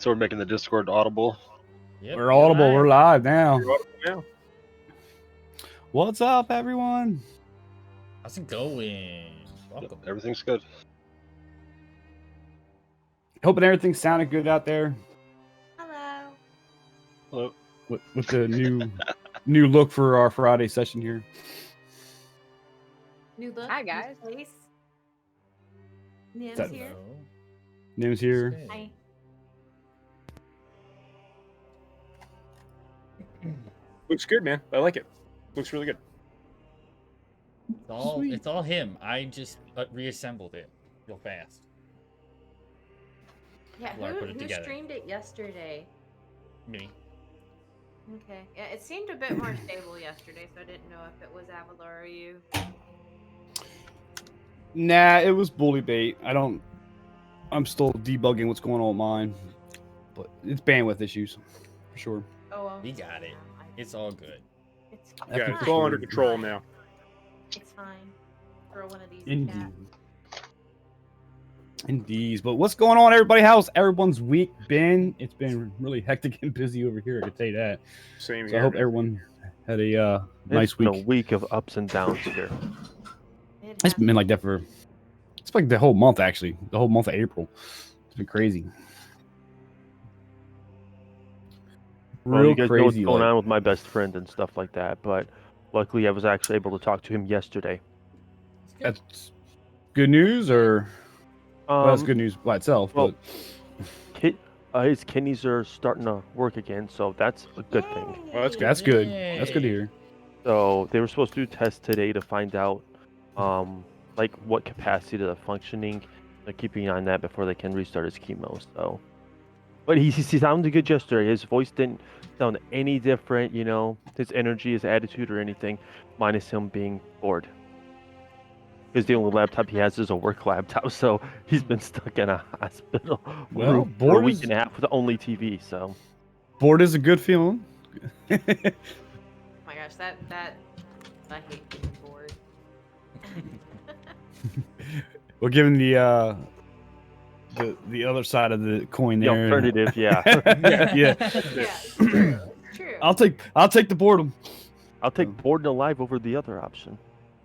So we're making the Discord audible. Yep, We're audible. live. We're live now. You're audible now. What's up, everyone? How's it going? Welcome. Yep, everything's good. Hoping everything sounded good out there Hello. Hello. with the new look for our Friday session here. New look. Hi, guys. New face. Nim's That- here. Hello. Nim's here. Okay. Hi. Looks good, man. I like it. Looks really good. Sweet. It's all him. I just reassembled it real fast. Yeah, Well, I put it who together. streamed it yesterday? Me. Okay. Yeah, it seemed a bit more stable yesterday, so I didn't know if it was Avalar or you. Nah, it was bully bait. I'm still debugging what's going on with mine, but it's bandwidth issues for sure. Oh, well. We got it. It's all good. It's Yeah, fine. it's all under control now. It's fine. Throw one of these in Indeed. chat. Indeed. But what's going on, everybody? How's everyone's week been? It's been really hectic and busy over here, I can tell you that. Same So here. I hope everyone had a nice It's been week. a week of ups and downs here. It It's has- been like that for it's like the whole month, actually. The whole month of April. It's been crazy. Well, Real you guys know what's crazy. going like- on with my best friend and stuff like that, but luckily I was actually able to talk to him yesterday. It's good. That's good news, or well, that's Um, good news by itself. well, But his kidneys are starting to work again, so that's a good thing. Well, that's good. that's good. That's good to Yay. hear. So they were supposed to do tests today to find out, like what capacity they're functioning. They're keeping an eye on that before they can restart his chemo. So, but he sounded good yesterday. His voice didn't sound any different. You know, his energy, his attitude, or anything, minus him being bored. Because the only laptop he has is a work laptop, so he's been stuck in a hospital Well, room for a bored week is- and a half with only TV. So, Bored is a good feeling. Oh my gosh, that I hate being bored. Well, given the other side of the coin the there. alternative, yeah. yeah. Yeah, it's true. It's true. I'll take the boredom. I'll take bored and alive over the other option.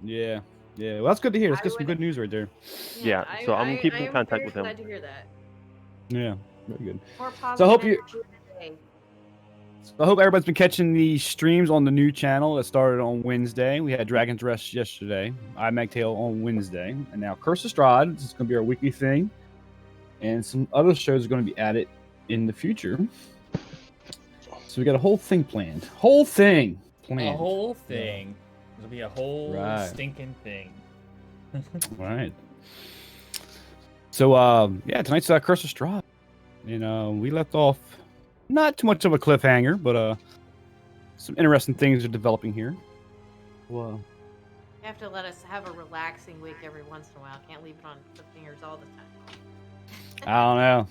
Yeah. Yeah. Well, that's good to hear. Let's I get some would- good news right there. Yeah, so I'm gonna keep in am contact very with him. Glad to hear that. Yeah. Very good. More positive So I hope you- energy today. I hope everybody's been catching the streams on the new channel that started on Wednesday. We had Dragon's Rest yesterday, iMagtail on Wednesday, and now Curse of Strahd. This is going to be our weekly thing, and some other shows are going to be added in the future. So we got a whole thing planned. Whole thing planned. A whole thing. It'll be a whole Right. stinking thing. Right. So yeah, tonight's Curse of Strahd, and we left off not too much of a cliffhanger, but some interesting things are developing here. Wow. You have to let us have a relaxing week every once in a while. Can't leave it on cliffhangers all the time. I don't know.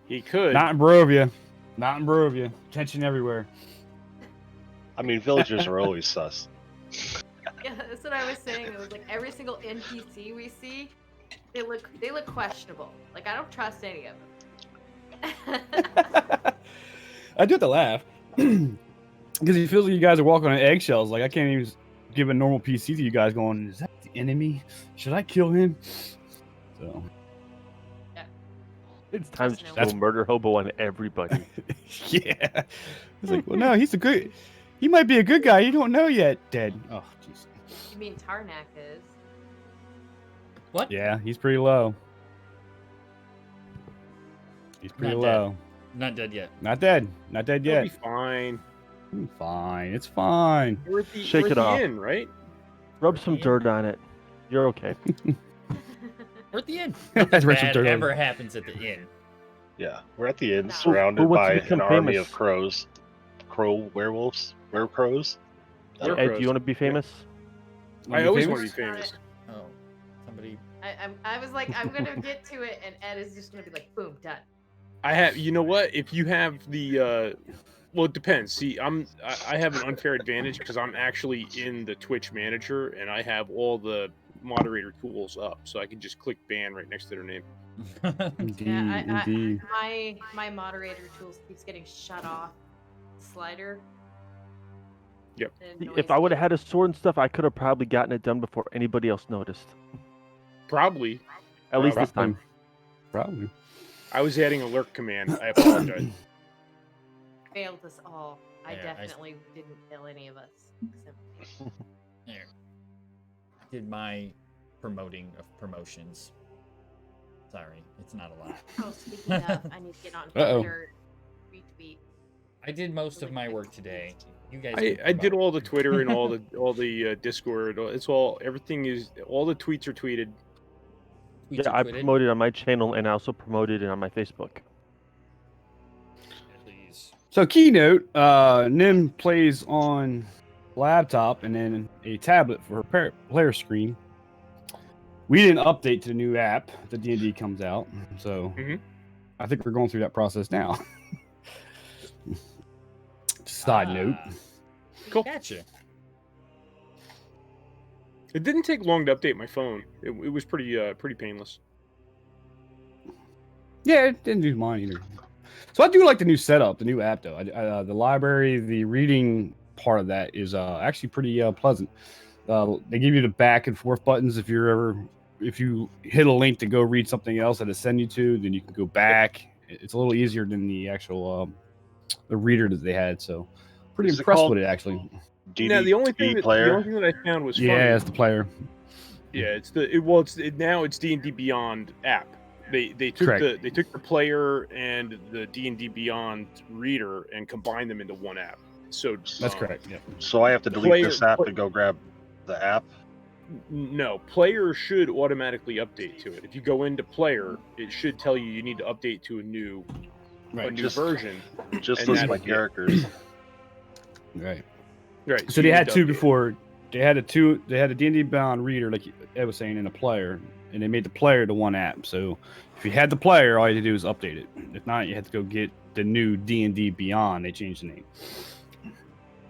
He could. Not in Barovia. Not in Barovia. Tension everywhere. I mean, villagers are always sus. Yeah, that's what I was saying. It was like every single NPC we see, they look questionable. Like I don't trust any of them. I do have to laugh. Because it feels like you guys are walking on eggshells. Like, I can't even give a normal PC to you guys going, is that the enemy? Should I kill him? So, It's time to That's just no- go murder hobo on everybody. yeah. It's like, well, no, he might be a good guy. You don't know yet. Dead. Oh, jeez. You mean Tarnak is? What? Yeah, he's pretty low. He's pretty Not dead. low. Not dead yet. Not dead. Not dead He'll yet. be fine. Fine. It's fine. We're at the, Shake we're at it the off. Inn, right? Rub some dirt on it. You're okay. We're at the inn. Rub Nothing some bad dirt on ever it. happens at the inn. Yeah, we're at the inn, Who surrounded wants by to become an army famous? of crows. Crow werewolves? Werecrows? Were Ed, do crows. you want to be famous? I always want famous? to be famous. Oh, somebody. I was like, I'm gonna get to it, and Ed is just gonna be like, boom, done. I have. You know what? If you have the, well, it depends. See, I have an unfair advantage because I'm actually in the Twitch manager, and I have all the moderator tools up, so I can just click ban right next to their name. Indeed, Yeah, indeed. my moderator tools keeps getting shut off. Slider. Yep. The If noise I would have gate. had a sword and stuff, I could have probably gotten it done before anybody else noticed. Probably. At least this time. Probably. I was adding a lurk command. I apologize. Failed us all. I Yeah, definitely didn't kill any of us. Except me. Here. Did my promoting of promotions. Sorry, it's not a lot. Oh, speaking of, I need to get on Uh-oh. Twitter. Retweet. I did most of my work today. You guys. I did all the Twitter and all the Discord. It's all everything is all the tweets are tweeted. Tweets Yeah, are I tweeted. promoted on my channel and I also promoted it on my Facebook. Please. So keynote, Nim plays on laptop and then a tablet for her player screen. We didn't update to the new app. The D&D comes out, so Mhm. I think we're going through that process now. Side note. Cool. Gotcha. It didn't take long to update my phone. It was pretty painless. Yeah, it didn't do mine either. So I do like the new setup, the new app though. The library, the reading part of that is actually pretty pleasant. They give you the back and forth buttons if you hit a link to go read something else that it send you to, then you can go back. It's a little easier than the actual the reader that they had. So pretty Is it impressed called with it actually. Now the only thing player? that I found was funny. Yeah, it's the player. Yeah, now it's D&D Beyond app. They took Correct. the player and the D&D Beyond reader and combined them into one app. So That's correct. Yeah. So I have to delete this app to go grab the app. No, player should automatically update to it. If you go into player, it should tell you need to update to a new Just- version. Just And list that'll my be it. characters. Right. Right. So you they need had to two update. before. They had a D&D Beyond reader, like Ed was saying, and a player, and they made the player the one app. So if you had the player, all you had to do was update it. If not, you had to go get the new D&D Beyond. They changed the name.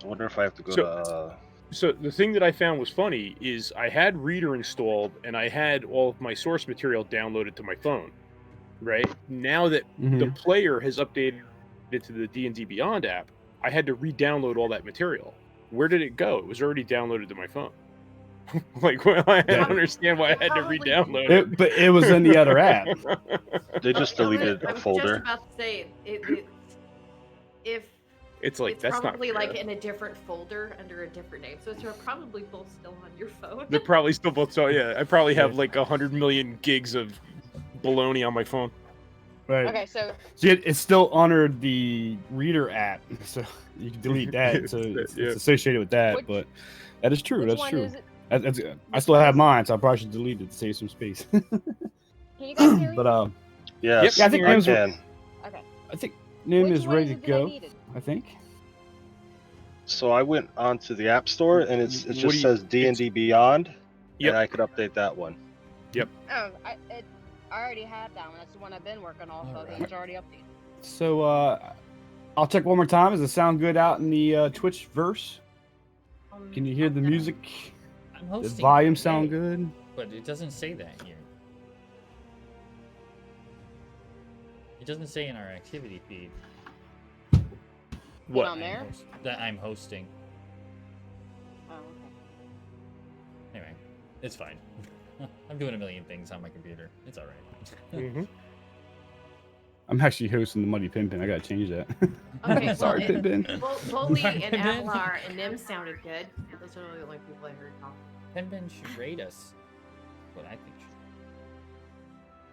I wonder if I have to go So- to. So the thing that I found was funny is I had Reader installed and I had all of my source material downloaded to my phone. Right now that the player has updated it to the D&D Beyond app, I had to re-download all that material. Where did it go? It was already downloaded to my phone. Like, well, I don't understand why I had to Probably- re-download it. But it was in the other app. They just deleted I a was folder. just about to say if It's like it's that's probably not fair. like in a different folder under a different name, so it's probably both still on your phone. They're probably still both. So yeah, I probably have like 100 million gigs of baloney on my phone. Right. Okay, so See, it's still under the reader app, so you can delete that. So it's associated with that. Which- but that is true. which That's one true. is it? I still have mine, so I probably should delete it to save some space. Can you guys hear me? But Yes, Yeah, I think I Nim's- can. Okay. I think Nim Which is one ready is to it that I go. needed? I think. So I went onto the App Store and it What do just you- says D&D Beyond, Yep. and I could update that one. Oh, I already have that one. That's the one I've been working off of. Alright. It's already updated. So I'll check one more time. Does it sound good out in the Twitch verse? Can you hear the music? I'm Does hosting. volume that, sound yay. good? But it doesn't say that here. It doesn't say in our activity feed What? On there? that I'm hosting. Oh, okay. Anyway, it's fine. I'm doing a million things on my computer. It's all right. Mhm. I'm actually hosting the Muddy Pimpin. I gotta change that. Okay, well, Sorry, it- Pimpin. Bully and Pimpin? Avalar and Nim sounded good. Those are the only people I heard talk. Penben should rate us. What I think.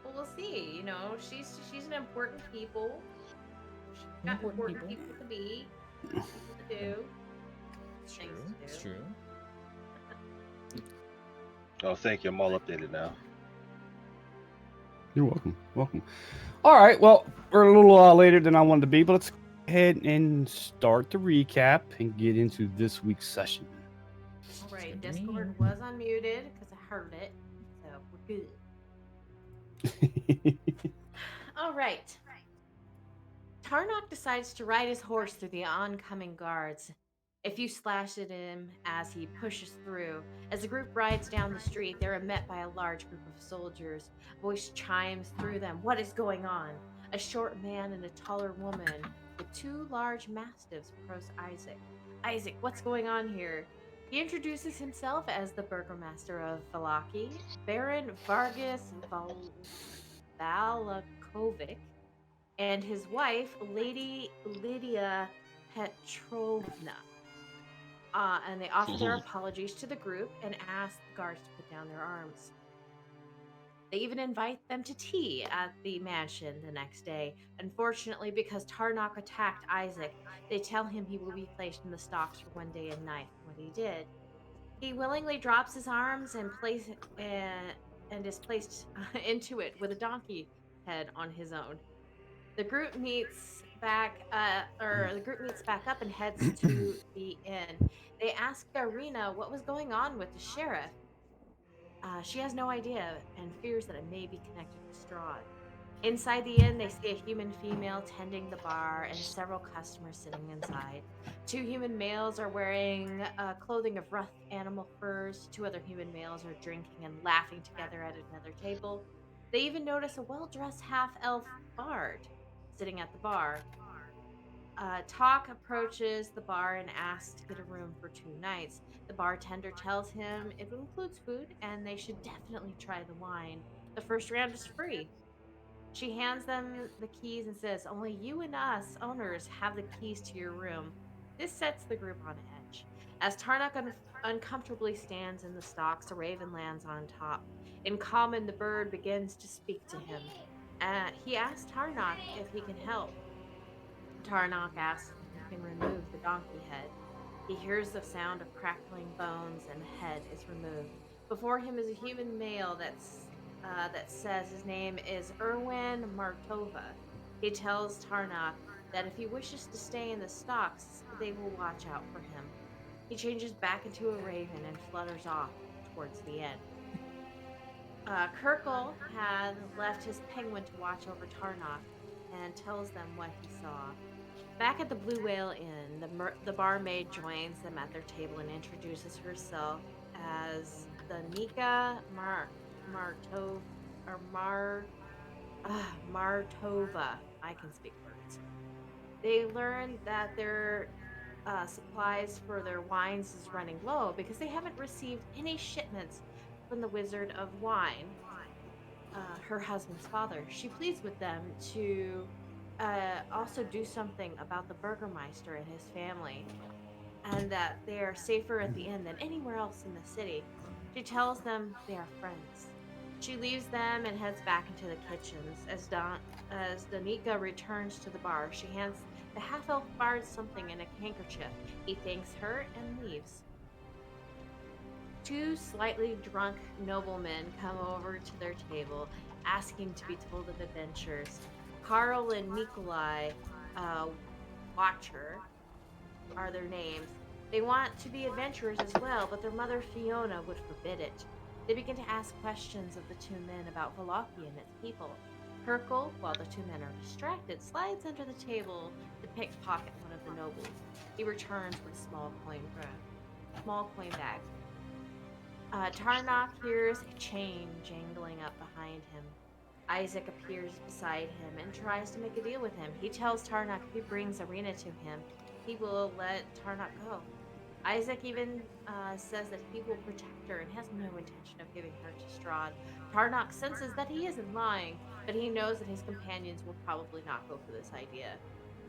Well, we'll see. You know, she's an important people. She's got Important important people to be. People to do. It's Things true. to It's do. true. Oh, thank you. I'm all updated now. You're welcome. Welcome. All right. Well, we're a little later than I wanted to be, but let's go ahead and start the recap and get into this week's session. All right, Good to me. Discord was unmuted because I heard it, so we're good. All right. Tarnok decides to ride his horse through the oncoming guards. A few slash at him as he pushes through. As the group rides down the street, they are met by a large group of soldiers. A voice chimes through them. What is going on? A short man and a taller woman with two large mastiffs approach Isaac. Isaac, what's going on here? He introduces himself as the burgomaster of Valaki, Baron Vargas Valakovic, and his wife, Lady Lydia Petrovna. And they offer their apologies to the group and ask the guards to put down their arms. They even invite them to tea at the mansion the next day. Unfortunately, because Tarnok attacked Isaac, they tell him he will be placed in the stocks for one day and night. What he did, he willingly drops his arms and is placed into it with a donkey head on his own. The group meets back up and heads to the inn. They ask Arena what was going on with the sheriff. She has no idea and fears that it may be connected to Strahd. Inside the inn, they see a human female tending the bar and several customers sitting inside. Two human males are wearing clothing of rough animal furs. Two other human males are drinking and laughing together at another table. They even notice a well dressed half elf bard sitting at the bar. Talk approaches the bar and asks to get a room for 2 nights. The bartender tells him it includes food and they should definitely try the wine. The first round is free. She hands them the keys and says, only you and us owners have the keys to your room. This sets the group on edge. As Tarnok uncomfortably stands in the stocks, a raven lands on top. In common, the bird begins to speak to him. He asks Tarnok if he can help. Tarnok asks if he can remove the donkey head. He hears the sound of crackling bones and the head is removed. Before him is a human male that says his name is Erwin Martova. He tells Tarnok that if he wishes to stay in the stocks, they will watch out for him. He changes back into a raven and flutters off towards the end. Kirkle had left his penguin to watch over Tarnok and tells them what he saw. Back at the Blue Whale Inn, the barmaid joins them at their table and introduces herself as the Nika Martov or Martova. I can speak words. They learn that their supplies for their wines is running low because they haven't received any shipments from the Wizard of Wine, her husband's father. She pleads with them to also do something about the Burgermeister and his family, and that they are safer at the inn than anywhere else in the city. She tells them they are friends. She leaves them and heads back into the kitchens. As Danica returns to the bar, she hands the half-elf bard something in a handkerchief. He thanks her and leaves. Two slightly drunk noblemen come over to their table, asking to be told of adventures. Carl and Nikolai Watcher are their names. They want to be adventurers as well, but their mother Fiona would forbid it. They begin to ask questions of the two men about Valaki and its people. Hercule, while the two men are distracted, slides under the table to pickpocket one of the nobles. He returns with a small coin bag. Tarnok hears a chain jangling up behind him. Isaac appears beside him and tries to make a deal with him. He tells Tarnok if he brings Arena to him, he will let Tarnok go. Isaac even says that he will protect her and has no intention of giving her to Strahd. Tarnok senses that he isn't lying, but he knows that his companions will probably not go for this idea.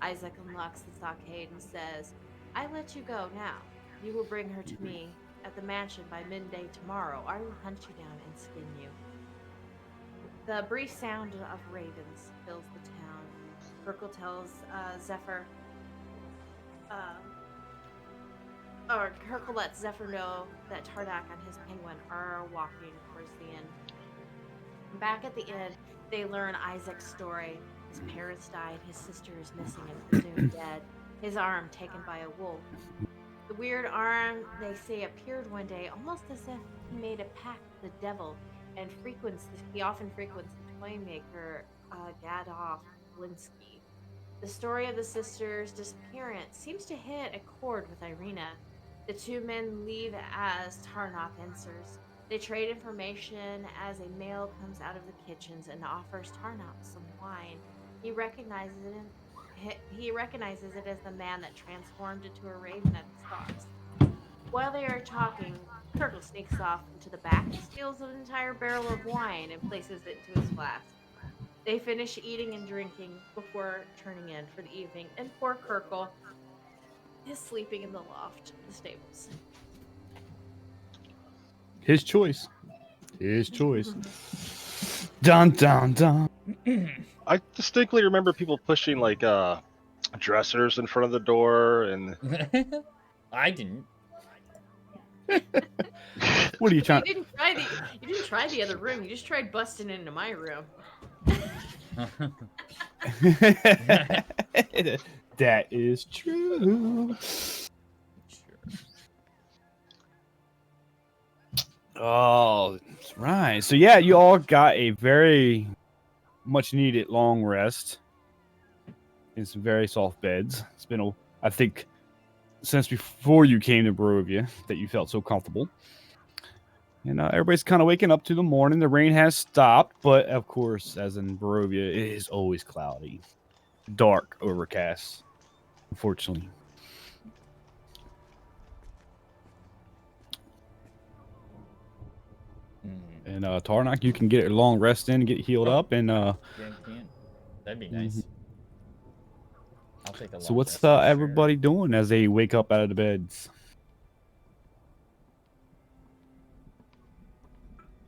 Isaac unlocks the stockade and says, I let you go now. You will bring her to me at the mansion by midday tomorrow. I will hunt you down and skin you. The brief sound of ravens fills the town. Hercule tells Zephyr, Hercule lets Zephyr know that Tardak and his penguin are walking towards the inn. Back at the inn, they learn Isaac's story. His parents died, his sister is missing and presumed dead, his arm taken by a wolf. The weird arm, they say, appeared one day almost as if he made a pact with the devil and he often frequents the toy maker Gadolf Blinsky. The story of the sisters' disappearance seems to hit a chord with Irina. The two men leave as Tarnok enters. They trade information as a male comes out of the kitchens and offers Tarnok some wine. He recognizes it as the man that transformed into a raven at the stocks. While they are talking, Turtle sneaks off into the back and steals an entire barrel of wine and places it into his flask. They finish eating and drinking before turning in for the evening, and poor Kirkle is sleeping in the loft, the stables. His choice. His choice. Dun dun dun. I distinctly remember people pushing like dressers in front of the door, and I didn't. What are you trying? You didn't try the other room. You just tried busting into my room. That is true. Sure. Oh, that's right. So yeah, you all got a very much needed long rest in some very soft beds. It's been, I think, since before you came to Barovia that you felt so comfortable. And everybody's kind of waking up to the morning. The rain has stopped, but of course, as in Barovia, it is always cloudy, dark, overcast, unfortunately. And Tarnak, you can get a long rest in, get healed up, and Yeah, you can. That'd be nice. I'll take a so long what's rest for sure. everybody doing as they wake up out of the beds?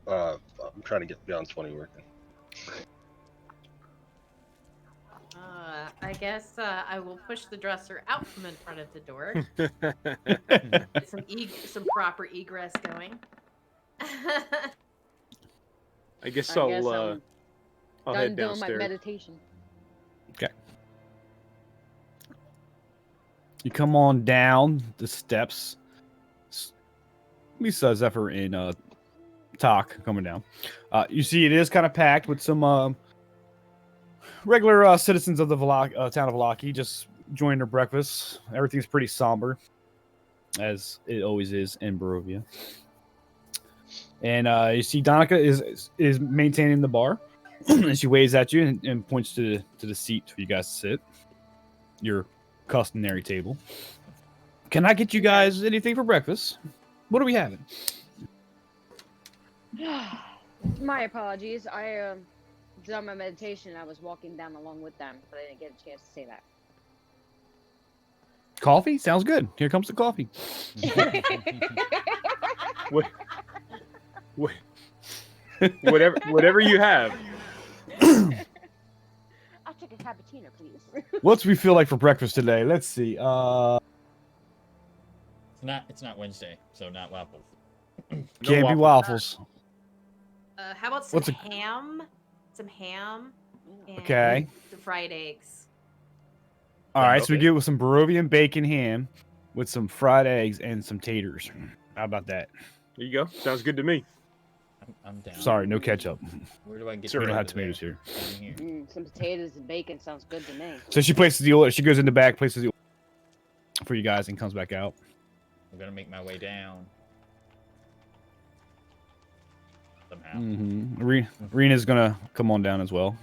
I'm trying to get Beyond 20 working. I guess I will push the dresser out from in front of the door. Get some proper egress going. I guess I I'll guess I'm I'll done head doing my downstairs. meditation. Okay. You come on down the steps. Lisa, Zephyr, and Talk coming down. You see, it is kind of packed with some regular citizens of the town of Valaki just joining their breakfast. Everything's pretty somber, as it always is in Barovia. And you see, Donica is maintaining the bar, and she waves at you and points to the seat for you guys to sit. Your customary table. Can I get you guys anything for breakfast? What are we having? My apologies. I done my meditation. I was walking down along with them, but I didn't get a chance to say that. Coffee? Sounds good. Here comes the coffee. Whatever you have. I'll take a cappuccino, please. What's we feel like for breakfast today? Let's see. It's not Wednesday, so not waffles. Can't be waffles. How about some ham? Some ham. And Okay. some fried eggs. All right, so we Okay. get with some Barovian bacon ham with some fried eggs and some taters. How about that? There you go. Sounds good to me. I'm down. Sorry, no ketchup. Where do I get? Sure. We don't have potatoes tomatoes at? here. In here. Some potatoes and bacon sounds good to me. So she places the order. She goes in the back, places the order for you guys, and comes back out. I'm gonna make my way down. Somehow. Mm-hmm. Rena's gonna come on down as well.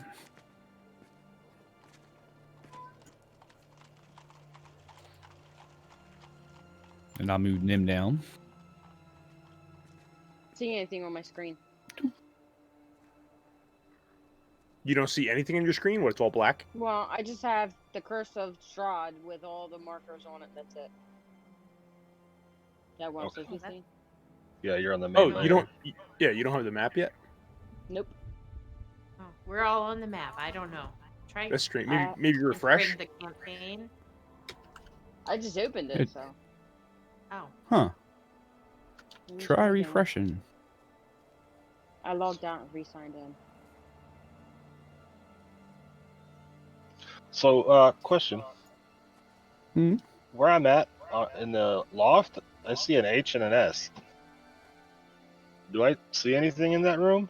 And I'll move Nim down. See anything on my screen? You don't see anything on your screen? What, it's all black? Well, I just have the Curse of Strahd with all the markers on it. That's it. That what I'm Okay. supposed to be seeing? Yeah, you're on the main Oh, layer. you don't. Yeah, you don't have the map yet. Nope. Oh, we're all on the map. I don't know. Try. That's strange. Uh, Maybe refresh. The campaign. I just opened it, so. Oh. Huh. Let me Try sign in. refreshing. I logged out and re-signed in. So, question. Hmm? Where I'm at in the loft, I see an H and an S. Do I see anything in that room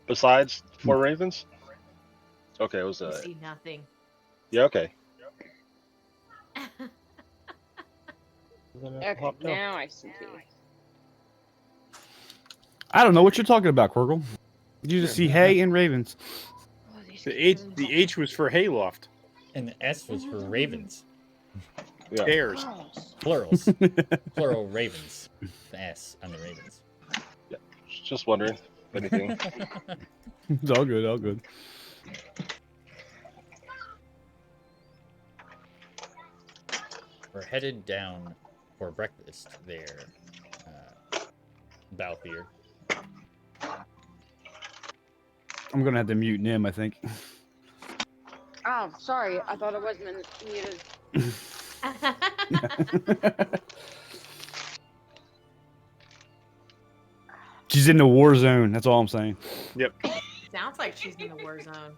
besides four ravens? Okay, it was You see nothing. yeah. Okay. Okay, now I see. I don't know what you're talking about, Quirgle. You just see hay and ravens. Oh, these The H was for hayloft. And the S was for ravens. Yeah. Hares. Plurals. Plural ravens. The S on the ravens. Just wondering if anything. It's all good, all good. We're headed down for breakfast there, Balthier. I'm gonna have to mute Nim, I think. Oh, sorry. I thought it wasn't muted. She's in the war zone. That's all I'm saying. Yep. Sounds like she's in the war zone.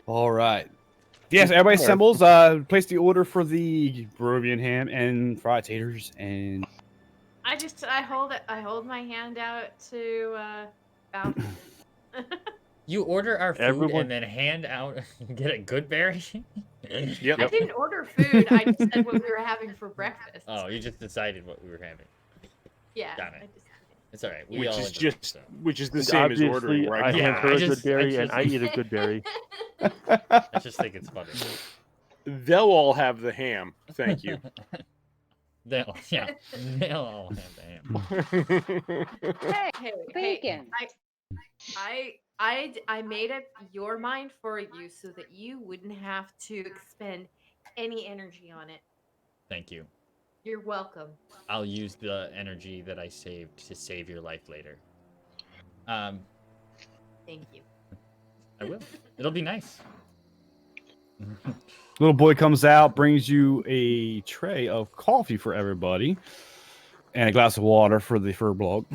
All right. Yes, everybody assembles. Place the order for the Barovian ham and fried taters and. I hold my hand out to Balthier. You order our food Everyone- and then hand out get a good berry? Yep. I didn't order food. I just said what we were having for breakfast. Oh, you just decided what we were having. Yeah. Got it. I just- It's all right. We Which all is agree, just so. which is the same as ordering. Obviously, I Right? Yeah, hand her I a just- good berry, I and I eat a good berry. I just think it's funny. They'll all have the ham. Thank you. They'll all have the ham. Hey, Hey, bacon. I made up your mind for you so that you wouldn't have to expend any energy on it. Thank you. You're welcome. I'll use the energy that I saved to save your life later. Thank you. I will. It'll be nice. Little boy comes out, brings you a tray of coffee for everybody, and a glass of water for the fur blog.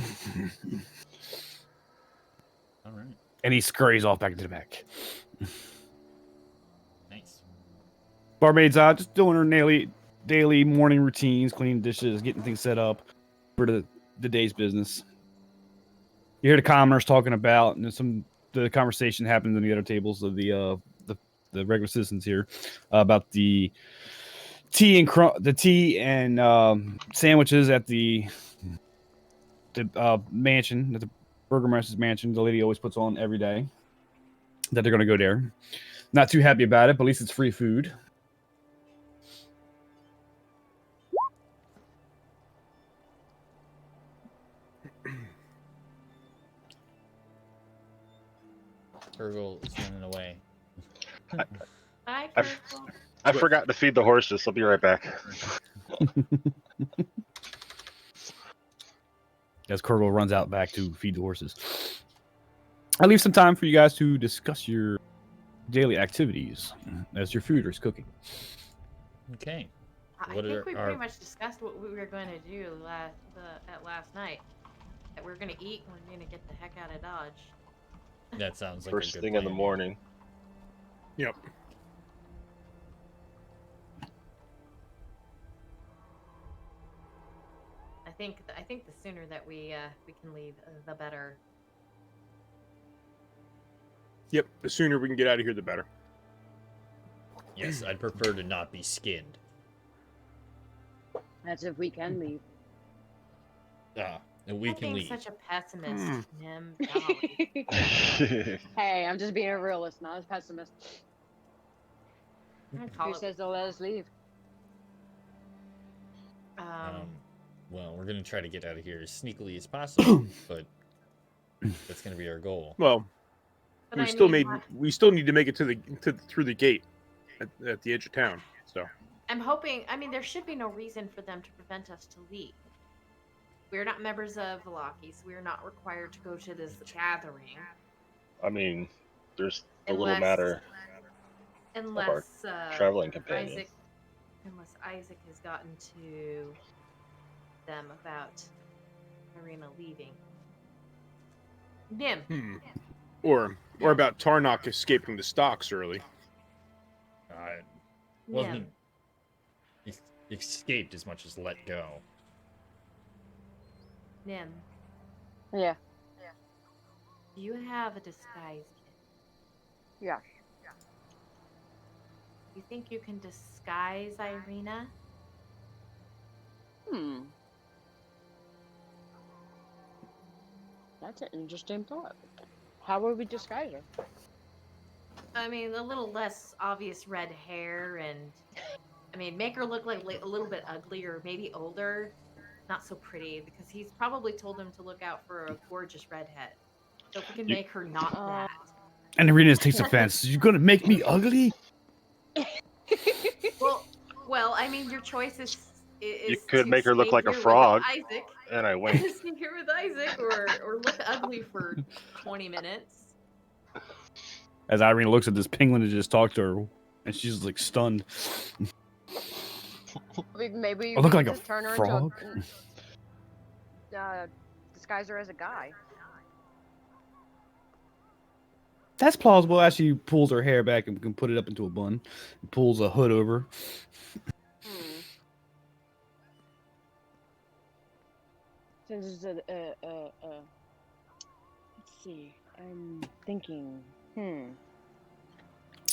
All right. And he scurries off back into the back. Nice. Barmaid's out, just doing her daily morning routines, cleaning dishes, getting things set up for the day's business. You hear the commoners talking about, and the conversation happens in the other tables of the regular citizens here about the tea and sandwiches at the mansion, at the burgomaster's mansion. The lady always puts on every day that they're going to go there. Not too happy about it, but at least it's free food. Urgle is running away. Bye, I Kirkle. I forgot to feed the horses. I'll be right back. As Kurgle runs out back to feed the horses. I leave some time for you guys to discuss your daily activities as your food is cooking. Okay. I What think are we our- pretty much discussed what we were going to do last night. That we're going to eat and we're going to get the heck out of Dodge. That sounds like First a good thing in the plan. morning. Yep. I think the sooner that we can leave, the better. Yep. The sooner we can get out of here, the better. Yes, I'd prefer to not be skinned. That's if we can leave. And we You're can being leave. such a pessimist, Nim. Golly. Hey, I'm just being a realist, not a pessimist. I'm gonna call Who it, says they'll let us leave? Well, we're gonna try to get out of here as sneakily as possible, but that's gonna be our goal. Well, but we I still mean, we still need to make it through the gate at the edge of town. So I'm hoping. I mean, there should be no reason for them to prevent us to leave. We're not members of Velakis. We're not required to go to this gathering. I mean, there's the little Unless- matter. Unless traveling companion. Isaac has gotten to them about Marina leaving. Nim. or about Tarnok escaping the stocks early. Wasn't escaped as much as let go. Nim. Yeah. Do you have a disguise kit? Yeah. You think you can disguise Irina? That's an interesting thought. How would we disguise her? I mean, a little less obvious red hair, and I mean, make her look like a little bit ugly or maybe older, not so pretty, because he's probably told him to look out for a gorgeous redhead. So if we can You- make her not that, And Irina takes offense. You're gonna make me ugly? well, I mean, your choice You is could to make her look stay like a here frog, with Isaac, and I wink. stay here with Isaac, or look ugly for 20 minutes. As Irina looks at this penguin that just talked to her, and she's like stunned. Maybe I look we like a just turn her frog? into disguise her as a guy. That's plausible. As she pulls her hair back and can put it up into a bun, and pulls a hood over. Since it's let's see. I'm thinking.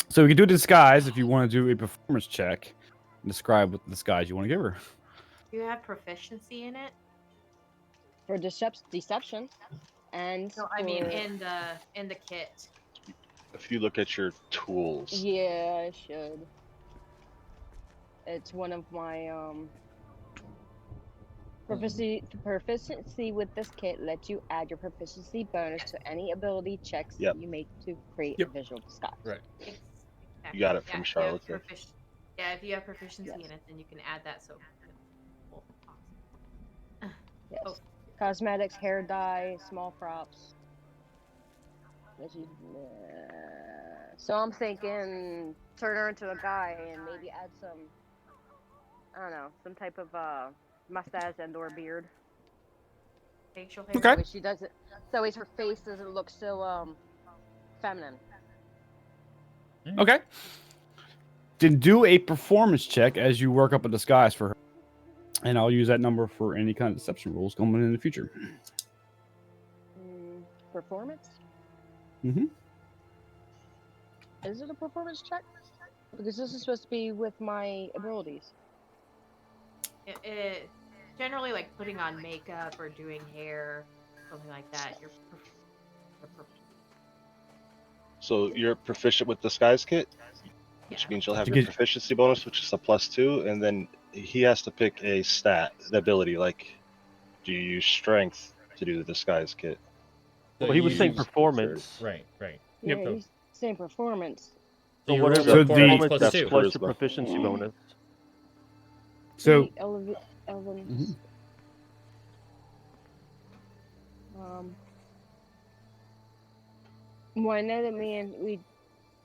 So we can do a disguise if you want to do a performance check. And describe what disguise you want to give her. Do you have proficiency in it? For deception, and No, I mean for- in the kit. If you look at your tools, yeah, I should. It's one of my proficiency with this kit lets you add your proficiency bonus to any ability checks Yep. you make to create Yep. a visual disguise. Right. Exactly. You got it Yeah, from if you have Charlotte there. Yeah, if you have proficiency Yes. in it, then you can add that. So, well, awesome. Yes. Oh. Cosmetics, hair dye, small props. So I'm thinking turn her into a guy and maybe add some, I don't know, some type of mustache and or beard. Facial hair. Okay. So she doesn't. So her face doesn't look so feminine. Okay. Then do a performance check as you work up a disguise for her. And I'll use that number for any kind of deception rules coming in the future. Performance? Mm-hmm. Is it a performance check? Because this is supposed to be with my abilities. It generally like putting on makeup or doing hair, something like that. You're So you're proficient with disguise kit, which Yeah. means you'll have To your get- proficiency bonus, which is a +2, and then he has to pick a stat, the ability. Like, do you use strength to do the disguise kit? So Well, he was saying you- performance. Right. Yeah, Yep. he's saying performance. So you whatever roll So the the- performance, plus that's 2. plus your Charisma. proficiency bonus. So, Elven. Well, I know that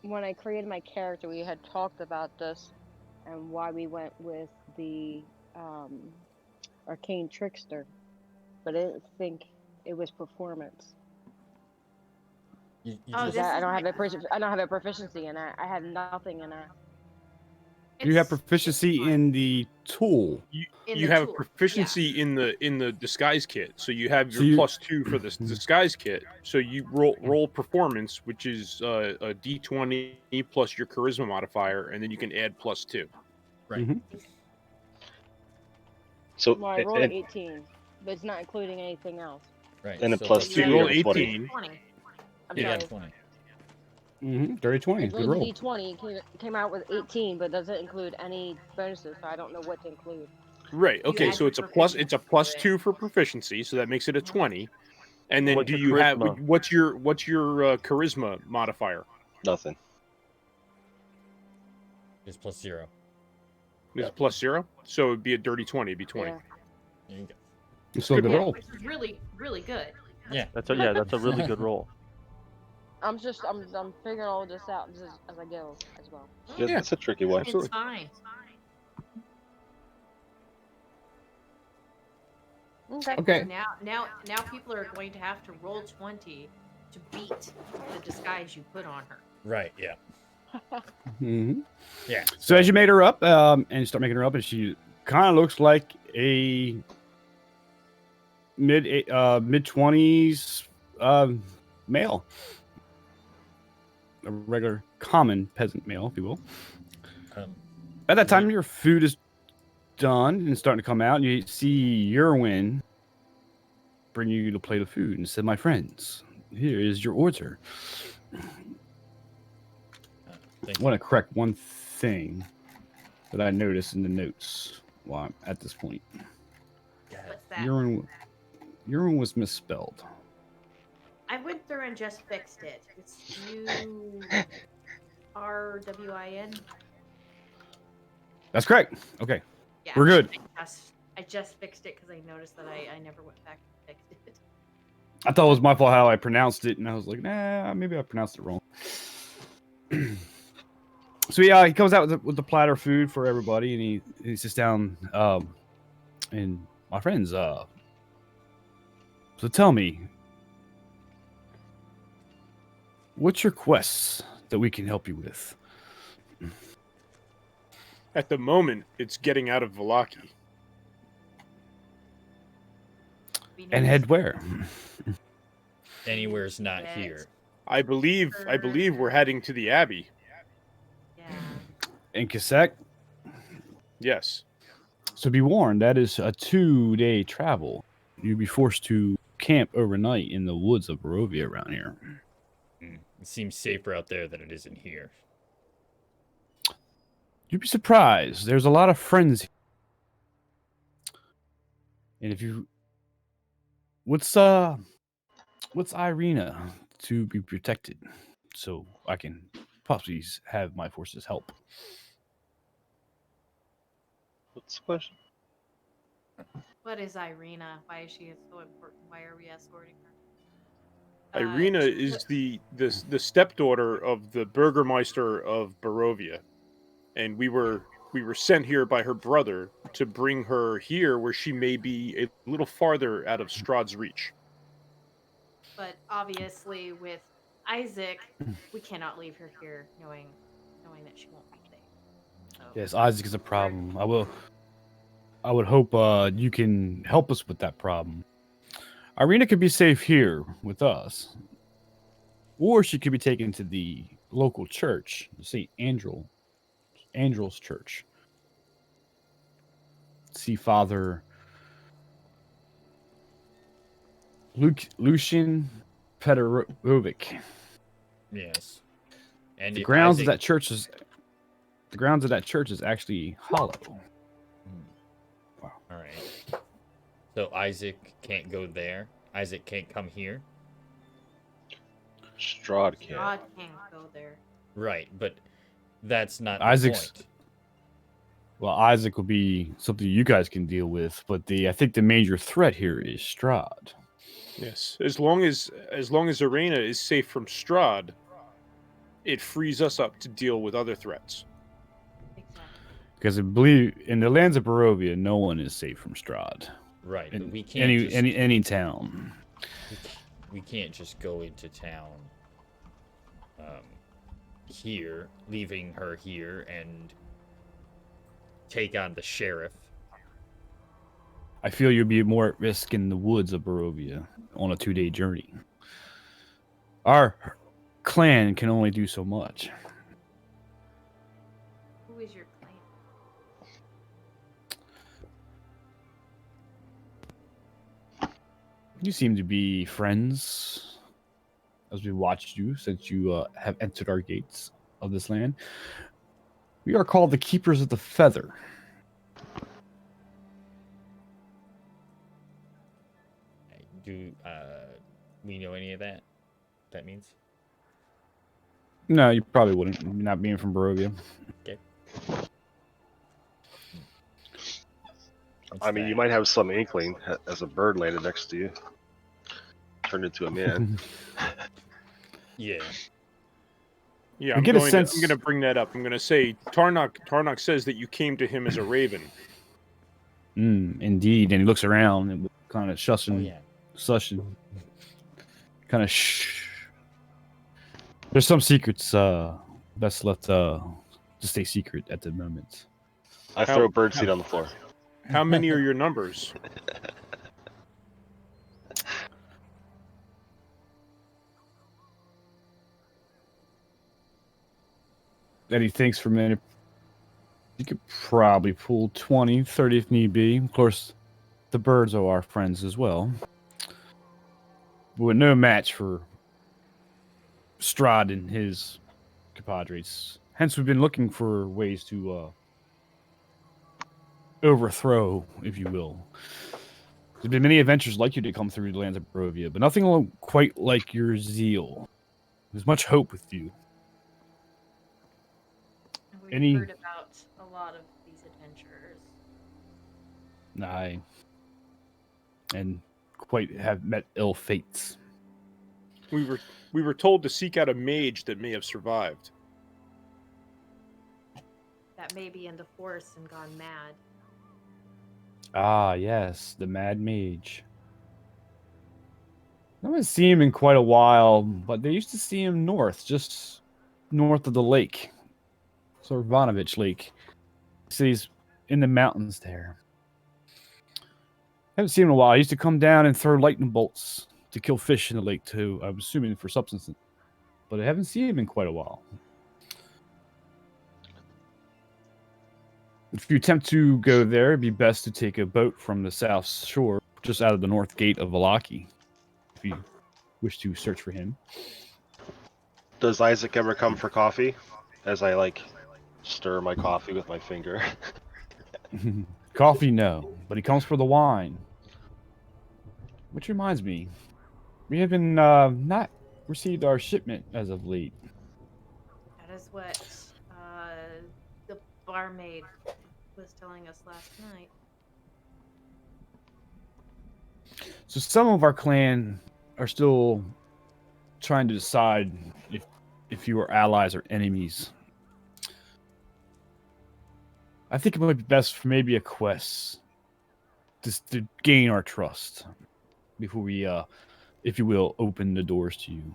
when I created my character, we had talked about this and why we went with the arcane trickster, but I didn't think it was performance. You Oh, just- this I is don't my- have a proficiency in that. I have nothing in that. you have it's proficiency fine. in the tool. In You the have tool, proficiency in the disguise kit, so you have So your you- +2 for this disguise kit. So you roll performance, which is a d20 plus your charisma modifier, and then you can add +2. Right. Mhm. So Well, I rolled an 18, but it's not including anything else. Right. And a so plus So So two, you you roll have a 20. 18. 20. I'm Yeah, sorry. 20. Dirty 20. I Good rolled roll. a d20, came out with 18, but doesn't include any bonuses, so I don't know what to include. Right. You Okay. add So your it's a +2 proficiency to it. for proficiency, so that makes it a 20. And then What's do your you have charisma? what's your charisma modifier? Nothing. It's +0. Is it +0? So it'd be a dirty 20. It'd be 20. Yeah. There you go. It's still a good Yeah, roll. which is really, really good. Yeah. That's a really good roll. I'm figuring all this out as I go as well. Yeah, Yeah. that's a tricky one. Absolutely. It's fine. Okay. Okay. Now people are going to have to roll 20 to beat the disguise you put on her. Right. Yeah. Mm-hmm. Yeah. So as you made her up, and you start making her up, and she kind of looks like a mid 20s male. a regular common peasant male, if you will. Um, At that time, your food is done and starting to come out, and you see Yerwin bring you a plate of food and said, "My friends, here is your order." thank I want to correct one thing that I noticed in the notes while I'm at this point. you. What's that? Urine was misspelled. I went through and just fixed it. It's URWIN. That's correct. Okay, Yeah, we're good. I just fixed it because I noticed that I never went back and fixed it. I thought it was my fault how I pronounced it, and I was like, nah, maybe I pronounced it wrong. So he comes out with the platter of food for everybody, and he sits down. And my friends, so tell me, what's your quests that we can help you with? At the moment, it's getting out of Velaki. And head where? Anywhere's not here. I believe we're heading to the Abbey. Yeah. In Kasek? Yes. So be warned, that is a 2-day travel. You'd be forced to camp overnight in the woods of Barovia around here. It seems safer out there than it is in here. You'd be surprised. There's a lot of friends. And if you... What's Irina to be protected? So I can possibly have my forces help. What's the question? What is Irina? Why is she so important? Why are we escorting her? Irina is the stepdaughter of the Burgermeister of Barovia, and we were sent here by her brother to bring her here, where she may be a little farther out of Strahd's reach. But obviously, with Isaac, we cannot leave her here, knowing that she won't be safe. So, Yes, Isaac is a problem. I would hope you can help us with that problem. Irina could be safe here with us, or she could be taken to the local church, St. Andrew's Church. See Father Lucian Peterovic. Yes. And The if grounds Isaac... of that church is actually hollow. Wow. All right. So Isaac can't go there. Isaac can't come here. Strahd can't. God can't go there. Right, but that's not the Isaac's point. Well, Isaac will be something you guys can deal with, but I think the major threat here is Strahd. Yes, as long as Irina is safe from Strahd, it frees us up to deal with other threats. Exactly. Because I believe in the lands of Barovia, no one is safe from Strahd. Right, In but we can't any town. We can't just go into town here, leaving her here, and take on the sheriff. I feel you'd be more at risk in the woods of Barovia on a 2-day journey. Our clan can only do so much. Who is your clan? You seem to be friends as we watched you since you have entered our gates of this land. We are called the Keepers of the Feather. Do we know any of that? That means? No, you probably wouldn't, not being from Barovia. Okay. I mean, you might have some inkling as a bird landed next to you. Turned into a man. Yeah. Yeah, We get a sense- I'm going to bring that up. I'm going to say Tarnok says that you came to him as a raven. Indeed, and he looks around and kind of shushing, kind of shh. There's some secrets best left to stay secret at the moment. I throw birdseed on the floor. How many are your numbers? that he thinks for a minute. You could probably pull 20, 30 if need be. Of course, the birds are our friends as well. But no match for Strahd and his compadres. Hence, we've been looking for ways to overthrow, if you will. There's been many adventures like you to come through the lands of Barovia, but nothing quite like your zeal. There's much hope with you. We've heard about a lot of these adventurers. Aye. And quite have met ill fates. We were told to seek out a mage that may have survived. That may be in the forest and gone mad. Ah, yes, the Mad Mage. I haven't seen him in quite a while, but they used to see him north, just north of the lake. Sorvanovich Lake. So he's in the mountains there. Haven't seen him in a while. He used to come down and throw lightning bolts to kill fish in the lake too. I'm assuming for substance. But I haven't seen him in quite a while. If you attempt to go there, it'd be best to take a boat from the south shore, just out of the north gate of Valaki, if you wish to search for him. Does Isaac ever come for coffee? As I stir my coffee with my finger. Coffee, no, but he comes for the wine. Which reminds me, we have been not received our shipment as of late. That is what the barmaid was telling us last night. So some of our clan are still trying to decide if you are allies or enemies. I think it might be best for maybe a quest just to gain our trust before we, if you will, open the doors to you.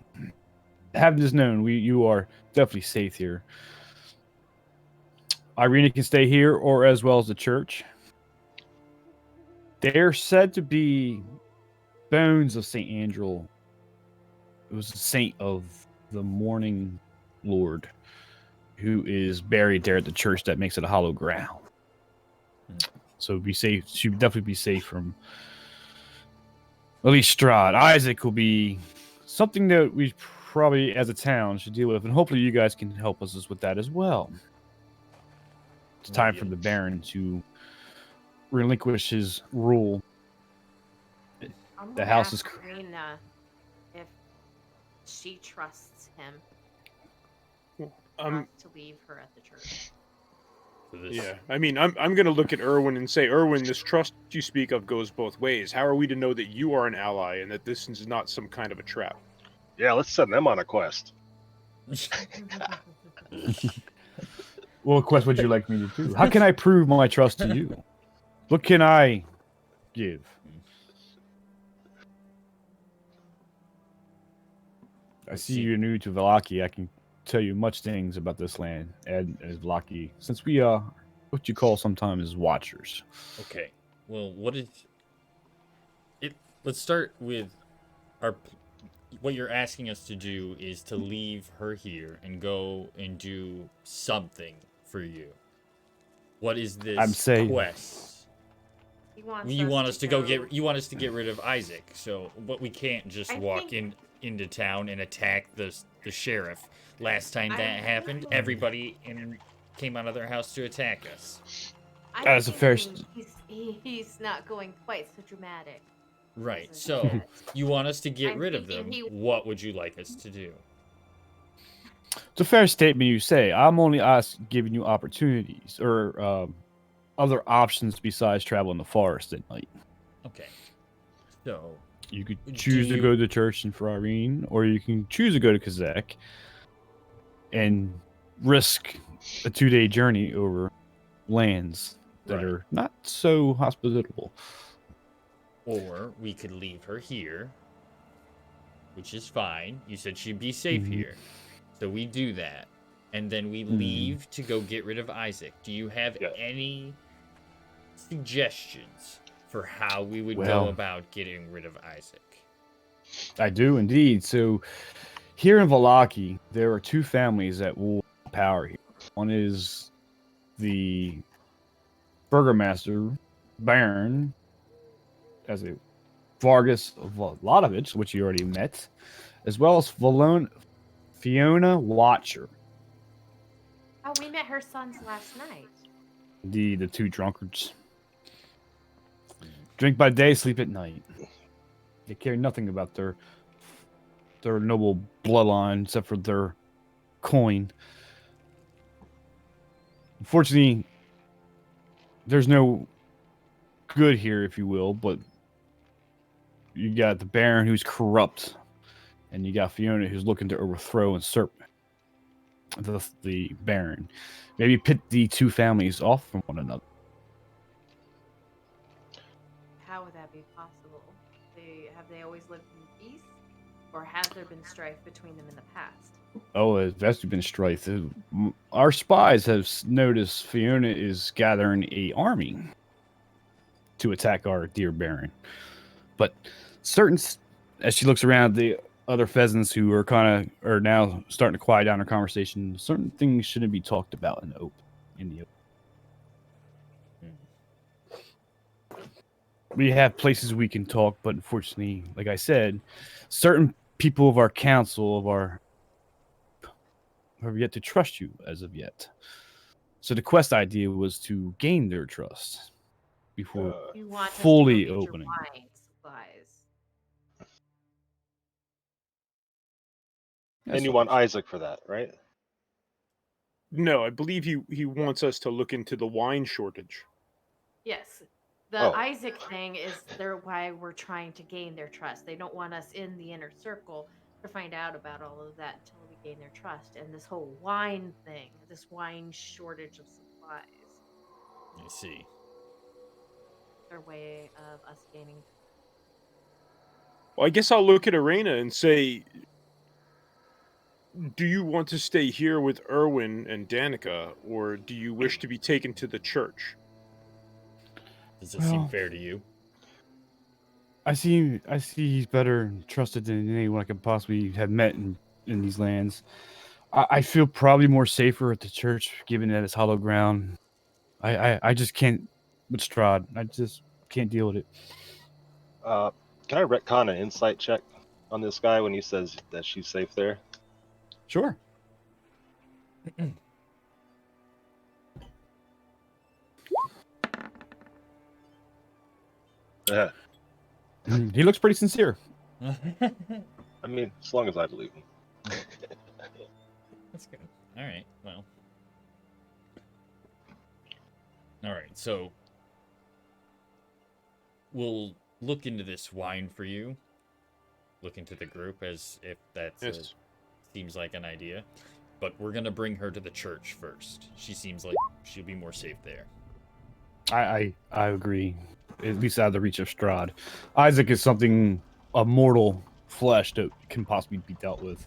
Have this known, you are definitely safe here. Irina can stay here, or as well as the church. They're said to be bones of St. Andrew. It was a saint of the morning lord who is buried there at the church that makes it a hollow ground. So be safe. She'd definitely be safe from at least Strahd. Isaac will be something that we probably, as a town, should deal with, and hopefully you guys can help us with that as well. It's time for the Baron to relinquish his rule. The house is. Irina if she trusts him not to leave her at the church. Yeah, I mean, I'm going to look at Erwin and say, Erwin, this trust you speak of goes both ways. How are we to know that you are an ally and that this is not some kind of a trap? Yeah, let's send them on a quest. What quest would you like me to do? How can I prove my trust to you? What can I give? I see you're new to Valaki. I can tell you much things about this land and as Valaki, since we are what you call sometimes watchers. Okay. Well, what is it? Let's start with what you're asking us to do is to leave her here and go and do something for you. What is this quest? You want us to get rid of Isaac. So, but we can't just walk into town and attack the sheriff. Last time that happened, everybody came out of their house to attack us. As a fair. He's not going quite so dramatic. Right. So you want us to get rid of them? What would you like us to do? It's a fair statement you say. I'm only giving you opportunities or other options besides travel in the forest at night. Okay. So you could choose to go to the church in Farine, or you can choose to go to Kazakh and risk a 2-day journey over lands that are not so hospitable. Or we could leave her here, which is fine. You said she'd be safe here. So we do that. And then we leave to go get rid of Isaac. Do you have any suggestions for how we would go about getting rid of Isaac? I do indeed. So here in Valaki, there are 2 families that will power here. One is the burgomaster, Baron, as a Vargas Vladovich, which you already met, as well as Fiona Watcher, Oh, we met her sons last night. the two drunkards. Drink by day, sleep at night. They care nothing about their noble bloodline except for their coin. Unfortunately, there's no good here, if you will, but you got the Baron who's corrupt, and you got Fiona who's looking to overthrow and usurp the Baron. Maybe pit the two families off from one another. How would that be possible? Have they always lived in peace? Or has there been strife between them in the past? Oh, that's been strife. Our spies have noticed Fiona is gathering a army to attack our dear Baron. But as she looks around, the other pheasants who are now starting to quiet down our conversation, certain things shouldn't be talked about in the open. We have places we can talk, but unfortunately, like I said, certain people of our council have yet to trust you as of yet. So the quest idea was to gain their trust before You want fully us to go get opening. your wine supplies. And you want Isaac for that, right? No, I believe he wants us to look into the wine shortage. Yes. The Oh. Isaac thing is why we're trying to gain their trust. They don't want us in the inner circle to find out about all of that until we gain their trust. And this whole wine thing, this wine shortage of supplies, I see. their way of us gaining. Well, I guess I'll look at Arena and say, do you want to stay here with Erwin and Danica, or do you wish to be taken to the church? Does it seem fair to you? I see he's better trusted than anyone I could possibly have met in these lands. I feel probably more safer at the church, given that it's hollow ground. I just can't with Strahd. I just can't deal with it. Can I retcon an insight check on this guy when he says that she's safe there? Sure. Yeah. He looks pretty sincere. I mean, as long as I believe him. That's good. All right. Well. All right. So we'll look into this wine for you. Look into the group as if that seems like an idea. But we're gonna bring her to the church first. She seems like she'll be more safe there. I agree. At least out of the reach of Strahd. Isaac is something a mortal flesh that can possibly be dealt with.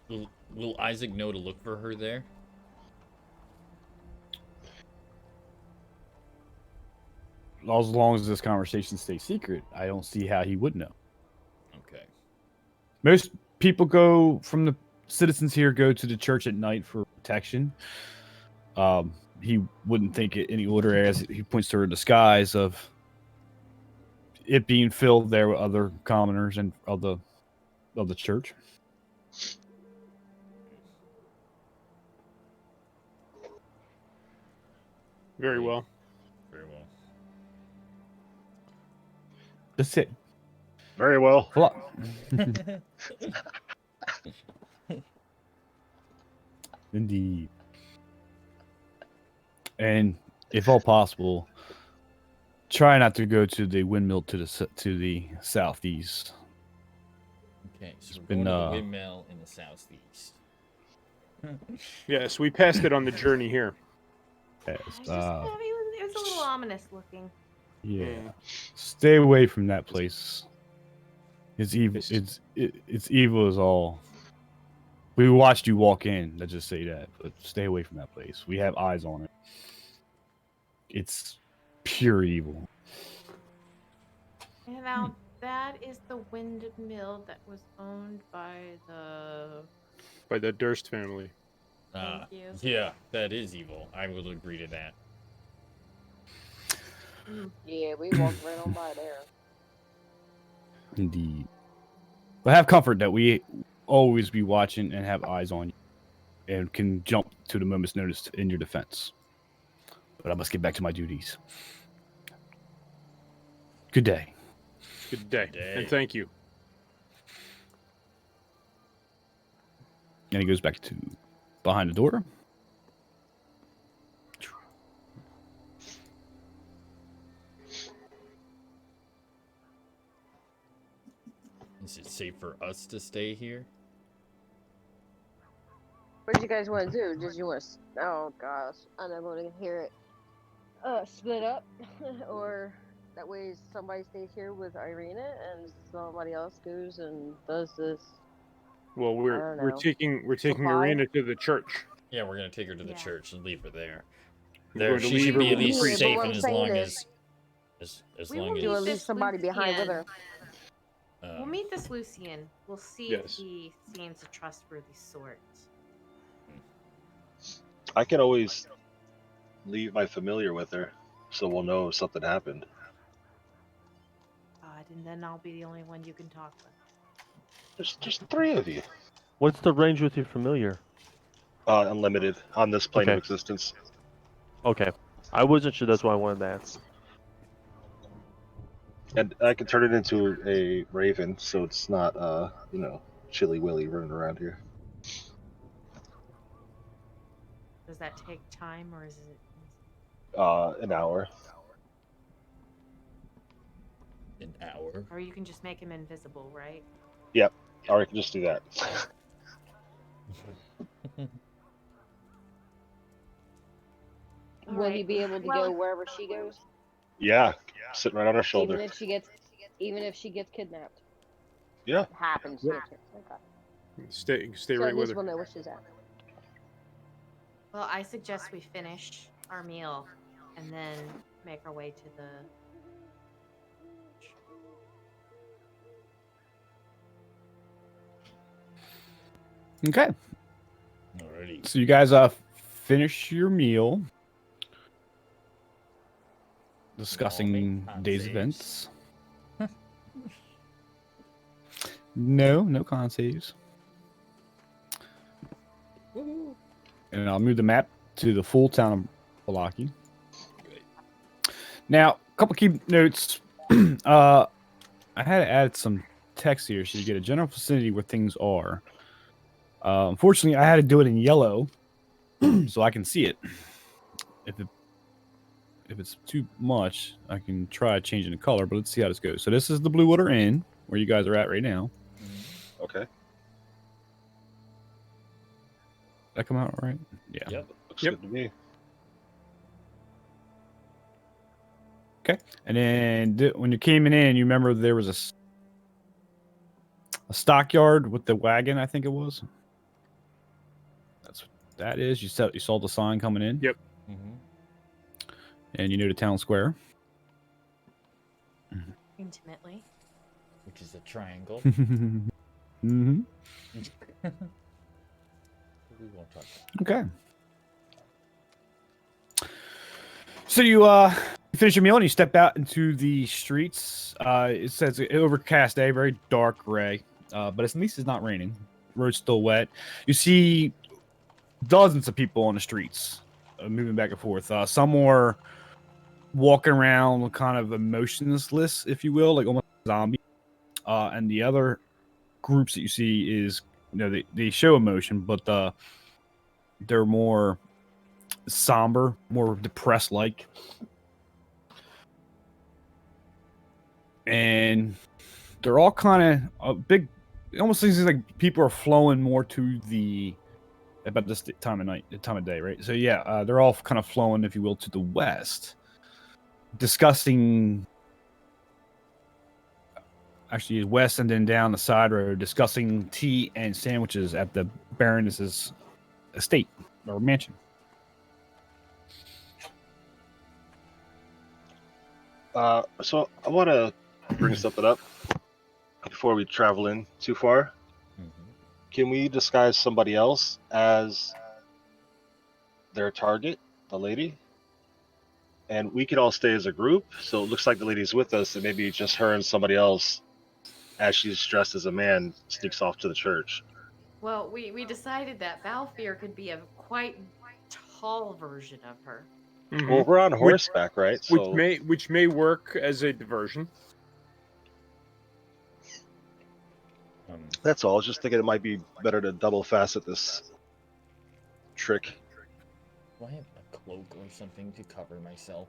Will Isaac know to look for her there? As long as this conversation stays secret, I don't see how he would know. Okay. Most people from the citizens here go to the church at night for protection. He wouldn't think it any order as he points to her disguise of it being filled there with other commoners and of the church. Very well. Very well. That's it. Very well. Indeed. And if all possible, try not to go to the windmill to the southeast. Okay, so we're been, going to the windmill in the southeast. Yes, we passed it on the journey here. It was a little ominous looking. Yeah. Stay away from that place. It's evil. It's evil as all. We watched you walk in. Let's just say that. But stay away from that place. We have eyes on it. It's pure evil. And now that is the windmill that was owned by the By the Durst family. Thank you. Yeah, that is evil. I will agree to that. Yeah, we walked right on by there. Indeed. But have comfort that we always be watching and have eyes on you and can jump to the moment's notice in your defense. But I must get back to my duties. Good day. Good day. Day. And thank you. And he goes back to behind the door. Is it safe for us to stay here? What did you guys want to do? Did you want to? Oh gosh, I don't want to hear it. Split up, or that way somebody stays here with Irina and somebody else goes and does this. Well, I we're don't know. taking Supply? Irina to the church. Yeah, we're gonna take her to the Yeah. church and leave her there. We're There, going to she leave should her be at with the least priest. safe, But what and I'm as saying long is- as We long will Do at as meet least somebody behind with her. We'll meet this Lucian. We'll see Yes. if he seems a trustworthy sort. I could always leave my familiar with her, so we'll know if something happened. God, and then I'll be the only one you can talk with. There's just 3 of you. What's the range with your familiar? Unlimited on this plane of Okay. existence. Okay. I wasn't sure. That's why I wanted to ask. And I can turn it into a raven, so it's not, Chilly Willy running around here. Does that take time, or is it? An hour. an hour. Or you can just make him invisible, right? Yep. Or I can just do that. All Will he right. be able to Well- go wherever she goes, Yeah. Sitting right on her shoulder. even if she gets kidnapped? Yeah. Happens. Yeah. Okay. Stay So right at with least her. we'll know where she's at. Well, I suggest we finish our meal and then make our way to the. Okay. Alrighty. So you guys finish your meal. Discussing Con day's saves. events. No con saves. And I'll move the map to the full town of Balaki. Now, a couple key notes. I had to add some text here so you get a general vicinity where things are. Unfortunately, I had to do it in yellow so I can see it. If it's too much, I can try changing the color, but let's see how this goes. So this is the Blue Water Inn, where you guys are at right now. Okay. That come out right? Yeah. Yep. Looks Yep. good to me. Okay. And then when you came in, you remember there was a stockyard with the wagon, I think it was. That's what that is. You saw the sign coming in. Yep. Mm-hmm. And you know the town square. Intimately. Which is a triangle. mm-hmm. We won't talk about Okay. So you finish your meal and you step out into the streets. It says an overcast day, very dark gray, but at least it's not raining. Road's still wet. You see dozens of people on the streets moving back and forth. Some more walking around kind of emotionless, if you will, like almost zombie. And the other groups that you see is, they show emotion, but they're more somber, more depressed like. And they're all kind of big. It almost seems like people are flowing more to about this time of day, right? So yeah, they're all kind of flowing, if you will, to the west, discussing. Actually, west and then down the side road, discussing tea and sandwiches at the Baroness's estate or mansion. So I want to bring something up before we travel in too far. Mhm. Can we disguise somebody else as their target, the lady, and we could all stay as a group. So it looks like the lady's with us, and maybe just her and somebody else, as she's dressed as a man, sneaks off to the church. Well, we decided that Balfour could be a quite tall version of her. Well, we're on Which- horseback, right? So which may work as a diversion. that's all. I was just thinking it might be better to double facet this trick. Do I have a cloak or something to cover myself?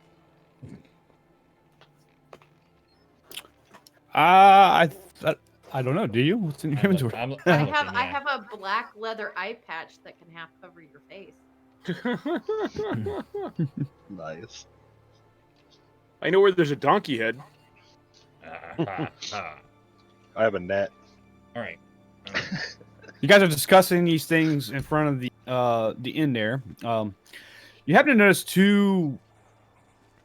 I don't know. Do you? What's in your inventory? I'm I looking, yeah. have a black leather eye patch that can half cover your face. Nice. I know where there's a donkey head. I have a net. All right. You guys are discussing these things in front of the inn there. You happen to notice two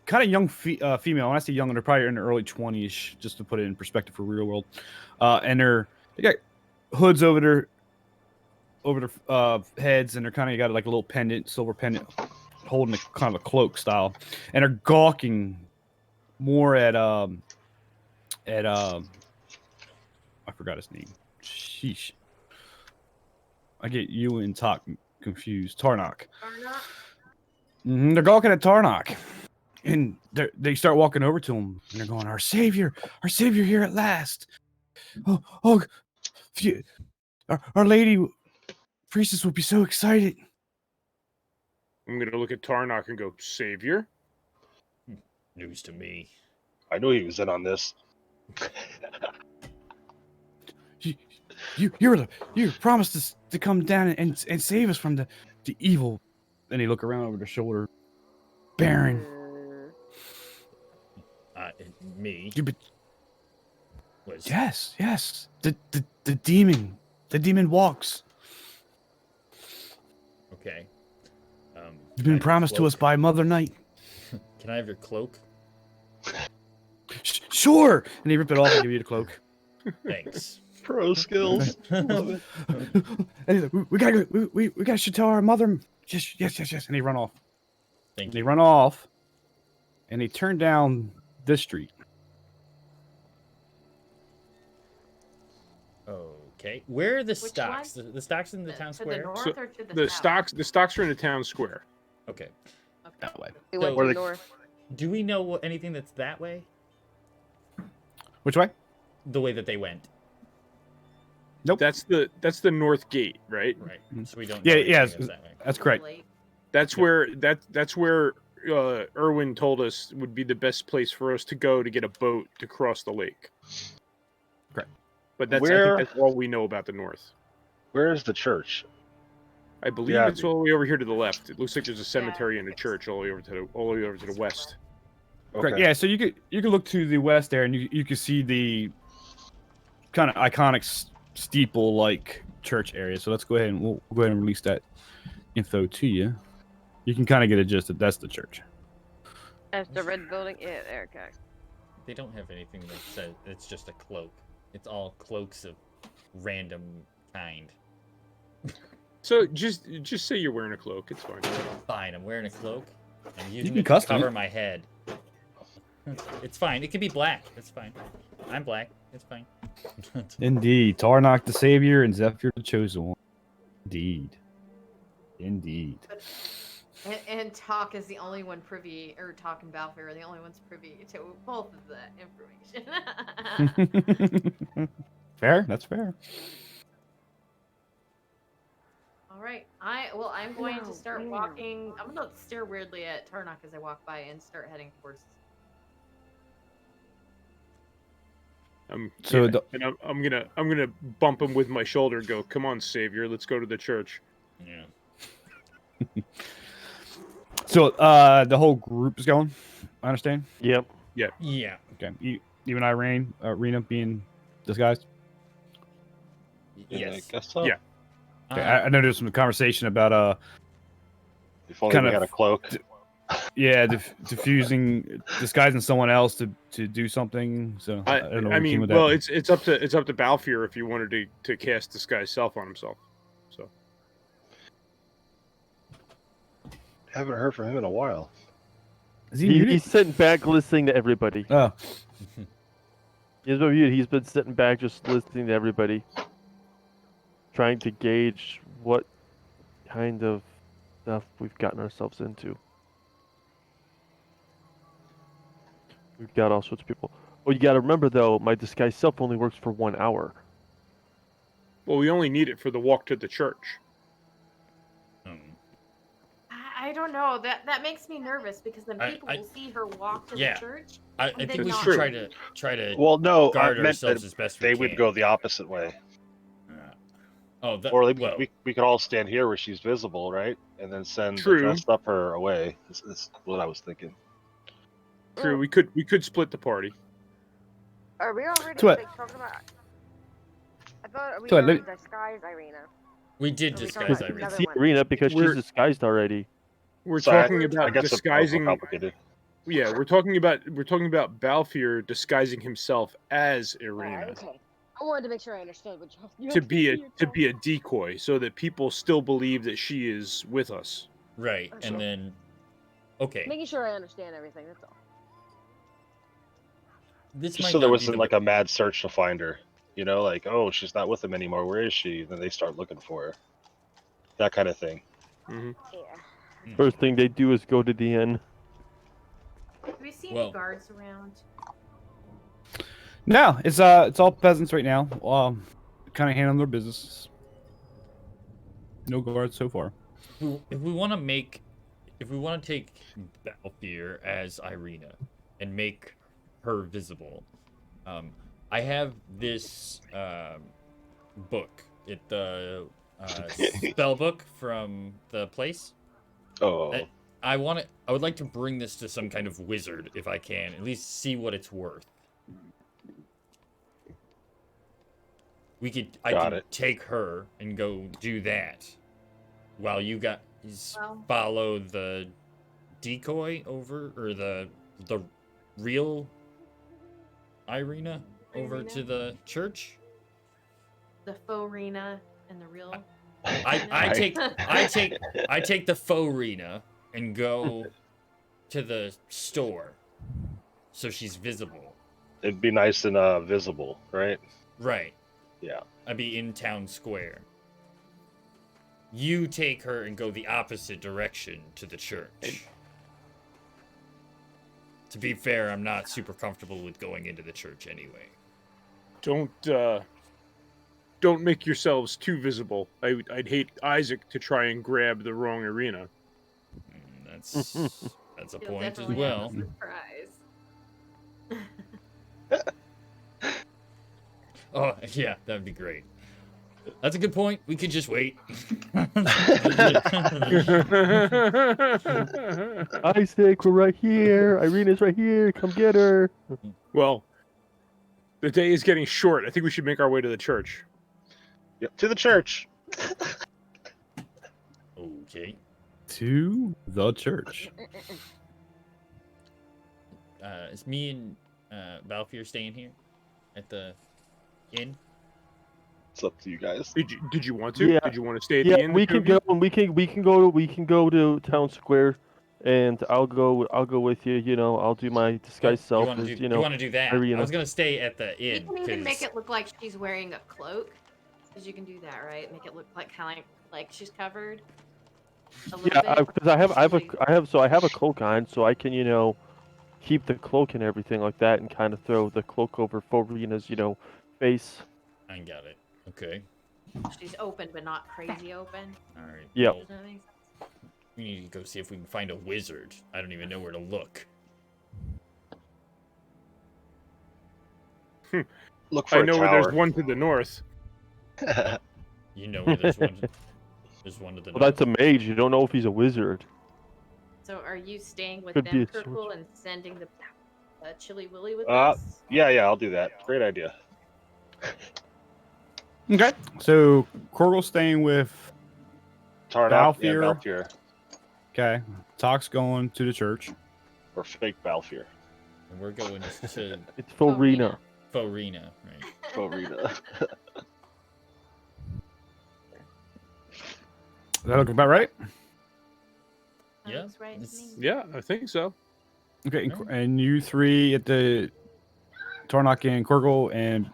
kind of young female. When I say young, they're probably in their early 20s, just to put it in perspective for real world. And they got hoods over their heads, and they're kind of got like a little pendant, silver pendant, holding a kind of a cloak style, and are gawking more at I forgot his name. Sheesh. I get you and Talk confused. Tarnock. They're gawking at Tarnock, and they start walking over to him, and they're going, our savior here at last. Oh, our lady priestess will be so excited. I'm gonna look at Tarnock and go, Savior? News to me. I knew he was in on this. You promised us to come down and save us from the evil. Then they look around over their shoulder. Baron. Me? Was... Yes. The demon. The demon walks. Okay. It's been promised to us by Mother Night. Can I have your cloak? Sure. And they rip it off and give you the cloak. Thanks. Pro skills. Love it. And he's like, we gotta go. We gotta should tell our mother. Yes. And they run off. Thank They you. run off, and they turn down this street. Okay. Where are the Which stocks? The stocks in the town To the square? north So, or to the The south? stocks are in the town square. Okay. Okay. That way. We went So- to the north. Do we know anything that's that way? Which way? The way that they went. Nope. That's the north gate, right? Right. Mhm. So we don't. Yeah, know yeah, anything that's that way. That's correct. Late. That's where Erwin told us would be the best place for us to go to get a boat to cross the lake. Correct. But I Where- think that's all we know about the north. Where is the church? I believe Yeah. it's all the way over here to the left. It looks like there's a cemetery and a church all the way over to the west. Correct. Yeah. So you could look to the west there, and you could see the kind of iconic steeple like church area. So let's go ahead and we'll go ahead and release that info to you. You can kind of get a gist that that's the church. That's the red building. Yeah, there, okay. They don't have anything that says it's just a cloak. It's all cloaks of random kind. So just say you're wearing a cloak. It's fine. Fine, I'm wearing a cloak. I'm using can it to custom cover it. my head. It's fine. It can be black. It's fine. I'm black. It's fine. Indeed, Tarnock the Savior and Zephyr the Chosen One. Indeed. And Talk is the only one privy, or Talk and Balfour are the only ones privy to both of the information. Fair. That's fair. All right. I'm going to start Wow. walking. I'm going to stare weirdly at Tarnock as I walk by and start heading towards. So I'm gonna bump him with my shoulder and go, come on, Savior, let's go to the church. Yeah. So the whole group is going. I understand. Yep. Yeah. Okay. Even Rena being disguised. Yes. I guess so. Yeah. Okay, I know there's some conversation about If only kind we of- had a cloak. disguising someone else to do something. So I don't know. I where we came mean, with well, that. it's up to Balfour if you wanted to cast disguise self on himself. So Haven't heard from him in a while. Is he muted? He's sitting back listening to everybody. Oh, He's been muted. He's been sitting back just listening to everybody, trying to gauge what kind of stuff we've gotten ourselves into. We've got all sorts of people. Well, you got to remember though, my disguise self only works for 1 hour. Well, we only need it for the walk to the church. I don't know. That makes me nervous because then I- people I- will see her walk to Yeah. the church. I And think then we not should leave. try to Well, no, I guard meant ourselves that as best we they can. would go the opposite way. Oh, that, Or like well, we could all stand here where she's visible, right? And then send the True. dressed up her away. That's what I was thinking. True, we could split the party. Are we already So what- like, talking about? I thought we So what, already let- disguised Irina. we did Are we disguise talking about Irene. another See one? Arena because We're- she's disguised already. We're So I- talking I about guess it's more disguising. complicated. Yeah, we're talking about Balfour disguising himself as Irina Okay. I wanted to make sure I understood what you to be a decoy, so that people still believe that she is with us. Right, Okay. and then okay, Making sure I understand everything. That's all. this Just might so there not be wasn't the like a mad search to find her. You know, like, oh, she's not with him anymore. Where is she? Then they start looking for her. That kind of thing. Hmm. Yeah. First thing they do is go to the inn. Do we see Well- any guards around? no, it's all peasants right now. Kind of handling their business. No guards so far. if we want to take Balfour as Irina and make her visible, I have this book. The spell book from the place. Oh, I would like to bring this to some kind of wizard if I can, at least see what it's worth. I Got could it. take her and go do that, while you guys Well- follow the decoy over, or the real Irina over Irina? to the church. The faux Rena and the real. I take the faux Rena and go to the store, so she's visible. it'd be nice and visible, right? Right. Yeah. I'd be in town square. You take her and go the opposite direction to the church. To be fair, I'm not super comfortable with going into the church anyway. Don't make yourselves too visible. I'd hate Isaac to try and grab the wrong Irina. That's a You'll point as definitely well. have a surprise. Oh, yeah, that'd be great. That's a good point. We could just wait. Isaac, we're right here. Irina's right here. Come get her. Well, the day is getting short. I think we should make our way to the church. Yep. To the church. Okay. To the church. Is me and Balfour staying here at the inn? It's up to you guys. Did you want to? Yeah. Did you want to stay at Yeah, the inn? we the two can of you? go and we can go to town square, and I'll go with you. You know, I'll do my disguise You self want as to do, you know. want to do that? Irina. I was gonna stay at the You inn can even make 'cause- it look like she's wearing a cloak, because you can do that, right? Make it look like kind of like she's covered. A little Yeah, bit. because I have Usually- a cloak on, so I can keep the cloak and everything like that, and kind of throw the cloak over Forina's face. I got it. Okay. She's open, but not crazy open. All right. Yep. well, Does that make sense? we need to go see if we can find a wizard. I don't even know where to look. Look for I a know tower. where there's one to the north. You know where there's one. There's one to the Well, that's a mage. You don't know if he's a wizard. So are you staying with Could be them, a Kirkle, and sending the Chili Willy with Uh, us? yeah, I'll do that. Great idea. Okay. So Korgle's staying with. Tarnak and Balfour. Balfour. Okay. Talk's going to the church. Or fake Balfour. And we're going to It's Forina. Forina, right? Forina. Is that looking about right? Yeah, looks right to it's- me. Yeah, I think so. Okay, and, Alright. and you three at the Tarnak and Korgel and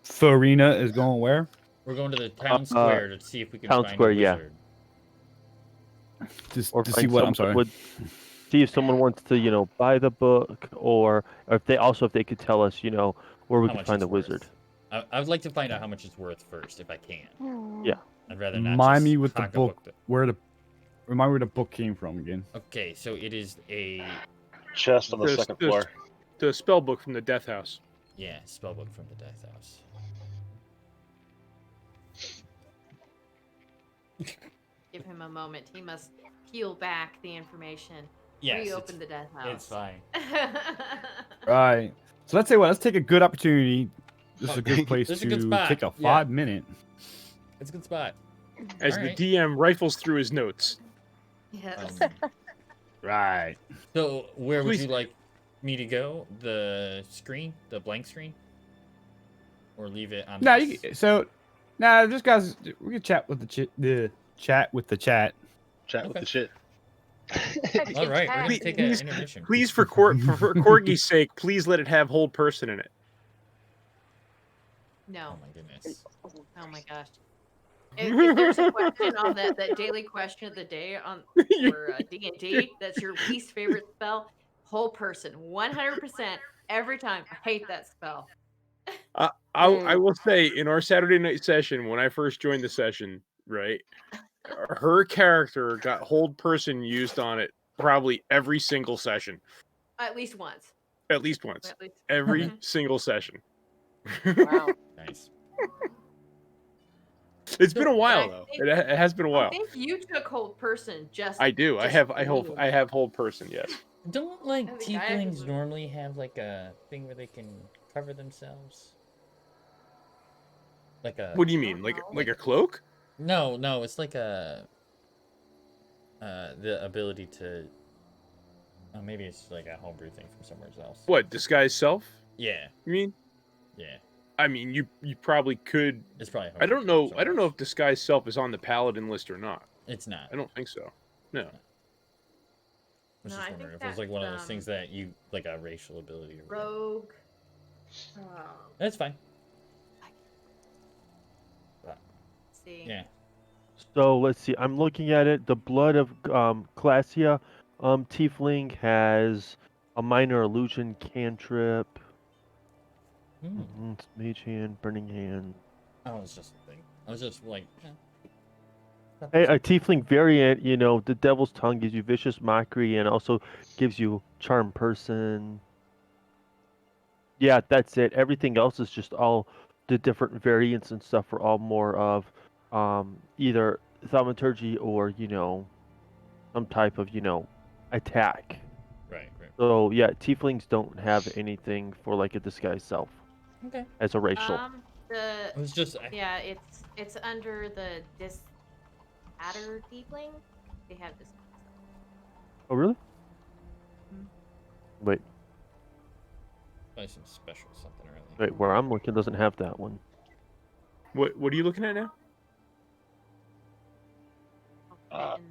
Farina is going where? We're going to the town square to see if we can town find square, a yeah. wizard. Or To see find what? I'm someone sorry. would see if someone wants to, buy the book, or if they could tell us, where we How could much find it's the wizard. worth. I would like to find out how much it's worth first, if I can. Yeah. I'd rather not Remind just me with the cock a book. to- Remind me where the book came from again. Okay, so it is a Chest on the The- second the- floor. The spell book from the Death House. spellbook from the Death House. Give him a moment. He must peel back the information. Yes, Reopen the death house. it's fine. Right. So let's say what? Let's take a good opportunity. This is Oh, a good place this is to a good spot. take a Yeah. 5-minute. It's a good spot. As Alright. the DM rifles through his notes. Yes. Right. So where would Please. you like me to go? The screen, the blank screen, or leave it on? No, this? just guys, we can chat with the chat with the chat. Chat Okay. with the shit. All right, we're gonna Please- take an please- intermission. Please, for Corgi's sake, please let it have hold person in it. No. Oh my goodness. Oh my gosh. If there's a question on that daily question of the day on for D&D, that's your least favorite spell, whole person, 100% every time. I hate that spell. I will say, in our Saturday night session, when I first joined the session, right, her character got hold person used on it probably every single session, At least once. at least once, At least. every Mhm. single session. Wow. Nice. It's been a while I though. think- It has been a I while. think you took hold person just. I do. I just have. for I me. have hold person. Yes. Don't like I think I tieflings was- normally have like a thing where they can cover themselves? Like a What do you mean? Like a cloak? No, it's like a the ability to maybe it's like a homebrew thing from somewhere else. What, disguise self? Yeah, You mean? yeah. I mean, you probably could. It's probably I don't know. somewhere I don't know else. if disguise self is on the paladin list or not. It's not. I don't think so. No. I was No, just I wondering think if it was like one of those that's, things that you like a racial ability or whatever. Rogue. That's fine. Let's see. Yeah. So let's see. I'm looking at it. The blood of Classia, Tiefling has a minor illusion cantrip. Hmm. Mage hand, burning hand. Oh, it's just a thing. I was just like, Hey, a Tiefling variant, the Devil's Tongue gives you vicious mockery and also gives you charm person. Yeah, that's it. Everything else is just all the different variants and stuff are all more of either thaumaturgy or, some type of, attack. right. So yeah, Tieflings don't have anything for like a disguised self Okay. as a racial. It was just Yeah, it's under the Adder Deepling. They have this. Oh really? Mhm. Wait, probably some special something or other. wait. Where I'm looking doesn't have that one. What are you looking at now?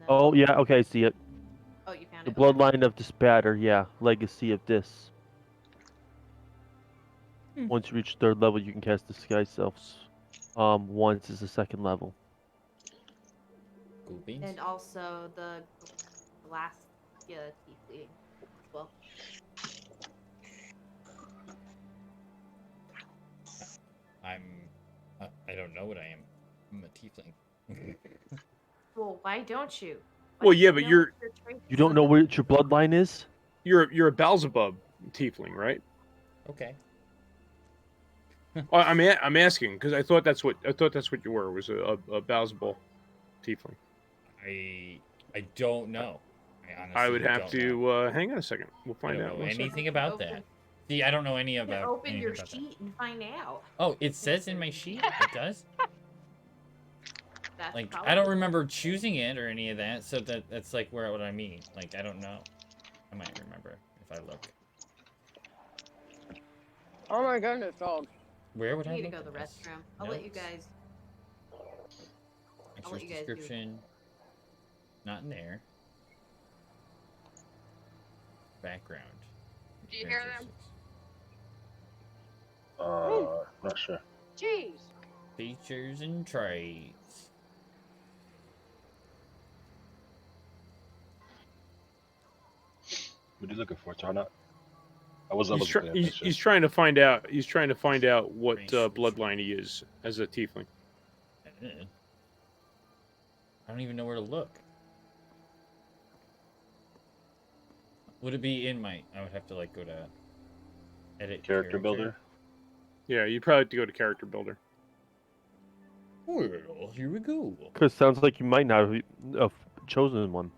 Oh yeah, okay, I see it. Oh, you found The it. bloodline of Despatter, yeah. Legacy of this. Hmm. Once you reach third level, you can cast Disguise Selves. Once is the second level. Cool beans. And also the last Tiefling as well. I don't know what I am. I'm a tiefling. Well, why don't you? Well, don't yeah, you but know you're- what your traits You don't are? know what your bloodline is? You're a Beelzebub tiefling, right? Okay. I'm asking because I thought that's what you were, was a Beelzebub tiefling. I don't know. I honestly I would have don't to know. hang on a second. We'll I find don't out. know One second. anything about Open- that. See, I don't know any You can about. open anything your about that. sheet and find out. Oh, it says in my sheet. It does. That's Like probably I don't remember choosing it or any of that, so that's like what I mean. Like I don't know. I might remember if I look. Oh my goodness, dog. Where would I I need to look go to at the this? restroom. I'll let you Notes, guys. extras let you guys do it. description. Not in there. background. Do you hear them? characteristics. Not sure. Jeez. Features and traits. What are you looking for, Tarnot? I wasn't He's, paying attention. he's trying to find out. He's trying to find out what Racial bloodline he is as a tiefling. I don't even know where to look. Would it be in my... I would have to, like, go to... Edit Character builder. Yeah, you probably have to go to character builder. Well, here we go. Because sounds like you might not have chosen one.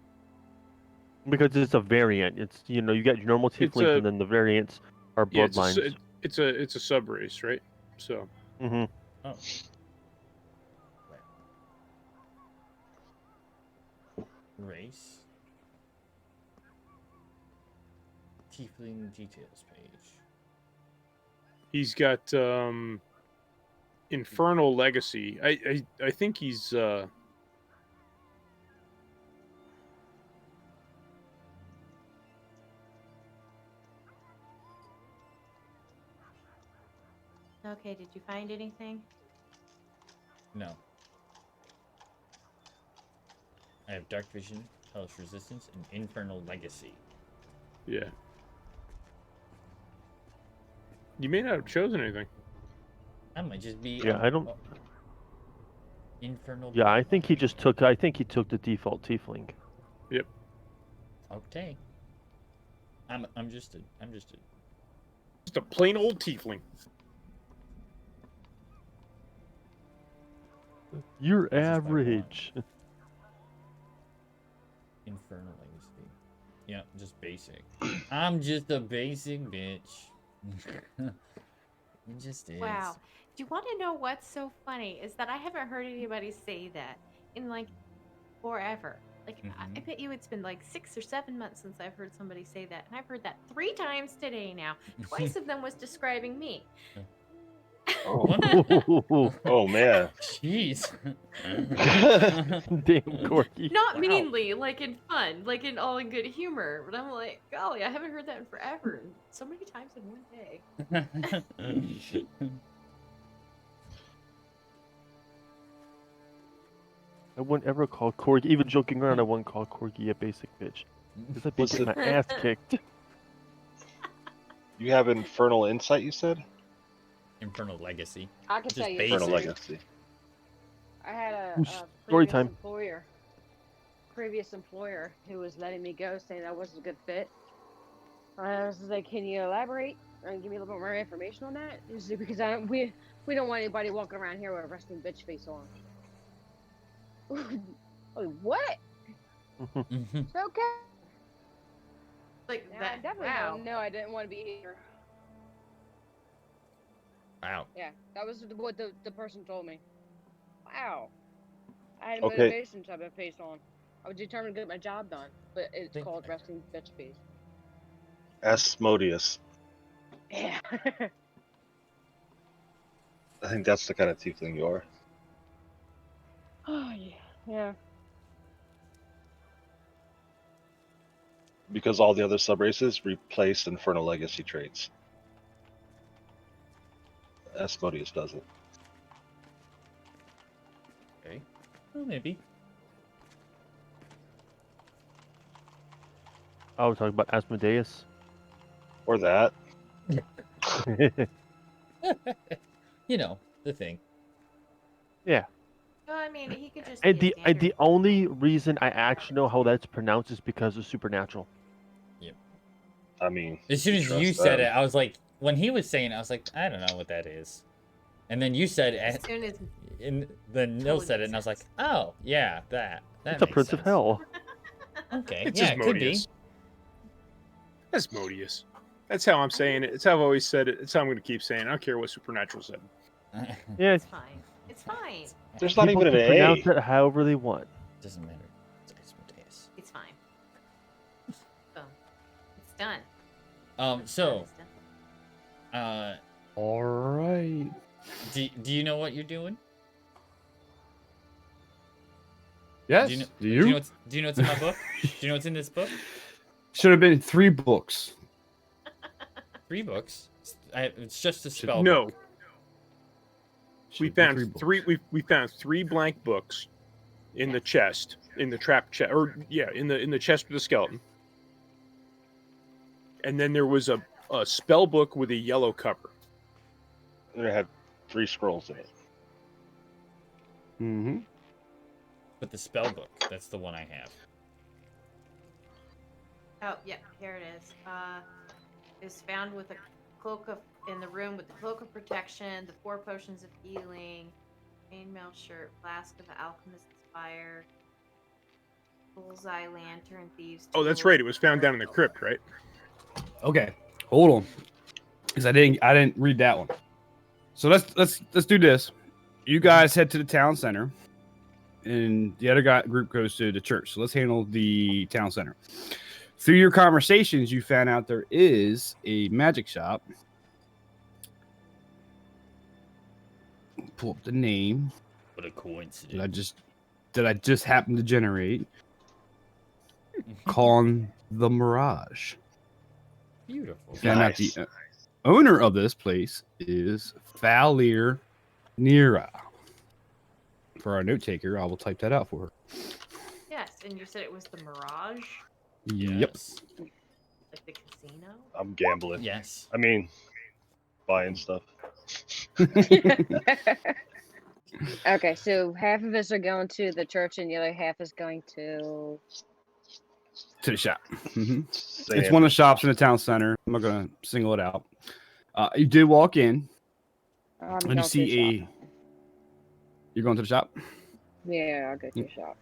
Because it's a variant. It's you got your normal tieflings and then the variants are Yeah, bloodlines. it's a sub race, right? So. Mm-hmm. Oh. Race. Tiefling details page. He's got Infernal Legacy. I think he's Okay, did you find anything? No. I have Dark Vision, Hellish Resistance, and Infernal Legacy. yeah. You may not have chosen anything. I might just be... Yeah, I don't... Infernal... Yeah, I think he just took... I think he took the default tiefling. Yep. Okay. I'm just a... Just a plain old tiefling. You're That's just my average. Infernal Legacy. Yeah, just basic. I'm just a basic bitch. It just is. Wow. Do you want to know what's so funny? Is that I haven't heard anybody say that in like forever. Like, I bet you it's been like 6 or 7 months since I've heard somebody say that. And I've heard that 3 times today now. Twice of them was describing me. Oh man. Jeez. Damn, Corky. Not meanly, like in fun, like in all in good humor. But I'm like, golly, I haven't heard that in forever. So many times in one day. I wouldn't ever call Corky, even joking around, I wouldn't call Corky a basic bitch. Because I've been What's getting my ass kicked. You have Infernal Insight, you said? Infernal Legacy. I can Just tell you. basic. Infernal something. Legacy. I had a Story previous time. previous employer who was letting me go, saying I wasn't a good fit. I was like, "Can you elaborate and give me a little bit more information on that?" He said, because we don't want anybody walking around here with a resting bitch face on. Like, what? It's okay. Like Yeah, I that. definitely Wow. don't know. I didn't want to be here. Wow. Yeah, that was what the person told me. Wow. I had Okay. motivation to have a face on. I was determined to get my job done, but it's Think- called resting bitch face. Asmodeus. Yeah. I think that's the kind of tiefling you are. Oh yeah. Yeah. Because all the other subraces replace Infernal Legacy traits. Asmodeus doesn't. Okay. Well, maybe. I was talking about Asmodeus. Or that. You know, the thing. Yeah. Well, I mean, he could just. And be a the standard. only reason I actually know how that's pronounced is because of Supernatural. I mean, As soon as trust you said them. it, I was like, when he was saying it, I was like, I don't know what that is. And then you said As it, soon as and then Nil said it, and I was like, oh, yeah, that It's a makes Prince of sense. Hell. Okay, It's yeah, it could be. Asmodeus. Asmodeus. That's how I'm saying it. It's how I've always said it. It's how I'm going to keep saying it. I don't care what Supernatural said. Yeah, it's fine. It's fine. There's not people even can an pronounce A. it however they want. Doesn't matter. It's Asmodeus. It's fine. Boom. It's done. So, It's done. All right. do you know what you're doing? Yes. Do you know, Do do you know what's in my book? Do you know what's in this book? Should have been 3 books. 3 books. It's just a spell No, book. Should have been we found books. we found 3 blank books in the chest, in the trap chest, or yeah, in the chest with the skeleton. And then there was a spell book with a yellow cover. And it had 3 scrolls in it. Mm-hmm. But the spell book, that's the one I have. Oh, yeah, here it is. Is found with a cloak of in the room with the cloak of protection, the 4 potions of healing, chainmail shirt, flask of alchemist's fire, bullseye lantern, thieves. Oh, that's tools, right. It was found down in the crypt, right? Okay, hold on, because I didn't read that one. So let's do this. You guys head to the town center, and the other group goes to the church. So let's handle the town center. Through your conversations, you found out there is a magic shop. Pull up the name What a coincidence. that I just happened to generate. Calling the Mirage. Beautiful. Found out the Nice. owner of this place is Valir Nira. For our note taker, I will type that out for her. Yes, and you said it was the Mirage, Yep. Yes. like the casino. I'm gambling. Yes. I mean, buying stuff. Okay, so half of us are going to the church and the other half is going to. To the shop. Mhm. It's Saying, one of the shops in the town center. I'm not going to single it out. You did walk in, I'm and going you to the see shop. You're going to the shop? Yeah, I'll go to the shop.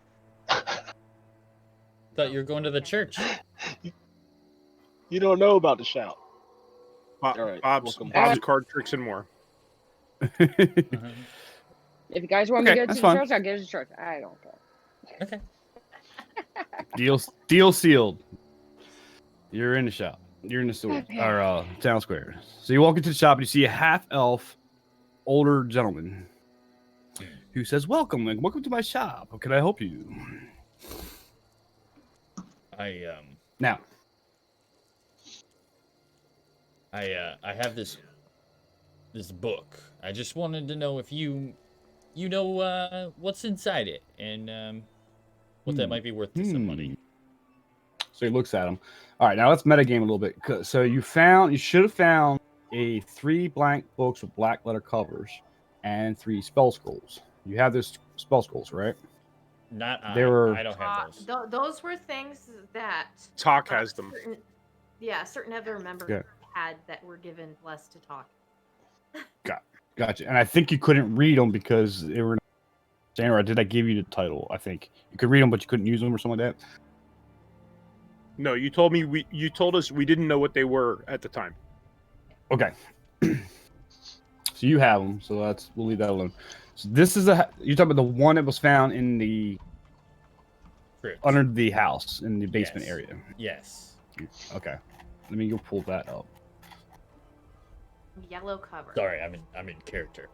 Thought you were going to the church. You don't know about the shout. All right, Bob's welcome. card tricks and more. Uh-huh. If you guys want me Okay, to go to that's the fine. church, I'll go to the church. I don't care. Okay. Deal sealed. You're in the shop. You're in the store Okay. or town square. So you walk into the shop and you see a half elf, older gentleman who says, "Welcome to my shop. How can I help you?" Now, I have this book. I just wanted to know if you know what's inside it and what that might be worth to somebody. So he looks at him. All right, now let's metagame a little bit. So you should have found 3 blank books with black letter covers and 3 spell scrolls. You have those spell scrolls, right? Not They were- I don't have those. Those were things that Talk has them. certain other members Yeah. had that were given blessed to talk. Gotcha. And I think you couldn't read them because they were. Or did I give you the title? I think you could read them, but you couldn't use them or something like that. No, you told me you told us we didn't know what they were at the time. Okay. So you have them. So we'll leave that alone. So this is you're talking about the one that was found in the Crypt. under the house in the basement Yes. area. Yes. Okay. Let me go pull that up. Yellow cover. Sorry, I'm in character.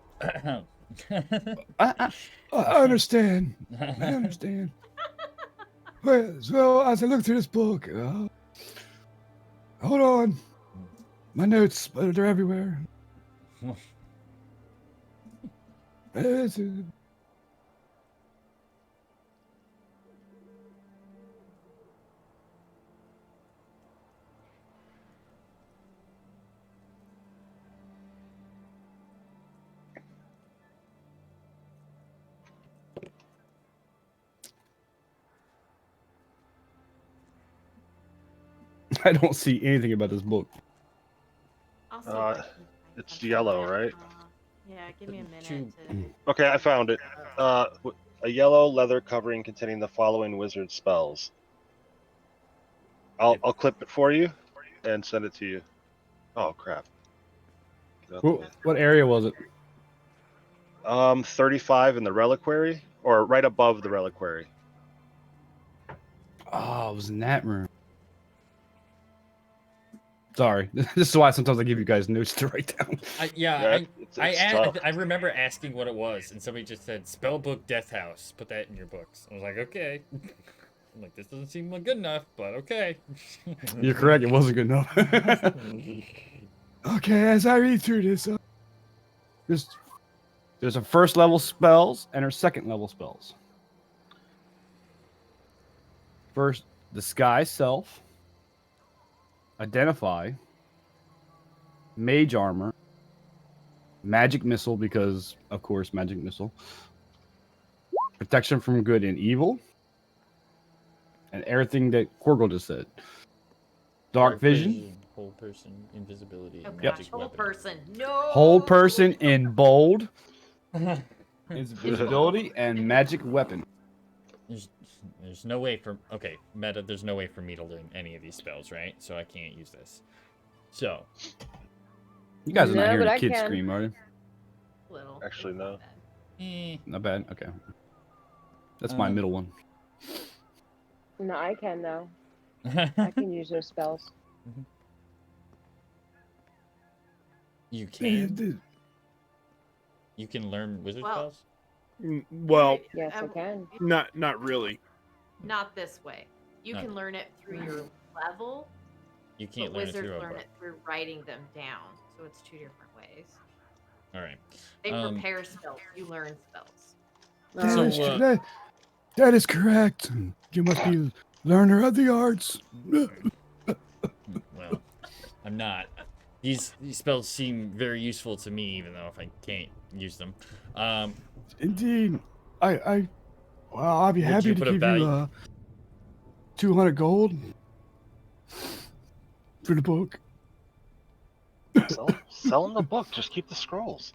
I understand. I understand. Well, so as I look through this book, hold on. My notes, they're everywhere. I don't see anything about this book. I'll see if I can it's find yellow, something. right? Yeah, give me a minute Two- to. Okay, I found it. A yellow leather covering containing the following wizard spells. I'll clip it for you and send it to you. Oh crap. Get out the way. What area was it? 35 in the reliquary, or right above the reliquary. Oh, it was in that room. Sorry. This is why sometimes I give you guys notes to write down. Tough. I remember asking what it was, and somebody just said "Spellbook Death House." Put that in your books. I was like, okay. I'm like, this doesn't seem like good enough, but okay. You're correct. It wasn't good enough. Okay, as I read through this, there's a first level spells and there's second level spells. First, disguise self, identify, mage armor, magic missile because of course magic missile, protection from good and evil, and everything that Korgel just said. Dark vision, whole person, invisibility, Oh and gosh, magic whole weapon. person. No. whole person in bold, invisibility, and magic weapon. There's no way for meta. There's no way for me to learn any of these spells, right? So I can't use this. So You guys are not No, hearing but a I kid can. scream, are you? Little. Actually, no. Not bad. Okay. That's my middle one. No, I can though. I can use those spells. You can. You can learn wizard Well, spells. Well, Yes, I can. not really. Not this way. You No. can learn it through your level, You can't but learn it wizards through a learn book. it through writing them down. So it's two different ways. All right. They prepare spells. You learn spells. So, That is correct. You must be learner of the arts. well, I'm not. These spells seem very useful to me, even though if I can't use them. Indeed. I'll be Would happy you to put a give value- you 200 gold for the book. Sell him the book. Just keep the scrolls.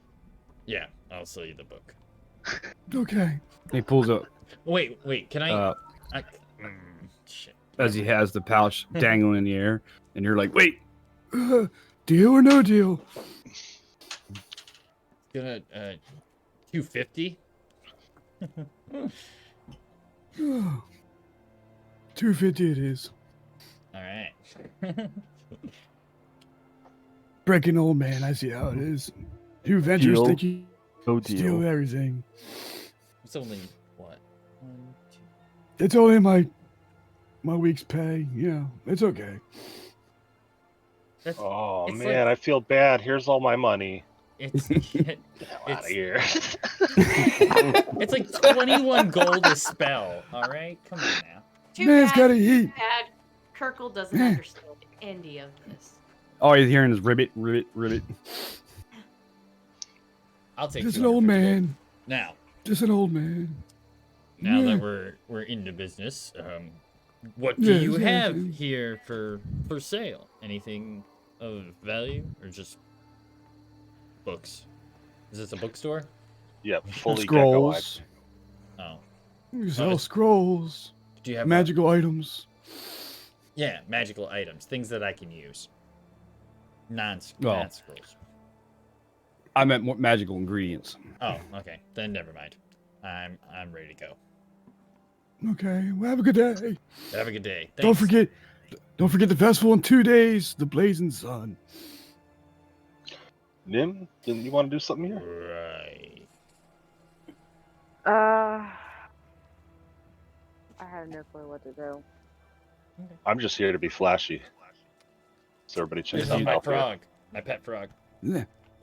Yeah, I'll sell you the book. Okay. He pulls up Wait, can I? Shit. as he has the pouch dangling in the air, and you're like, wait, deal or no deal? Gonna 250. 250 it is. All right. Breaking old man, I see how it is. You adventurers Deal. think you No steal deal. everything. It's only what? 1, 2. It's only my week's pay. Yeah, it's okay. That's Oh It's man, like- I feel bad. Here's all my money. it's Get out of it's here. it's like 21 gold a spell. All right, come on now. Too Man's bad, gotta eat. bad. Kirkle doesn't understand any of this. All you're hearing is ribbit, ribbit, ribbit. I'll take. Just an 250 old gold. man. Now Just an old man. that we're into business, what do Yes, you yes, have yes. here for sale? Anything of value, or just books? Is this a bookstore? Yep, fully deck-a-wide. Scrolls. Oh, You sell it's- scrolls. do you have Magical items. Yeah, magical items, things that I can use. Non Well. scrolls. I meant more magical ingredients. Oh, okay. Then never mind. I'm ready to go. Okay, well, have a good day. Have a good day. Don't Thanks. forget the festival in 2 days, the blazing sun. Nim, didn't you want to do something here? Right. I have no clue what to do. I'm just here to be flashy. So everybody This checks is out my Malfoy. frog. My pet frog.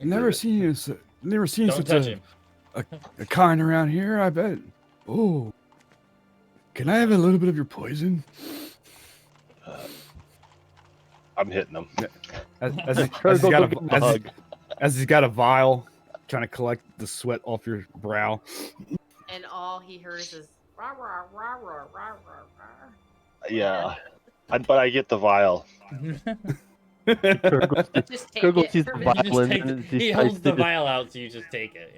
Never seen you, never seen Don't such touch him. a kind around here. I bet. Oh, can I have a little bit of your poison? I'm hitting them. As he's got a vial, trying to collect the sweat off your brow. And all he hears is rah rah rah rah rah rah rah. Yeah, but I get the vial. Just take Google it. sees the for me. You just violin take and he decides holds to the just vial out, so you just take it.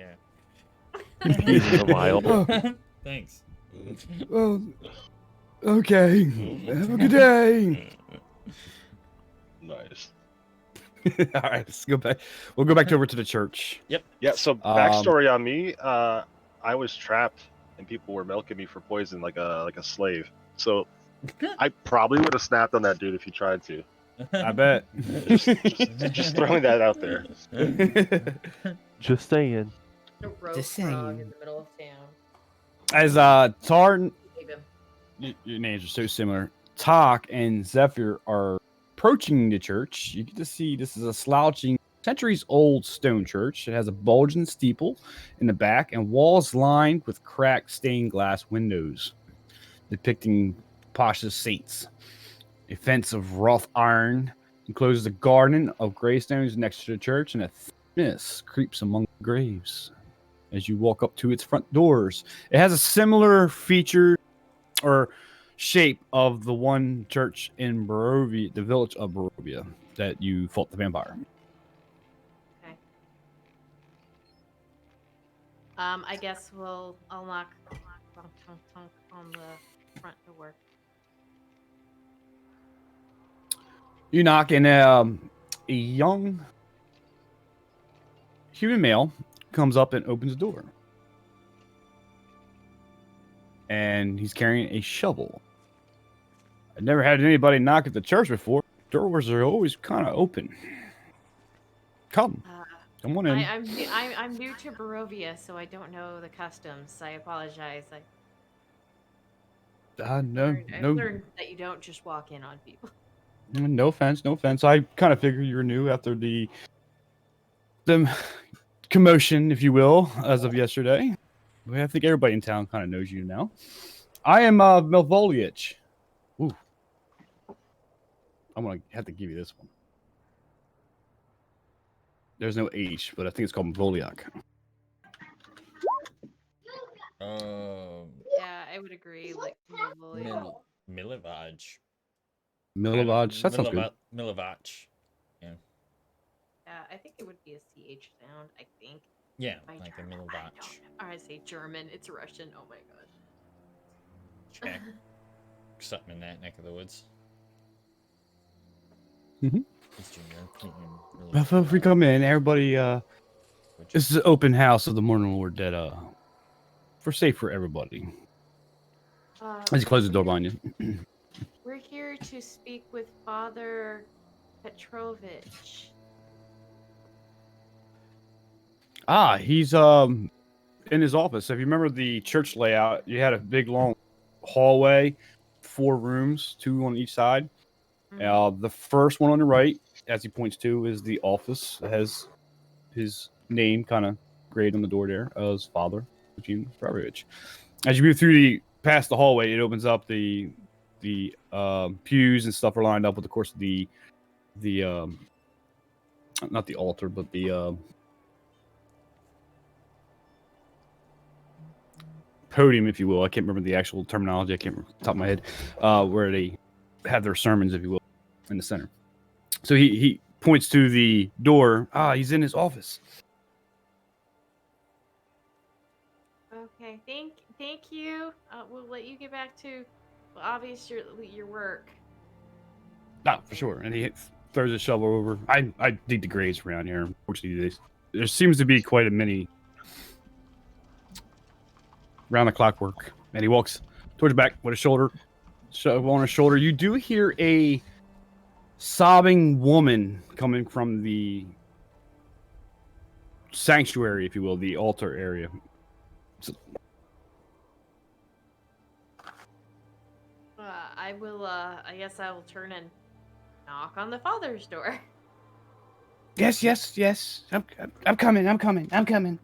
use the vial. Oh, Thanks. well, okay. Have a good day. Nice. All right, let's go back. We'll go back over to the church. Yeah. So backstory on me. I was trapped, and people were milking me for poison like a slave. So I probably would have snapped on that dude if he tried to. I bet. Just throwing that out there. Just saying. The rogue Just frog saying. in the middle of town. As Tar Save him. your names are so similar. Tok and Zephyr are approaching the church. You get to see this is a slouching, centuries-old stone church. It has a bulging steeple in the back and walls lined with cracked stained glass windows depicting Pasha's saints. A fence of wrought iron encloses a garden of gravestones next to the church, and a mist creeps among the graves as you walk up to its front doors. It has a similar feature or shape of the one church in Barovia, the village of Barovia, that you fought the vampire. Okay. I guess I'll knock tonk, tonk, tonk on the front door. You knock, and a young human male comes up and opens the door. And he's carrying a shovel. I never had anybody knock at the church before. Doors are always kind of open. Come on in. I'm new to Barovia, so I don't know the customs. I apologize. No, I've learned that you don't just walk in on people. no offense, no offense. I kind of figured you were new after the commotion, if you will, as of yesterday. I think everybody in town kind of knows you now. I am Melvoliach. Ooh. I'm going to have to give you this one. There's no H, but I think it's called Melvoliach. Yeah, I would agree. Like Milivoj. Milivoj. Milivoj. That sounds good. Milivoj. Yeah. Yeah, I think it would be a CH sound. I think. Yeah, My like German, a Milivoj. I say German. It's Russian. Oh my god. Check. Something in that neck of the woods. Mm-hmm. Eastern European. Well, if we come in, everybody, this is an open house of the Morning Lord that, for safe for everybody. As you close the door behind you. We're here to speak with Father Petrovich. He's in his office. If you remember the church layout, you had a big long hallway, 4 rooms, 2 on each side. Mm-hmm. The first one on the right, as he points to, is the office. It has his name kind of engraved on the door there as Father Eugene Petrovich. As you move through past the hallway, it opens up the pews and stuff are lined up with, of course, the not the altar, but the podium, if you will. I can't remember the actual terminology. I can't remember off the top of my head. Where they have their sermons, if you will, in the center. So he points to the door. He's in his office. Okay, thank you. We'll let you get back to your work. For sure. And he throws a shovel over. I dig the graves around here. Unfortunately, there seems to be quite a many round the clock work. And he walks towards the back with a shovel on his shoulder. You do hear a sobbing woman coming from the sanctuary, if you will, the altar area. I will. I guess I will turn and knock on the father's door. Yes. I'm coming.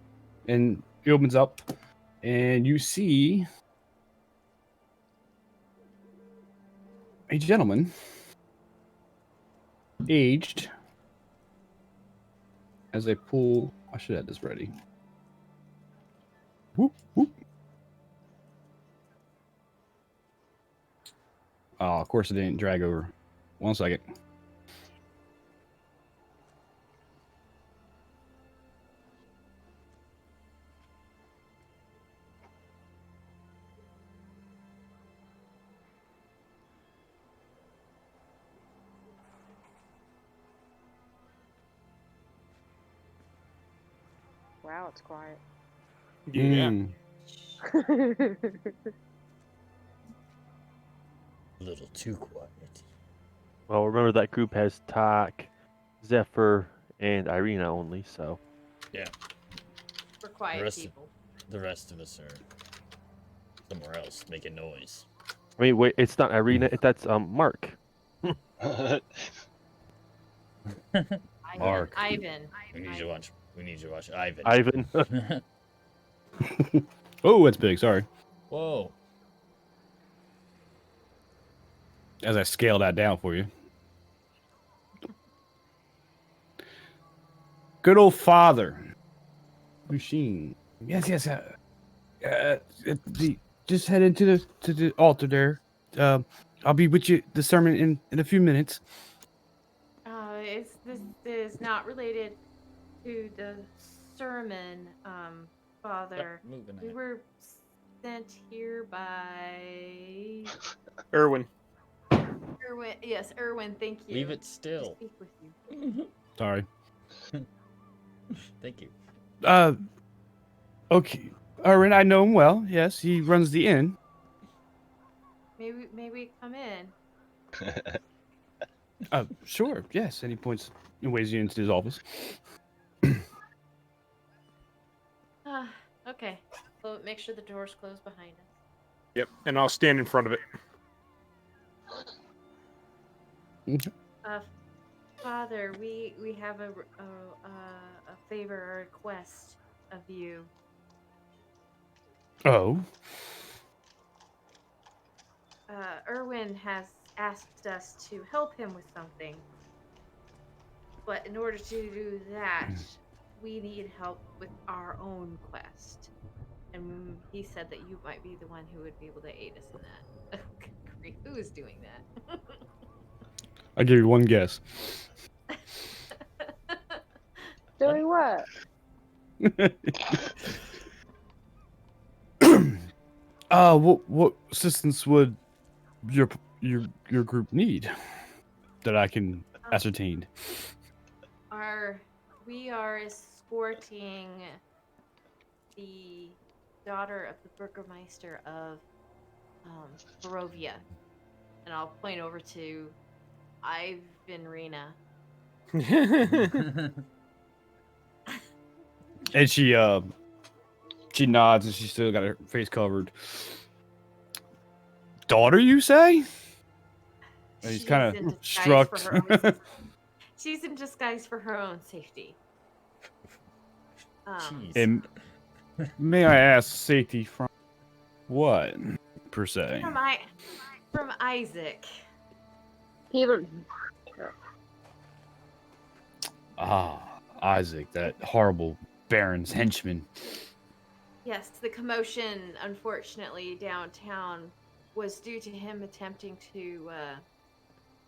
And he opens up, and you see a gentleman, aged. As I pull, I should have this ready. Whoop. Oh, of course it didn't drag over. 1 second. Wow, it's quiet. Yeah. A little too quiet. Well, remember that group has Tok, Zephyr, and Irina only, so. Yeah. We're quiet people. The rest of us are somewhere else making noise. I mean, wait, it's not Irina. That's Mark. Mark. Ivan. We need you to watch. We need you to watch Ivan. Ivan. Oh, that's big. Sorry. Whoa. As I scale that down for you. Good old father. Machine. Yes, yes. Just head into the altar there. I'll be with you the sermon in a few minutes. This is not related to the sermon, Father. Moving We on. were sent here by Erwin. Erwin. Yes, Erwin. Thank you. Leave it To still. speak with you. Sorry. Thank you. Okay. Aaron, I know him well. Yes, he runs the inn. Maybe come in. Sure. Yes. And he points and waves you into his office. Okay. So make sure the door's closed behind us. Yep, and I'll stand in front of it. Father, we have a favor, a request of you. Oh. Erwin has asked us to help him with something. But in order to do that, we need help with our own quest. And he said that you might be the one who would be able to aid us in that. Good grief, who is doing that? I'll give you one guess. Doing what? What assistance would your group need that I can ascertain? We are escorting the daughter of the Burgermeister of Barovia. And I'll point over to Ivan Rena. And she nods and she's still got her face covered. Daughter, you say? And he's kind of struck. She's in disguise for her own safety. Jeez. And may I ask safety from what, per se? From Isaac. Isaac, that horrible Baron's henchman. Yes, the commotion, unfortunately, downtown was due to him attempting to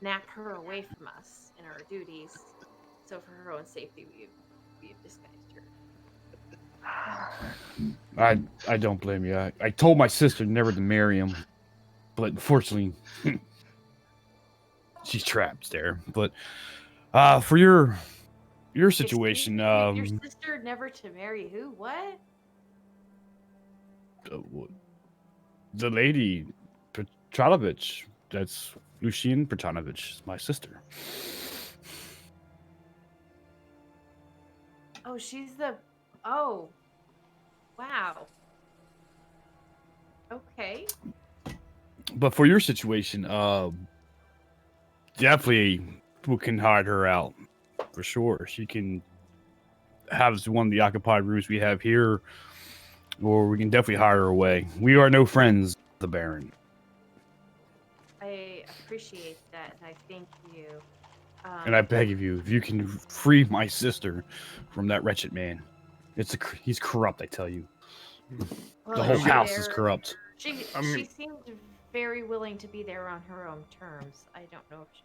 nap her away from us in our duties. So for her own safety, we've disguised her. I don't blame you. I told my sister never to marry him, but unfortunately, she's trapped there. But for your situation, your sister never to marry who? What? The lady Petranovich. That's Lucian Petranovich, my sister. Oh, she's the. Oh, wow. Okay. But for your situation, definitely we can hide her out for sure. She can have one of the occupied rooms we have here, or we can definitely hire her away. We are no friends, the Baron. I appreciate that, and I thank you. And I beg of you, if you can free my sister from that wretched man, he's corrupt. I tell you, Well, the whole house is corrupt. She seemed very willing to be there on her own terms. I don't know if she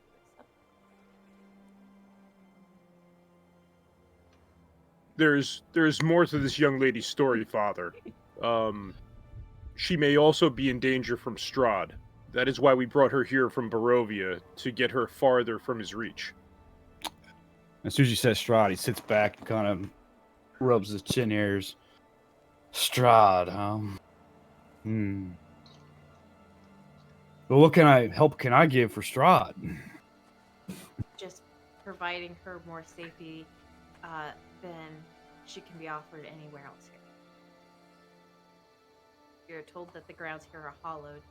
would accept. There's more to this young lady's story, Father. She may also be in danger from Strahd. That is why we brought her here from Barovia, to get her farther from his reach. As soon as you said Strahd, he sits back and kind of rubs his chin hairs. Strahd, huh? Well, what can I give for Strahd? Just providing her more safety than she can be offered anywhere else here. You're told that the grounds here are hollowed.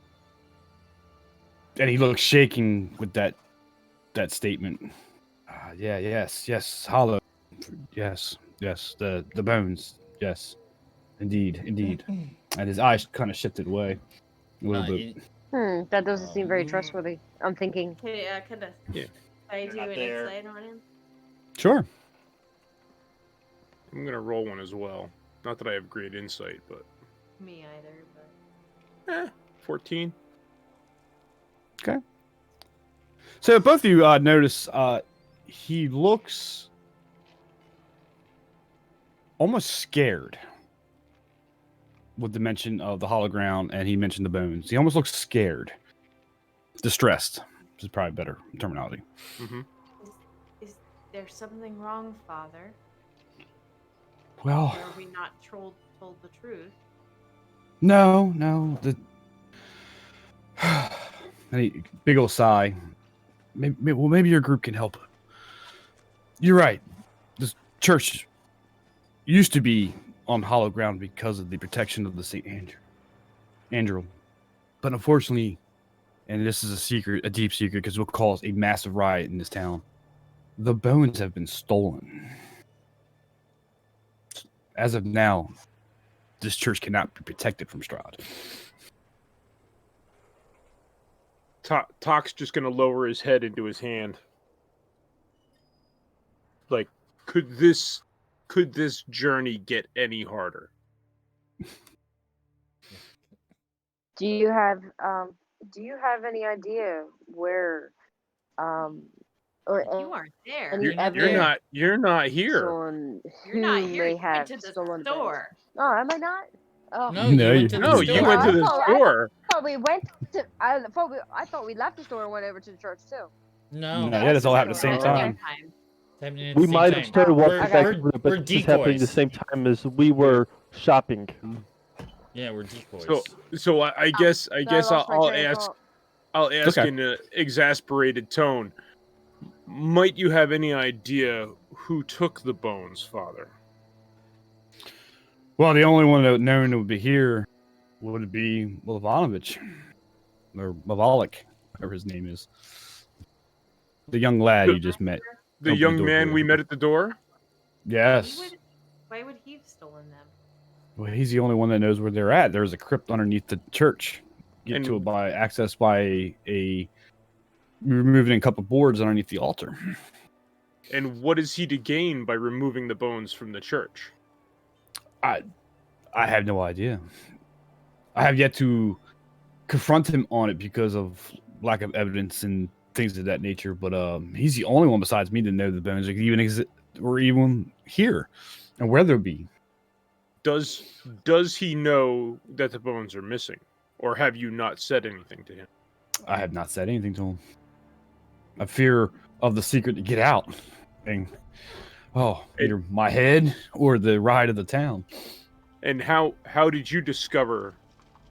And he looks shaking with that statement. Yes, hollow. Yes, the bones. Yes, indeed. And his eyes kind of shifted away a little bit. That doesn't seem very Um, trustworthy. I'm thinking. Okay, could Yeah. I You're do not an there. insight on him? Sure. I'm gonna roll one as well. Not that I have great insight, but Me either, but 14. Okay. So both of you notice he looks almost scared with the mention of the hollow ground, and he mentioned the bones. He almost looks scared. Distressed, which is probably better terminology. Mm-hmm. is there something wrong, Father? Well, Or are we not told the truth? no. Big old sigh. Maybe your group can help. You're right. This church used to be on hollow ground because of the protection of the St. Andrew. But unfortunately, and this is a deep secret, because it will cause a massive riot in this town, the bones have been stolen. As of now, this church cannot be protected from Strahd. Tok's just gonna lower his head into his hand. Like, could this journey get any harder? Do you have any idea where or You aren't there. any You're not You're there. evidence not here. on You're who not here. may You have went to the stolen bones? store. Oh, am I not? Oh, No, No, you went to you- the No, store. you went to the store. I thought we went to. I thought we left the store and went over to the church too. No. Yeah, this all happened at the same At the time. It's happening at We the same might have time. started walking Okay. back We're- through, but we're this is happening the decoys. same time as we were shopping. Yeah, we're decoys. So I guess I lost my I'll train of ask thought. Okay. in an exasperated tone. Might you have any idea who took the bones, Father? Well, the only one that known would be here would be Milovanovich, or Mavalik, whatever his name is. The young lad you just met. The Open the young door man for we you. met at the door? Yes. Why would he have stolen them? Well, he's the only one that knows where they're at. There's a crypt underneath the church. Get And- to it by access by removing a couple boards underneath the altar. And what is he to gain by removing the bones from the church? I have no idea. I have yet to confront him on it because of lack of evidence and things of that nature. But he's the only one besides me to know the bones even exist or even here and where they'll be. Does he know that the bones are missing? Or have you not said anything to him? I have not said anything to him. I fear of the secret to get out. And either my head or the ride of the town. And how did you discover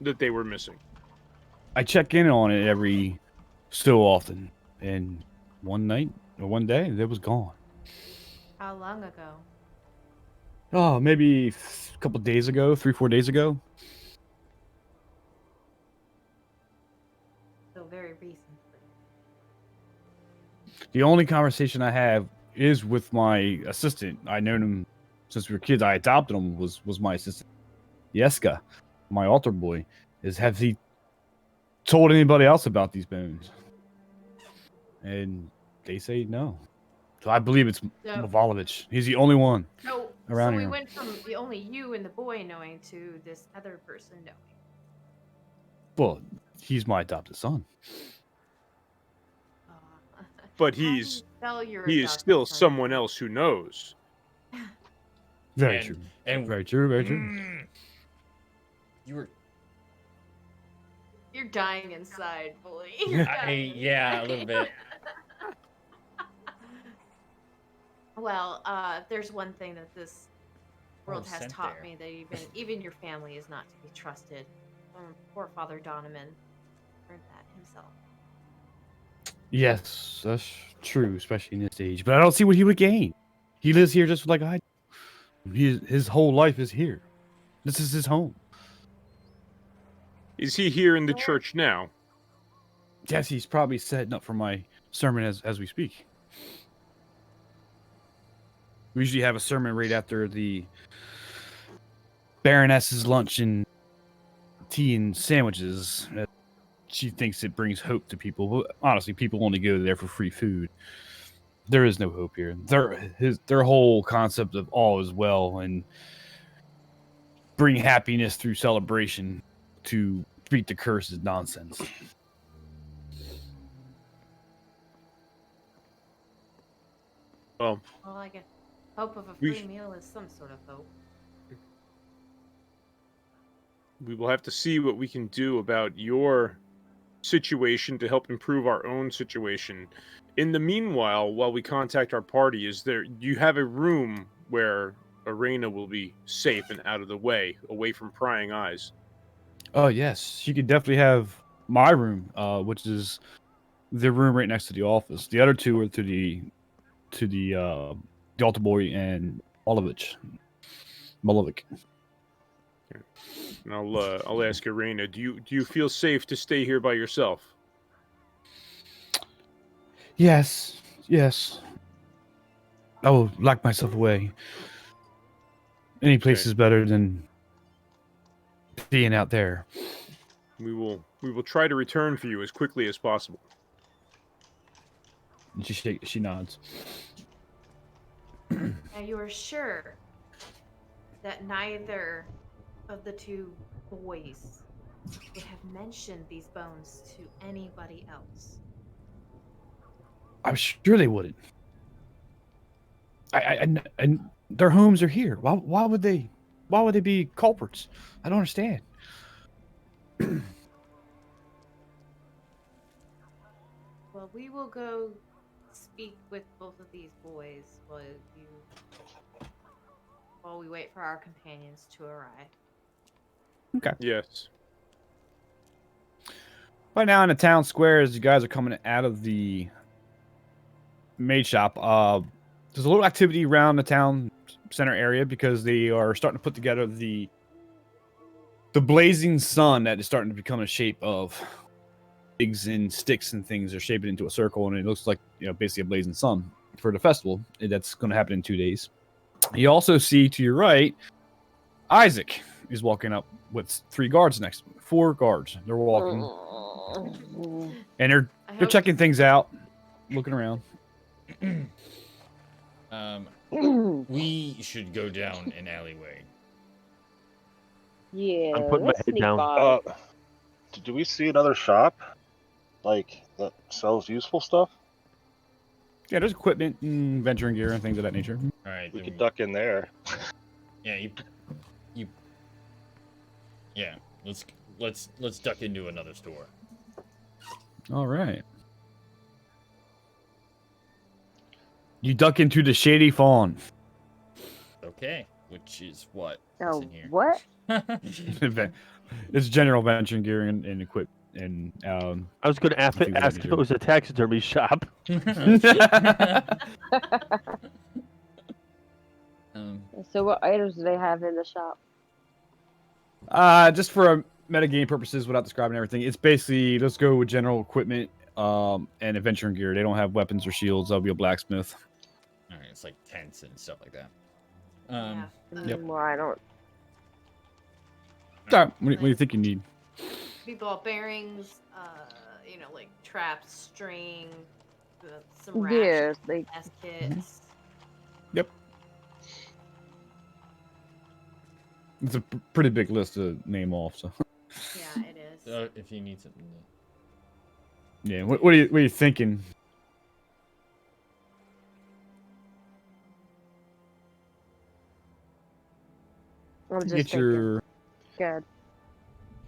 that they were missing? I check in on it every so often, and one night or one day it was gone. How long ago? Oh, maybe a couple days ago, 3-4 days ago. So very recently. The only conversation I have is with my assistant. I known him since we were kids. I adopted him. Was my assistant, Yeska, my altar boy. Have he told anybody else about these bones? And they say no. So I believe it's Mavlovich. He's the only one around we here. went from the only you and the boy knowing to this other person knowing. Well, he's my adopted son. But How do he is adopted still son? someone else who knows. Very And- true. And Very true. Very true. You were You're dying inside, bully. You're dying yeah, a inside. little bit. Well, if there's one thing that this world has sent taught there. me, that even your family is not to be trusted. Poor Father Donovan learned that himself. Yes, that's true, especially in this age. But I don't see what he would gain. He lives here just like I do. His whole life is here. This is his home. Is he here in the church now? Yes, he's probably setting up for my sermon as we speak. We usually have a sermon right after the Baroness's lunch and tea and sandwiches. She thinks it brings hope to people. But honestly, people only go there for free food. There is no hope here. Their whole concept of all is well and bring happiness through celebration to beat the curse is nonsense. Well, Well, I guess hope of a We free sh- meal is some sort of hope. we will have to see what we can do about your situation to help improve our own situation. In the meanwhile, while we contact our party, you have a room where Arena will be safe and out of the way, away from prying eyes? Oh yes, you could definitely have my room, which is the room right next to the office. The other two are the altar boy and Olovich. Malovic. And I'll ask Arena. Do you feel safe to stay here by yourself? Yes, yes. I will lock myself away. Any place Okay. is better than being out there. We will try to return for you as quickly as possible. And she nods. Now you are sure that neither of the two boys would have mentioned these bones to anybody else. I'm sure they wouldn't. And their homes are here. Why would they? Why would they be culprits? I don't understand. Well, we will go speak with both of these boys while we wait for our companions to arrive. Okay. Yes. Right now in the town square, as you guys are coming out of the maid shop, there's a little activity around the town center area because they are starting to put together the blazing sun that is starting to become a shape of twigs and sticks and things are shaping into a circle, and it looks like basically a blazing sun for the festival that's going to happen in 2 days. You also see to your right, Isaac is walking up with 3 guards next to him. 4 guards. They're walking and they're checking things out, looking around. We should go down an alleyway. Yeah, I'm putting my let's head sneak down. by. Do we see another shop, like that sells useful stuff? Yeah, there's equipment and venturing gear and things of that nature. All right, We then could duck in there. Yeah, yeah. Let's duck into another store. All right. You duck into the Shady Fawn. Okay, which is what? Oh, in here. what? It's general venturing gear and equip and I was going to ask things of that if it nature. was a taxidermy shop. So what items do they have in the shop? Just for metagame purposes, without describing everything, it's basically let's go with general equipment and adventuring gear. They don't have weapons or shields. That'll be a blacksmith. All right, it's like tents and stuff like that. Yep. Well, I don't. What do you think you need? Ball bearings, like traps, string, some Yeah, ratchets, like test kits. Yep. It's a pretty big list to name off. So. Yeah, it is. If you need something. Yeah. What are you thinking? I'm just Get thinking. your. Good.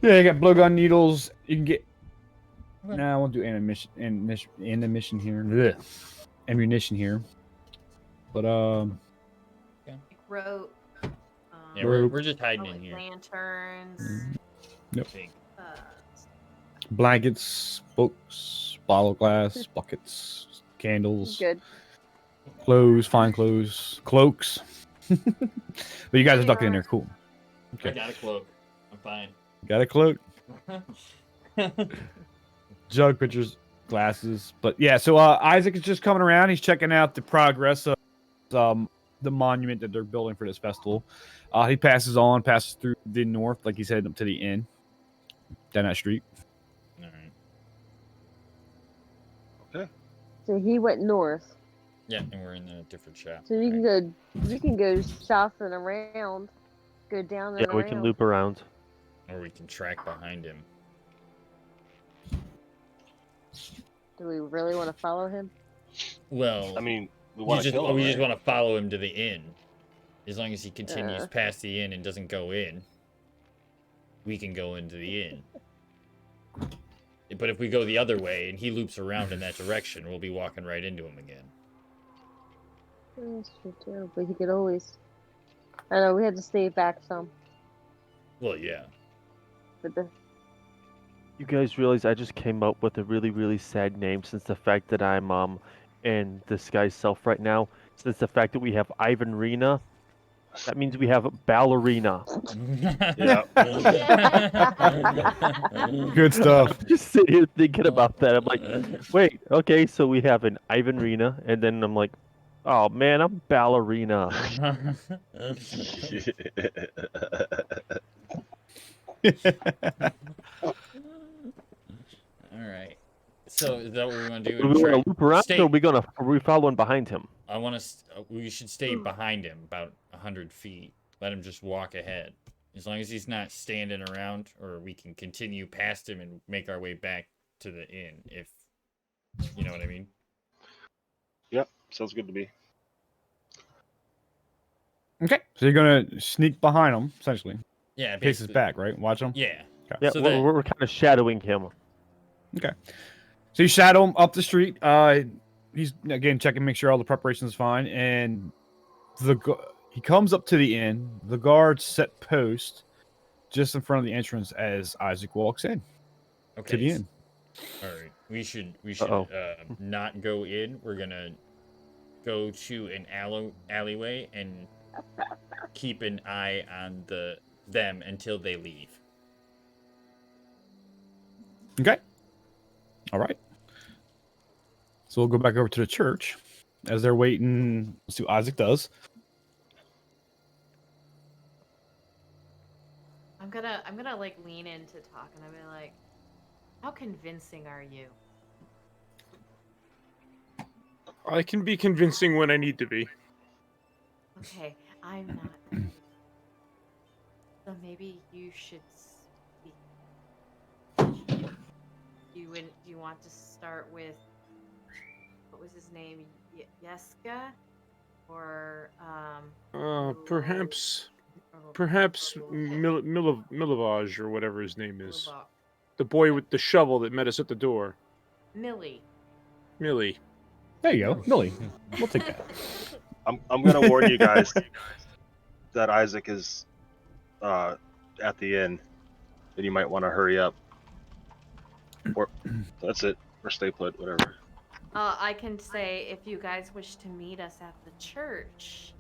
Yeah, you got blowgun needles. You can get. No, I won't do ammunition here. Ugh. Ammunition here. But Like rope. Yeah, we're just hiding in like here. lanterns. Yep. Uh, Blankets, books, bottle glass, buckets, candles, Good. clothes, fine clothes, cloaks. But you guys are ducking in there, cool. I got a cloak. I'm fine. Got a cloak? jug pitchers, glasses. But yeah, so Isaac is just coming around. He's checking out the progress of the monument that they're building for this festival. He passes through the north, like he's heading up to the inn down that street. All right. So he went north. Yeah, and we're in a different shop. So you can go south and around, go down and Yeah, around. we can loop around. Or we can track behind him. Do we really want to follow him? Well, I mean, we want to kill him. we right? just want to follow him to the inn. As long as he continues past the inn and doesn't go in, we can go into the inn. But if we go the other way and he loops around in that direction, we'll be walking right into him again. That's true too, but he could always. I know we had to stay back some, Well, yeah. but the You guys realize I just came up with a really, really sad name since the fact that I'm in this guy's self right now. Since the fact that we have Ivan Rena, that means we have ballerina. Yeah. Good stuff. Just sitting here thinking about that. I'm like, wait, okay, so we have an Ivan Rena, and then I'm like, oh man, I'm ballerina. All right. So is that what we want to do? Are we going to loop around, Stay- or are we following behind him? I want to. We should stay behind him about 100 feet. Let him just walk ahead. As long as he's not standing around, or we can continue past him and make our way back to the inn. If you know what I mean. Yep, sounds good to me. Okay, so you're gonna sneak behind him, essentially. Yeah. Pace his basically. back, right? Watch him. Yeah. Yeah, So we're kind of shadowing him. Okay. So you shadow him up the street. He's again checking, make sure all the preparations is fine, and he comes up to the inn. The guards set post just in front of the entrance as Isaac walks in Okay. to the inn. All right. We should Uh-oh. not go in. We're gonna go to an alleyway and keep an eye on them until they leave. Okay. All right. So we'll go back over to the church as they're waiting. Let's see what Isaac does. I'm gonna like lean in to talk, and I'm gonna like, how convincing are you? I can be convincing when I need to be. Okay, I'm not. So maybe you should speak. You want to start with what was his name? Yeska, or Perhaps or Milovaj or whatever his name is. The boy with the shovel that met us at the door. Millie. Millie. There you go, Millie. We'll take that. I'm gonna warn you guys that Isaac is at the inn, and you might want to hurry up. Or that's it. Or stay put, whatever. I can say if you guys wish to meet us at the church,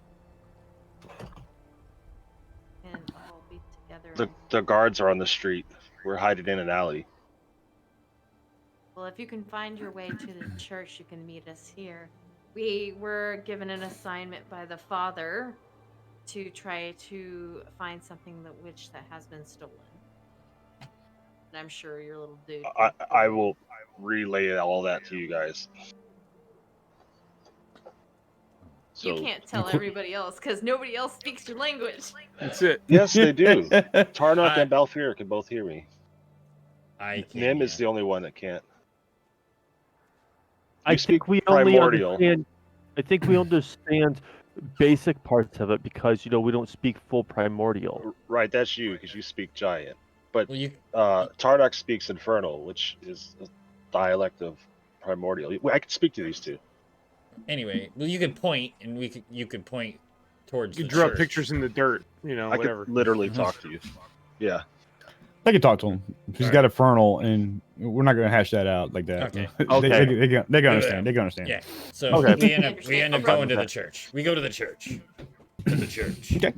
and we'll be together. The guards are on the street. We're hiding in an alley. Well, if you can find your way to the church, you can meet us here. We were given an assignment by the father to try to find something that has been stolen. And I'm sure your little dude. I will relay all that to you guys. You can't tell everybody else because nobody else speaks your language. That's it. Yes, they do. Tarnok and Balfour can both hear me. Nim is the only one that can't. I speak think we only primordial. understand. I think we understand basic parts of it because we don't speak full primordial. Right, that's you because you speak giant. But Well, you Tarnok speaks infernal, which is a dialect of primordial. I can speak to these two. anyway. Well, you could point, and you could point towards. You the draw church. pictures in the dirt, I whatever. could literally talk to you. Yeah. I can talk to him. He's got a infernal, and we're not going to hash that out like that. Okay. They can understand. They can understand. Yeah. So Okay. we end up going to the church. We go to the church. To the church. Okay.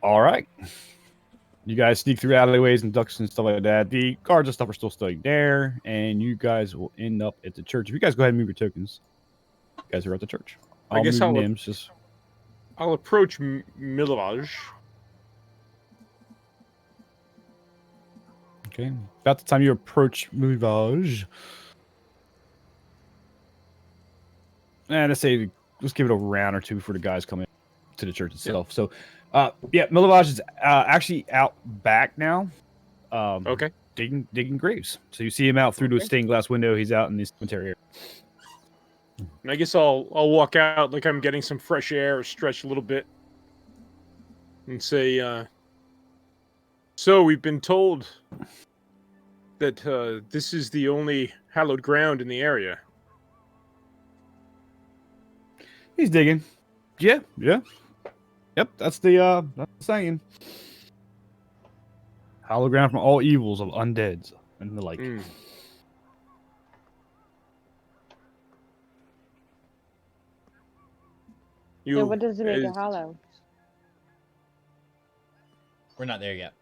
All right. You guys sneak through alleyways and ducks and stuff like that. The guards and stuff are still staying there, and you guys will end up at the church. If you guys go ahead and move your tokens, you guys are at the church. I guess move names. Just I'll approach Milovage. okay. About the time you approach Mouvage, and let's give it a round or two for the guys coming to the church itself. So, Milovage is actually out back now. Okay. Digging graves. So you see him out through the stained glass window. He's out in the cemetery area. And I guess I'll walk out like I'm getting some fresh air, or stretch a little bit, and say, so we've been told that this is the only hallowed ground in the area. He's digging. Yeah. Yep, that's the saying. Hallowed ground from all evils of undeads and the like. So what does it make it hollow? We're not there yet.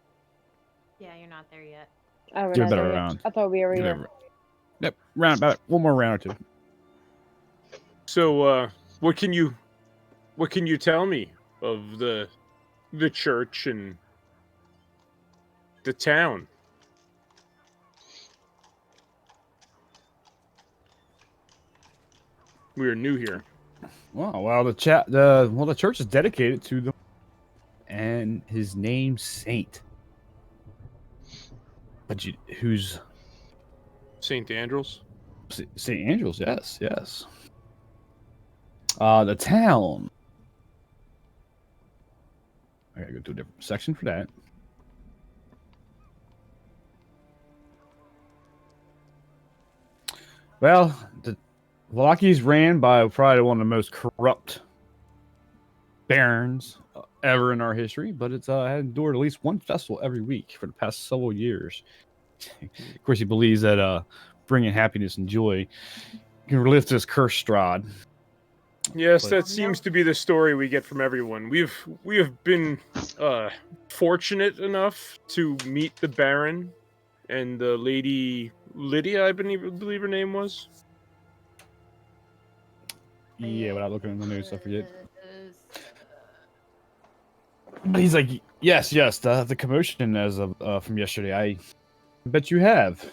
Yeah, you're not there yet. Oh, we're Do a not better there yet. round. I thought we were here. Yep, round about one more round or two. So, what can you tell me of the church and the town? We are new here. Well, the church is dedicated to them, and his name's Saint. But who's St. Andrews? St. Andrews? Yes. The town. I gotta go to a different section for that. Well, the Walaki's ran by probably one of the most corrupt barons ever in our history, but it's had endured at least one festival every week for the past several years. Of course, he believes that bringing happiness and joy can lift this cursed Strahd. Yes, that seems to be the story we get from everyone. We have been fortunate enough to meet the Baron and the Lady Lydia, I believe her name was. Yeah, without looking at the news, I forget. He's like, yes, the commotion as of from yesterday. I bet you have.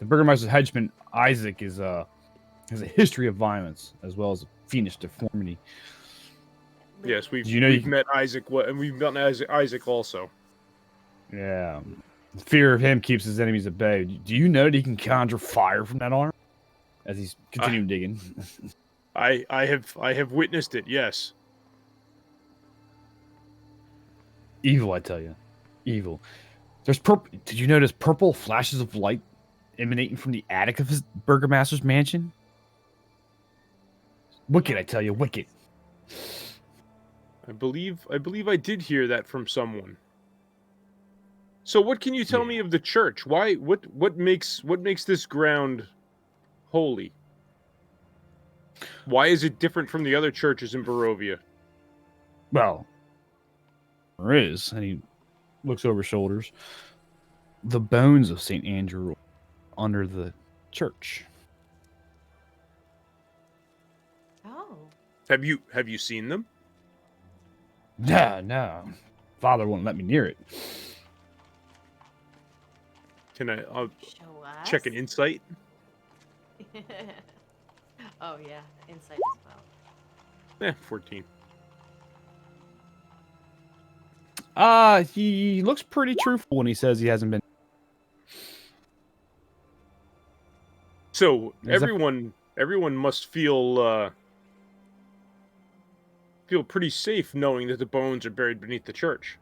The Burgermeister's henchman Isaac has a history of violence as well as fiendish deformity. Yes, we've met Isaac, and we've met Isaac also. Yeah, the fear of him keeps his enemies at bay. Do you know that he can conjure fire from that arm? As he's continuing digging. I have witnessed it. Yes. Evil, I tell you, evil. There's purple. Did you notice purple flashes of light emanating from the attic of his Burgermaster's mansion? Wicked, I tell you, wicked. I believe I did hear that from someone. So what can you tell me of the church? Why what makes this ground holy? Why is it different from the other churches in Barovia? Well, there is, and he looks over his shoulders. The bones of St. Andrew under the church. Oh. Have you seen them? No. Father won't let me near it. Can I Show us? check an insight? Oh yeah, insight as well. 14. He looks pretty truthful when he says he hasn't been. So everyone must feel pretty safe knowing that the bones are buried beneath the church.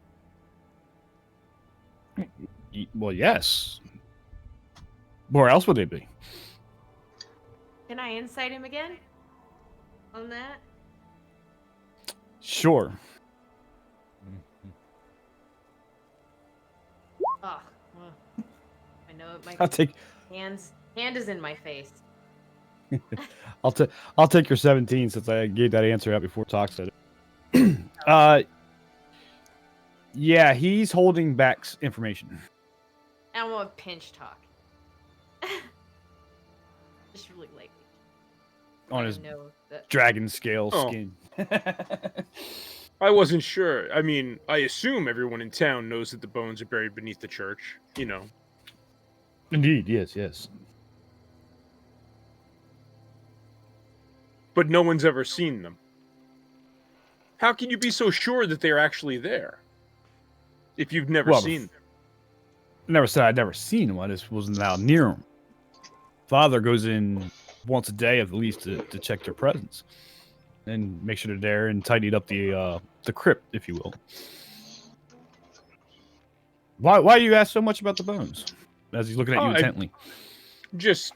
Well, yes. Where else would they be? Can I insight him again? On that? Sure. Oh, well, I know it might. I'll take. Hand is in my face. I'll take your 17 since I gave that answer out before Talk said it. Yeah, he's holding back information. I want pinch talk. Just really lightly. On I his know that. dragon scale Oh. skin. I wasn't sure. I mean, I assume everyone in town knows that the bones are buried beneath the church. You know. Indeed, yes. But no one's ever seen them. How can you be so sure that they're actually there? If you've never seen them. Never said I'd never seen him. I just wasn't out near him. Father goes in once a day at least to check their presence and make sure they're there and tidied up the crypt, if you will. Why do you ask so much about the bones? As he's looking at you intently. Just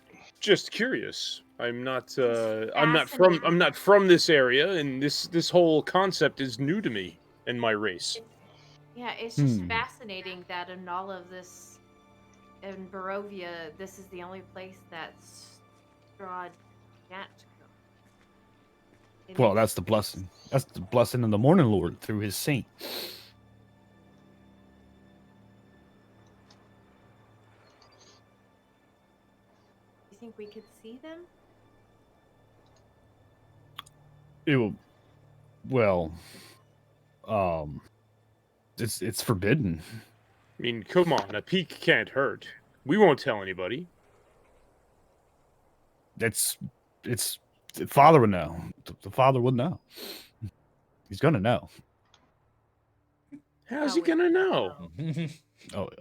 curious. I'm not fascinating. I'm not from this area, and this whole concept is new to me and my race. Yeah, it's just fascinating that in all of this, in Barovia, this is the only place that Strahd can't go. Well, that's the blessing. That's the blessing of the Morning Lord through his saint. You think we could see them? It's forbidden. I mean, come on, a peek can't hurt. We won't tell anybody. It's the father would know. The father would know. He's gonna know. How's he gonna know?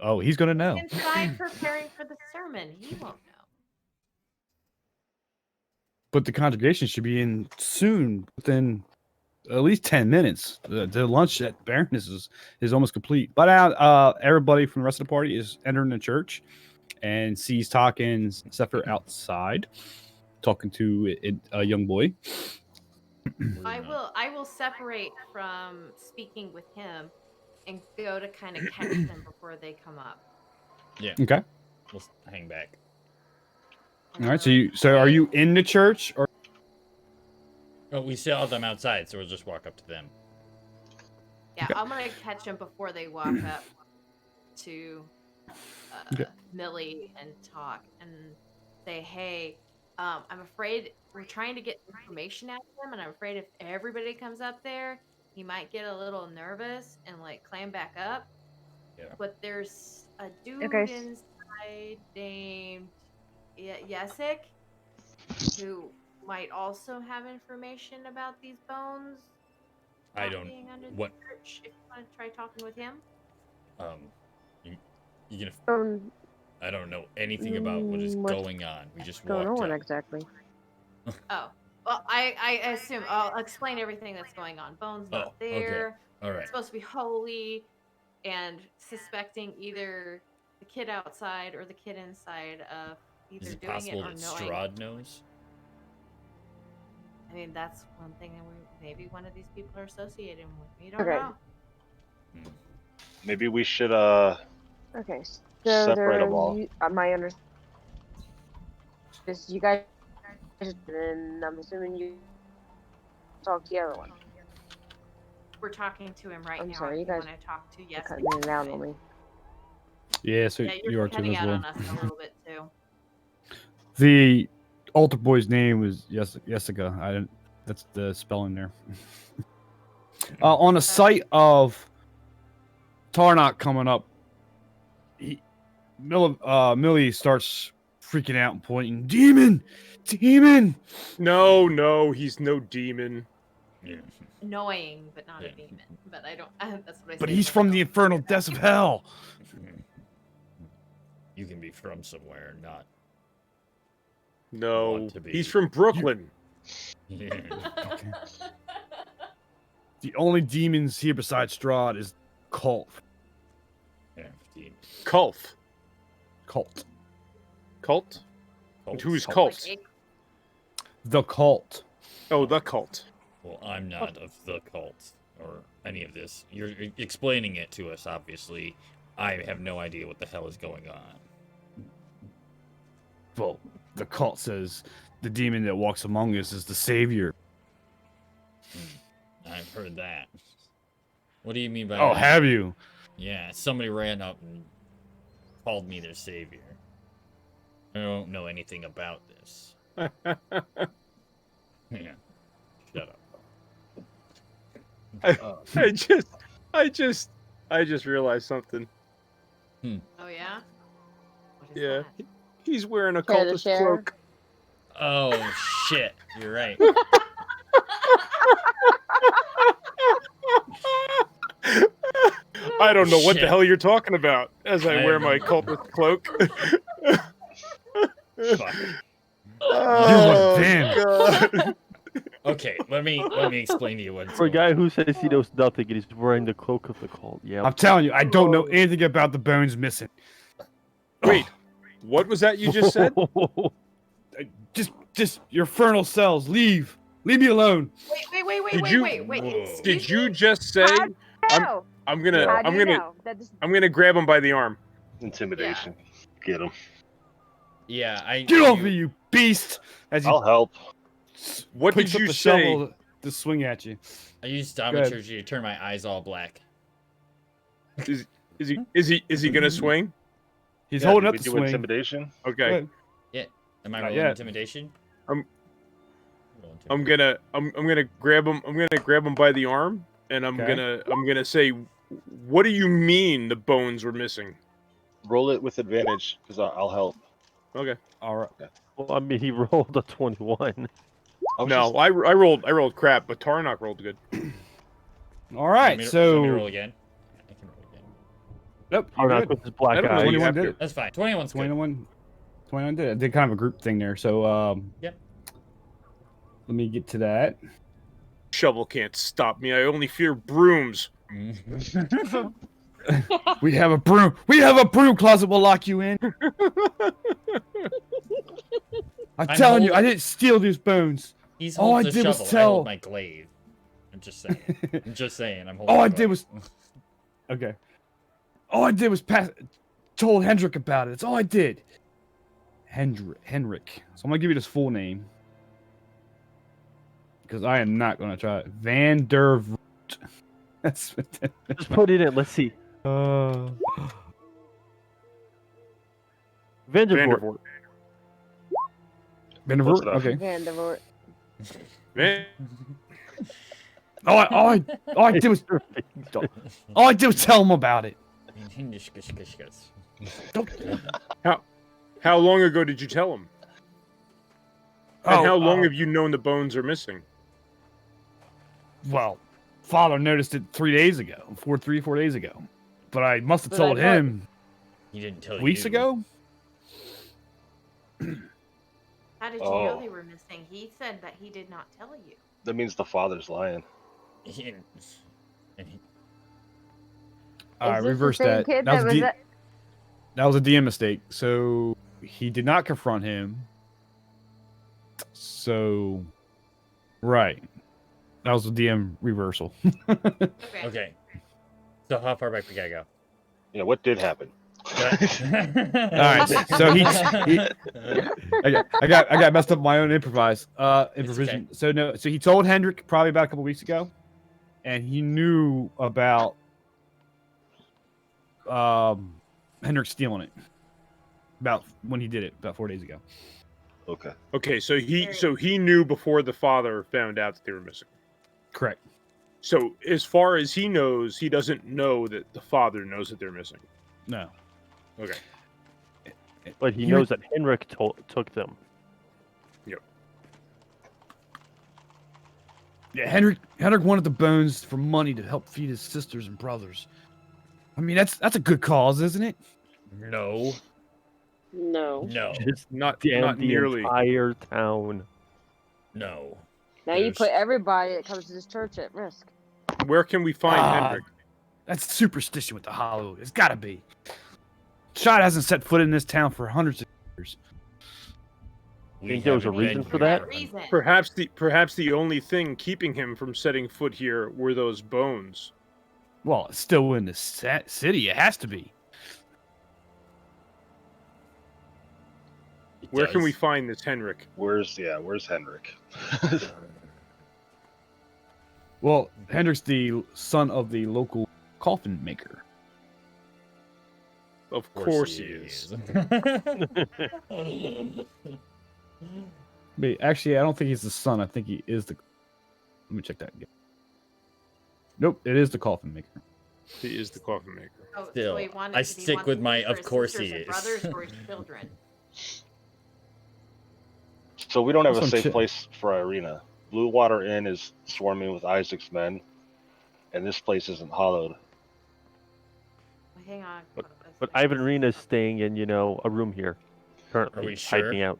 Oh, he's gonna know. Inside preparing for the sermon, he won't know. But the congregation should be in soon, within at least 10 minutes. The lunch at Baroness is almost complete. But now everybody from the rest of the party is entering the church and sees talking Zephyr outside, talking to a young boy. I will separate from speaking with him and go to kind of catch them before they come up. Yeah. Okay. We'll hang back. All right. So are you in the church or? Oh, we saw them outside, so we'll just walk up to them. Yeah, I'm gonna catch them before they walk up to Millie and talk and say, "Hey, I'm afraid we're trying to get information out of him, and I'm afraid if everybody comes up there, he might get a little nervous and like clam back up. Yeah. But there's a dude inside named Yesik who might also have information about these bones. I don't. Being under the What? church. If you want to try talking with him. You gonna? I don't know anything about what is what's going on. We just going walked on up. exactly? Oh, well, I assume I'll explain everything that's going on. Bones not there. Okay. All right. It's supposed to be holy, and suspecting either the kid outside or the kid inside of either Is it doing possible it or that knowing. Strahd knows? I mean, that's one thing that maybe one of these people are associated with. We don't know. Maybe we should Okay, so separate them all. My understanding is you guys, and I'm assuming you talk to the other one. We're talking to him right now. I'm sorry, you if you guys want to talk to yes. cutting it out on me. Yeah, so Yeah, you you're are too cutting as out well. on us a little bit too. The altar boy's name was Jessica. I didn't. That's the spelling there. On the sight of Tarnok coming up, Millie starts freaking out and pointing. Demon! No, he's no demon. Yeah. Annoying, but not a demon. But I don't. That's what I. But say, he's from the infernal depths of hell. You can be from somewhere, not. No, Want to be. he's from Brooklyn. Yeah. Okay. The only demons here besides Strahd is cult. Yeah, demon. Cult. Cult. And who's Cult. cult? The cult. Oh, the cult. Well, I'm not of the cult or any of this. You're explaining it to us, obviously. I have no idea what the hell is going on. Well, the cult says the demon that walks among us is the savior. I've heard that. What do you mean by Oh, that? have you? Yeah, somebody ran up and called me their savior. I don't know anything about this. Yeah. Shut up. I just realized something. Oh yeah. What is Yeah, that? he's wearing a Care to cultist share? cloak. Oh shit! You're right. I don't know what the Shit. hell you're talking about as I wear my cultist cloak. Fuck. You're one of Oh, them. God. Okay, let me explain to you what's For a going guy who says he knows nothing and he's wearing the cloak of the cult. Yeah. I'm telling you, I don't know anything about the bones missing. Wait, what was that you just said? Just your infernal cells. Leave me alone. Did you- Excuse Did you me? just say No. I'm gonna How do I'm you gonna know? That just... I'm gonna grab him by the arm? Intimidation. Get him. Yeah, Get off me, you beast! As he I'll help. What picks did up you the say? shovel to swing at you. I used ahead. thaumaturgy to turn my eyes all black. Is he gonna swing? He's Yeah, holding did up we the do swing. intimidation? Go Okay, ahead. Am I Not rolling yet. intimidation? I'm Roll intimidation. I'm gonna grab him. I'm gonna grab him by the arm, and I'm Okay. gonna say, what do you mean the bones were missing? Roll it with advantage, because I'll help. Okay. All right. Well, I mean, he rolled a 21. I was No, just- I rolled crap, but Tarnok rolled good. All You want right. me to- you want me to roll So again? I can roll again. nope. Oh, You're not good. with his black I don't know eyes. what you 21 have did to. it. That's fine. 21's good. 21 did it. I did kind of a group thing there. So Yep. let me get to that. Shovel can't stop me. I only fear brooms. We have a broom. We have a broom closet. We'll lock you in. I'm telling you, I didn't steal these bones. He's All holding I the did was shovel. I tell- hold my glaive. I'm just saying. I'm just saying. I'm holding All my I did glaive. was okay. All I did was told Hendrik about it. That's all I did. Henrik. So I'm gonna give you his full name because I am not gonna try it. Van der Voort. That's Just put it in. Let's see. uh, Vandervoort. Vandervoort. Van der Close Voort. enough. Okay. Vandevort. Van- All I did was tell him about it. How long ago did you tell him? And how long have you known the bones are missing? Well, father noticed it 3 days ago. 4 days ago. But I must have But told I thought- him He didn't tell weeks you. ago. How did you Oh. know they were missing? He said that he did not tell you. That means the father's lying. He didn't- and he- I Is this reversed the same that. kid That was, that a was D- at... that was a DM mistake. So he did not confront him. So, right. That was a DM reversal. Okay. Okay. So how far back we gotta go? Yeah, what did happen? All right, so he- I got messed up my own improvisation. okay. So he told Hendrik probably about a couple weeks ago, and he knew about Hendrik stealing it about when he did it about 4 days ago. Okay. Okay, so he knew before the father found out that they were missing. Correct. So as far as he knows, he doesn't know that the father knows that they're missing. No. Okay. But he You- knows that Henrik took them. Yeah, Hendrik wanted the bones for money to help feed his sisters and brothers. I mean, that's a good cause, isn't it? No. No. No. Just Not damn the nearly. entire town. No. Now you There's- put everybody that comes to this church at risk. Where can we find Hendrik? That's superstition with the Hollow. It's got to be. Strahd hasn't set foot in this town for hundreds of years. We Think there was a haven't reason been for here that? for Reason. Perhaps the only thing keeping him from setting foot here were those bones. Well, it's still in the city. It has to be. It Where can does. we find this Henrik? Where's Henrik? Well, Hendrik's the son of the local coffin maker. Of course he is. Wait, actually, I don't think he's the son. I think he is the. Let me check that again. Nope, it is the coffin maker. He is the coffin maker. Oh, so Still, he wanted I to be stick wants with to my, leave for of his course he sisters and is. brothers or his children. So we don't have a Some safe shit. place for Irina. Blue Water Inn is swarming with Isaac's men, and this place isn't hollowed. Wait, hang on. But Ivan Rena's staying in, a room here currently, Are we sure? hiding out.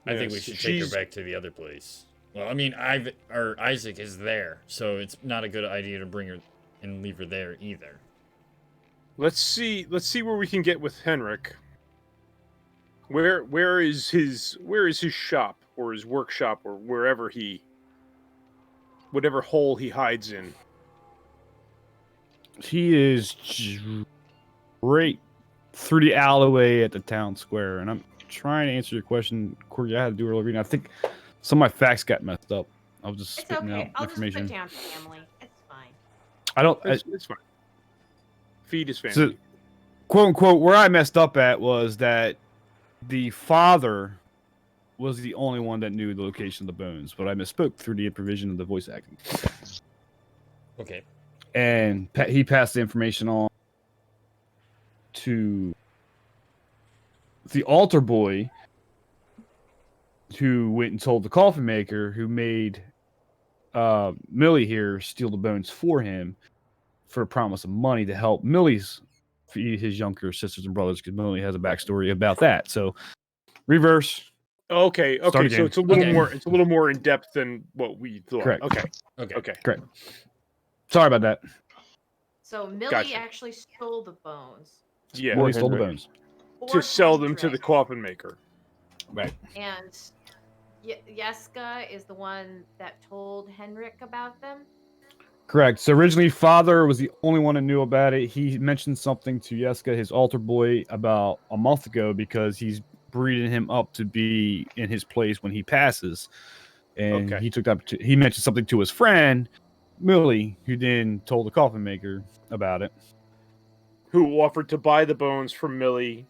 I think we Yes, should take her she's- back to the other place. Well, I mean, Isaac is there, so it's not a good idea to bring her and leave her there either. Let's see where we can get with Henrik. Where is his shop or his workshop or whatever hole he hides in? He is right through the alleyway at the town square, and I'm trying to answer your question, Corey. I had to do earlier. I think some of my facts got messed up. I was just It's spitting okay. out I'll just information. put down family. It's fine. I don't. It's fine. Feed his So, family. quote unquote, where I messed up at was that the father was the only one that knew the location of the bones, but I misspoke through the provision of the voice acting. Okay. And he passed the information on to the altar boy, who went and told the coffin maker, who made Millie here steal the bones for him for a promise of money to help Millie's feed his younger sisters and brothers, because Millie has a backstory about that. So reverse. Okay, Start so again. it's a little Okay. more in depth than what we thought. Correct. Okay. Sorry about that. So Millie Gotcha. actually stole the bones Yeah, Millie stole the Henrik. bones. for to sell them to the Hendrik, coffin maker. Right. and Jeska is the one that told Henrik about them. Correct. So originally, father was the only one who knew about it. He mentioned something to Jeska, his altar boy, about a month ago because he's breeding him up to be in his place when he passes. And Okay. he took that. He mentioned something to his friend Millie, who then told the coffin maker about it. Who offered to buy the bones from Millie.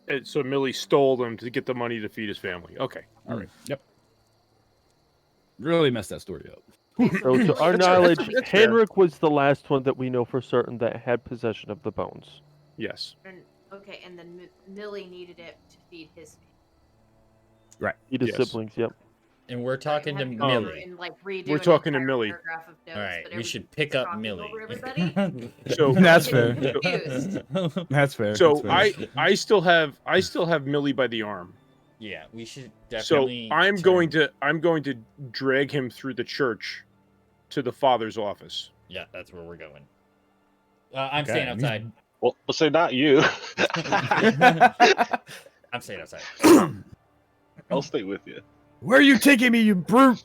And so Millie stole them to get the money to feed his family. Okay. All right. Yep. Really messed that story up. Okay, So to Millie- our That's knowledge, that's fair. Henrik was the last one that we know for certain that had possession of the bones. Yes. Okay, and then Millie needed it to feed his family. He had Yes. siblings, yep. And we're talking to Had go through Millie. and, like, redo We're an talking to entire Millie. paragraph of notes, All right, but we should everybody's pick up talking Millie. over everybody. So That's fair. Confused. That's fair. So That's fair. I still have Millie by the arm. Yeah, we should So definitely. I'm going to drag him through the church to the father's office. Yeah, that's where we're going. I'm Okay. staying outside. Well, say not you. I'm staying outside. I'll stay with you. Where are you taking me, you brute?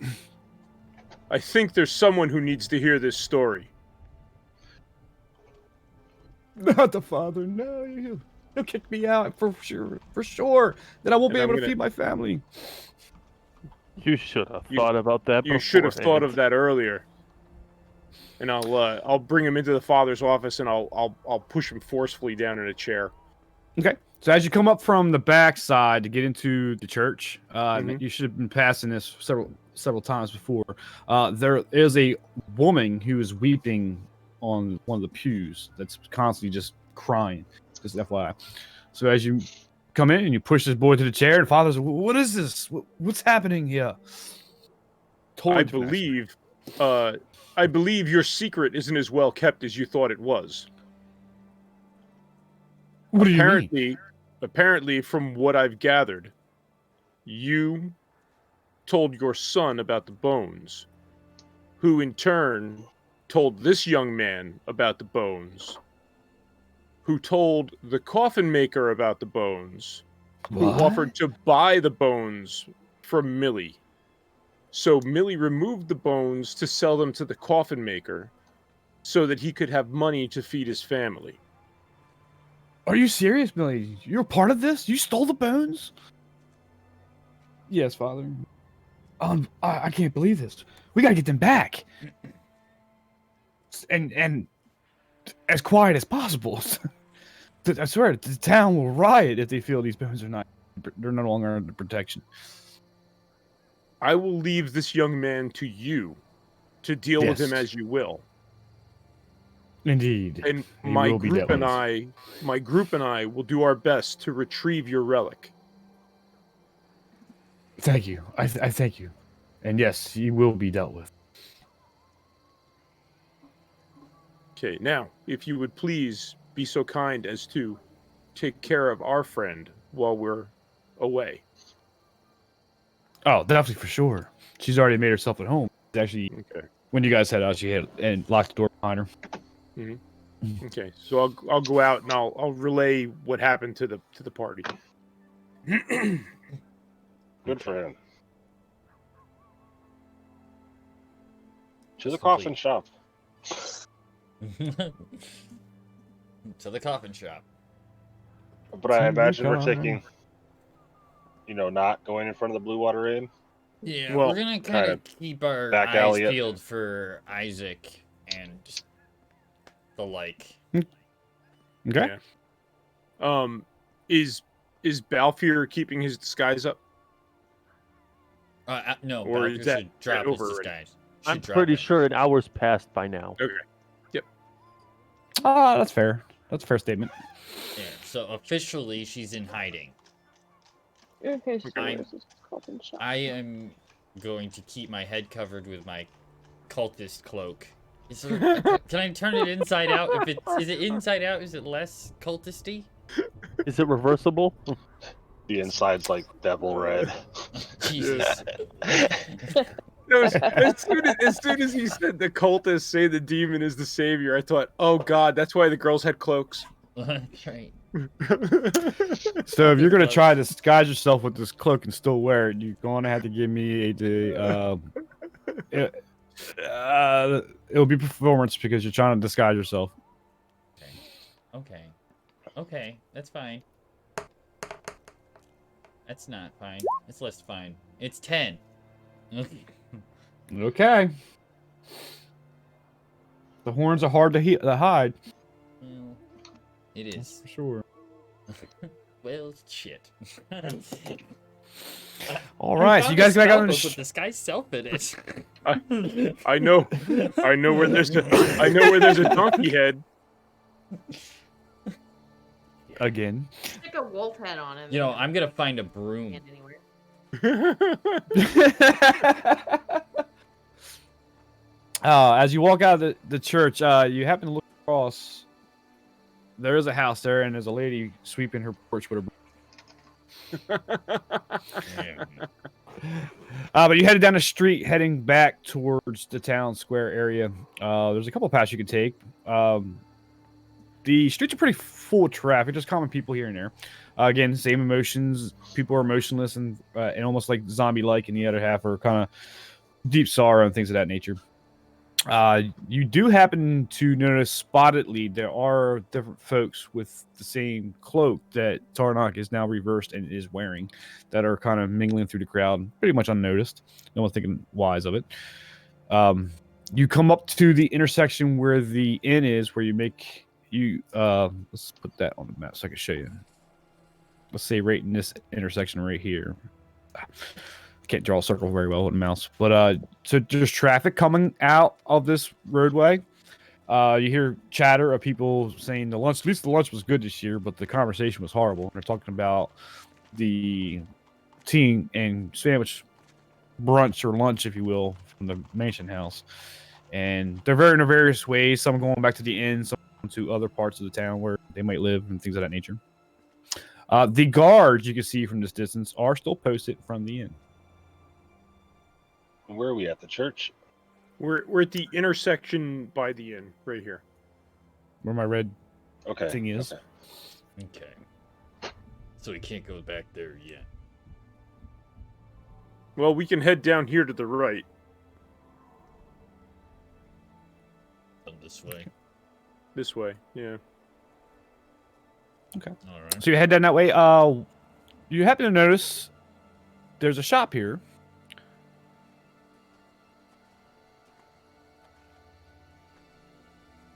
I think there's someone who needs to hear this story. Not the father. No, he'll kick me out for sure. For sure. Then I won't And be I'm able to gonna- feed my family. You should have You- thought about that. You should have thought of beforehand. that earlier. And I'll bring him into the father's office and I'll push him forcefully down in a chair. Okay. So as you come up from the back side to get into the church, Mhm. you should have been passing this several times before. There is a woman who is weeping on one of the pews that's constantly just crying. Just FYI. So as you come in and you push this boy to the chair, and father's, what is this? What's happening here? Totally I different believe I believe your secret isn't as well kept as you thought it was. What do you mean? Apparently, from what I've gathered, you told your son about the bones, who in turn told this young man about the bones, who told the coffin maker about the bones, who What? offered to buy the bones from Millie. So Millie removed the bones to sell them to the coffin maker so that he could have money to feed his family. Are you serious, Millie? You're a part of this? You stole the bones? Yes, father. I can't believe this. We gotta get them back. And as quiet as possible. I swear, the town will riot if they feel these bones are not. They're no longer under protection. I will leave this young man to you to deal with him Yes. as you will. Indeed. And He my will be group dealt and with. my group and I will do our best to retrieve your relic. Thank you. I thank you. And yes, he will be dealt with. Okay, now, if you would please be so kind as to take care of our friend while we're away. Oh, definitely for sure. She's already made herself at home. Actually, Okay. when you guys head out, she hit and locked the door behind her. Okay, so I'll go out and I'll relay what happened to the party. Good for him. To the It's coffin complete. shop. To the coffin shop. But I To the imagine we're coffin. taking, not going in front of the Blue Water Inn. Yeah, Well, we're gonna kind kinda of keep our back eyes alley it. peeled for Isaac and just the like. Okay. Yeah. Is Balfour keeping his disguise up? No, Or is Balfour that should drop his over already? disguise. I'm Should drop pretty it. sure an hour's passed by now. Okay. Ah, that's fair. That's a fair statement. Yeah, so officially she's in hiding. Okay, so I'm- where's this coffin shop? I am going to keep my head covered with my cultist cloak. Can I turn it inside out? Is it inside out? Is it less cultisty? Is it reversible? The inside's like devil red. Jesus. No, as soon as he said the cultists say the demon is the savior, I thought, oh god, that's why the girls had cloaks. Right. So if you're gonna Cloak. try to disguise yourself with this cloak and still wear it, you're gonna have to give me it'll be performance because you're trying to disguise yourself. Okay, that's fine. That's not fine. It's less fine. It's 10. Okay. The horns are hard to hide. Well, it is. For sure. Well, shit. All right, so you guys got on with this guy's self in it. I know where there's a donkey head. again. Stick a wolf head on him. You know, I'm gonna find a broom. Can't anywhere. As you walk out of the church, you happen to look across. There is a house there, and there's a lady sweeping her porch with her. But you headed down the street, heading back towards the town square area. There's a couple paths you could take. The streets are pretty full of traffic, just common people here and there. Again, same emotions. People are emotionless and almost like zombie-like, and the other half are kind of deep sorrow and things of that nature. You do happen to notice spottedly there are different folks with the same cloak that Tarnak is now reversed and is wearing that are kind of mingling through the crowd, pretty much unnoticed. No one's thinking wise of it. You come up to the intersection where the inn is, where let's put that on the map so I can show you. Let's say right in this intersection right here. Can't draw a circle very well with a mouse, but so there's traffic coming out of this roadway. You hear chatter of people saying at least the lunch was good this year, but the conversation was horrible. They're talking about the tea and sandwich brunch or lunch, if you will, from the mansion house, and they're very in various ways. Some going back to the inn, some to other parts of the town where they might live and things of that nature. The guards you can see from this distance are still posted from the inn. Where are we at? The church? We're at the intersection by the inn, right here. Where my red Okay. thing is. Okay. Okay. So we can't go back there yet. Well, we can head down here to the right. This way. This way, yeah. Okay. All right. So you head down that way. You happen to notice there's a shop here.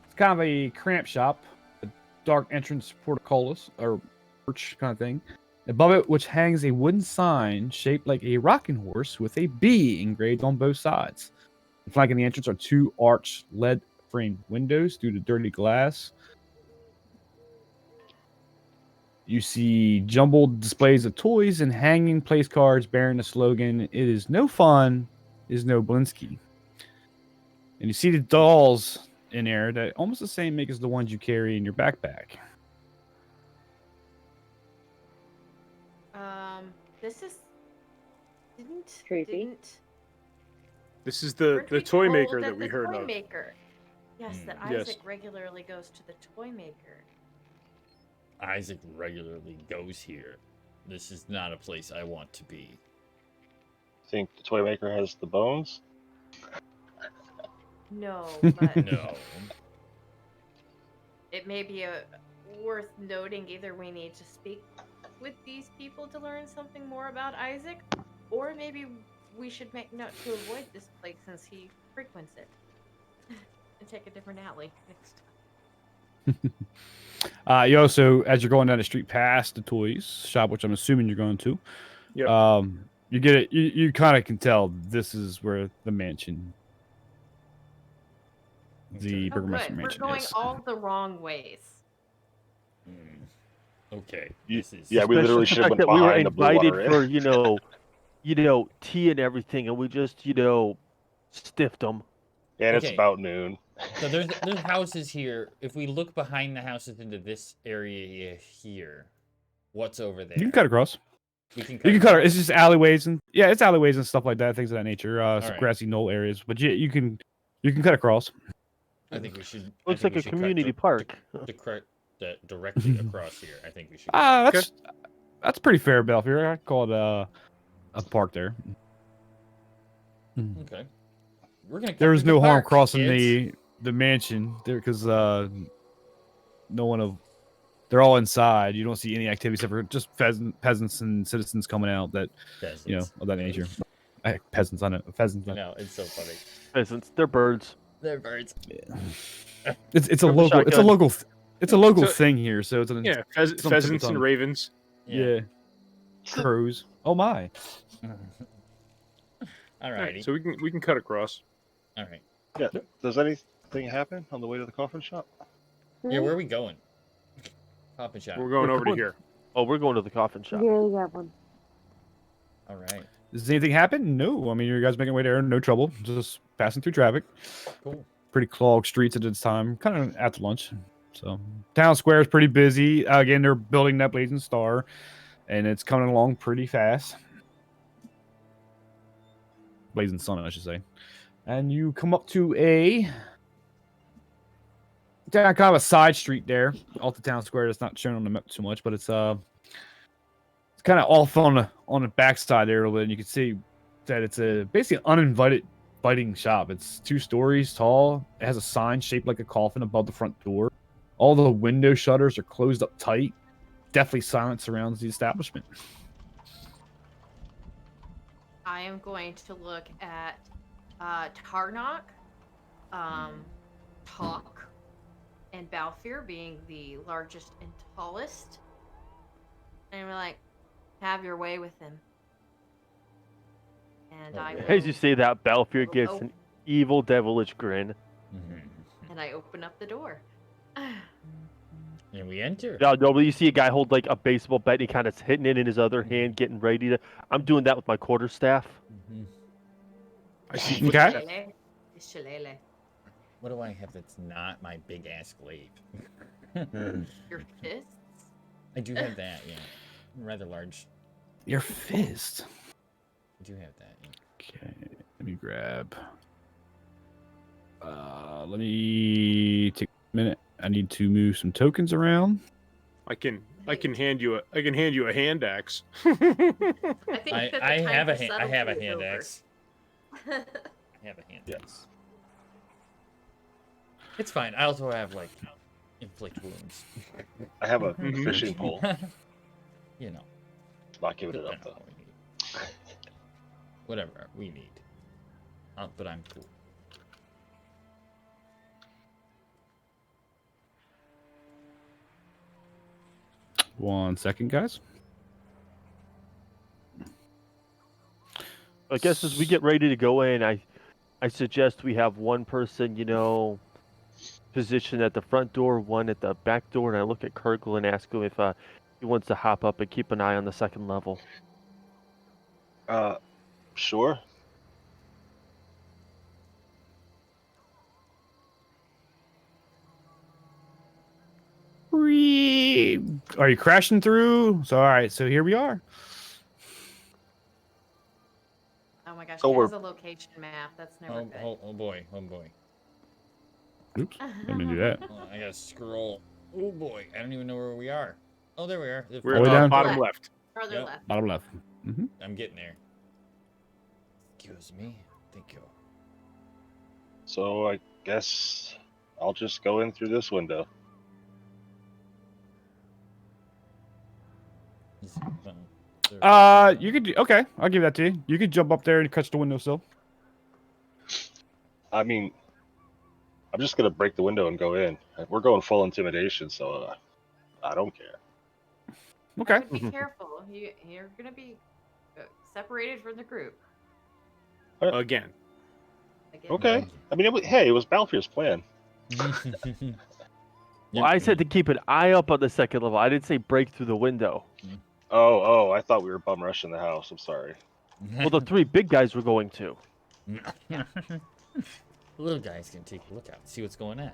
It's kind of a cramped shop. The dark entrance portcullis or porch kind of thing. Above it, which hangs a wooden sign shaped like a rocking horse with a B engraved on both sides. Flanking the entrance are two arched lead framed windows due to dirty glass. You see jumbled displays of toys and hanging place cards bearing the slogan, "It is no fun, is no Blinsky." And you see the dolls in there that almost the same make as the ones you carry in your backpack. This is didn't Creepy. didn't This is the weren't we toy told maker that we the heard toy of. maker. Yes, that Yes. Isaac regularly goes to the toy maker. Isaac regularly goes here. This is not a place I want to be. Think the toy maker has the bones? No, but No. it may be worth noting either we need to speak with these people to learn something more about Isaac, or maybe we should make note to avoid this place since he frequents it and take a different alley next time. You also, as you're going down the street past the toys shop, which I'm assuming you're going to, Yep. you get it. You kind of can tell this is where the mansion, the Oh, Burgermeister good. We're mansion, going is. all the wrong ways. Okay. You- This is yeah, we Especially literally the should have fact went that we were behind the blue invited water. for tea and everything, and we just stiffed them. And it's Okay. about noon. So there's houses here. If we look behind the houses into this area here, what's over there? You can cut across. We can You can cut. across. It's just alleyways and it's alleyways and stuff like that, things of that nature. Some right. grassy knoll areas, but you can cut across. I think we should. Looks like a community park. Directly across here. I think we should. That's pretty fair, Belfier. I call it a park there. Okay. We're gonna. There was no harm crossing kids. the mansion there because no one of they're all inside. You don't see any activity except for just peasants and citizens coming out that Peasants. of that nature. Peasants on it. Pheasants. I know, it's so funny. Peasants, they're birds. They're birds. It's a From the local. It's a shotgun. local. It's a local So- thing here. So it's Yeah, something pheasants and on- ravens. Yeah. Crows. Oh my. Alrighty. So we can cut across. All right. Yeah. Does anything happen on the way to the coffin shop? Yeah, where are we going? Coffin shop. We're going We're over to going- here. Oh, we're going to the coffin shop. Yeah, you got one. All right. Does anything happen? No. I mean, you guys making way there, no trouble. Just passing through traffic. Cool. Pretty clogged streets at this time. Kind of after lunch. So town square is pretty busy. Again, they're building that Blazing Star, and it's coming along pretty fast. Blazing Sun, I should say. And you come up to down kind of a side street there, off the town square. That's not shown on the map too much, but it's kind of off on the backside there a little bit. And you can see that it's a basically uninvited biting shop. It's 2 stories tall. It has a sign shaped like a coffin above the front door. All the window shutters are closed up tight. Definitely silence surrounds the establishment. I am going to look at Tarnok, Talk, and Balfour being the largest and tallest. And we're like, have your way with him. And I will, As you say that, Balfour gives Oh. an evil, devilish grin. and I open up the door. And we enter. No, but you see a guy hold like a baseball bat, and he kind of hitting it in his other hand, getting ready to. I'm doing that with my quarterstaff. I see. Okay. footsteps. Shillelagh. What do I have that's not my big ass glaive? Your fists? I do have that, yeah. Rather large. Your fist. I do have that. Yeah. Okay, let me grab. Let me take a minute. I need to move some tokens around. I can hand you a hand axe. I think that the I time have a for hand. I have a subtlety is hand over. axe. I have a hand axe. It's fine. I also have like inflict wounds. I have a Mhm. fishing pole. You know. Not giving it up depends on though. what we need. Whatever we need. But I'm cool. 1 second, guys. I guess as we get ready to go in, I suggest we have one person, positioned at the front door, one at the back door, and I look at Kirkle and ask him if he wants to hop up and keep an eye on the second level. Sure. Are you crashing through? So all right, so here we are. Oh my gosh, So give us we're- a location map. That's never good. Oh boy, oh boy. Oops, let me do that. Oh, I gotta scroll. Oh boy, I don't even know where we are. Oh, there we are. We're All the way down? bottom left. Further Yep. left. Bottom left. Mm-hmm. I'm getting there. Excuse me. Thank you. So I guess I'll just go in through this window. You could do, okay. I'll give that to you. You could jump up there and catch the windowsill. I mean, I'm just gonna break the window and go in. We're going full intimidation, so I don't care. Okay. But be careful. You're gonna be separated from the group. Again. Again. Okay. I mean, it was Balfier's plan. Well, I said to keep an eye up on the second level. I didn't say break through the window. Oh, I thought we were bum rushing the house. I'm sorry. Well, the three big guys were going to. The little guys can take a look out, see what's going on.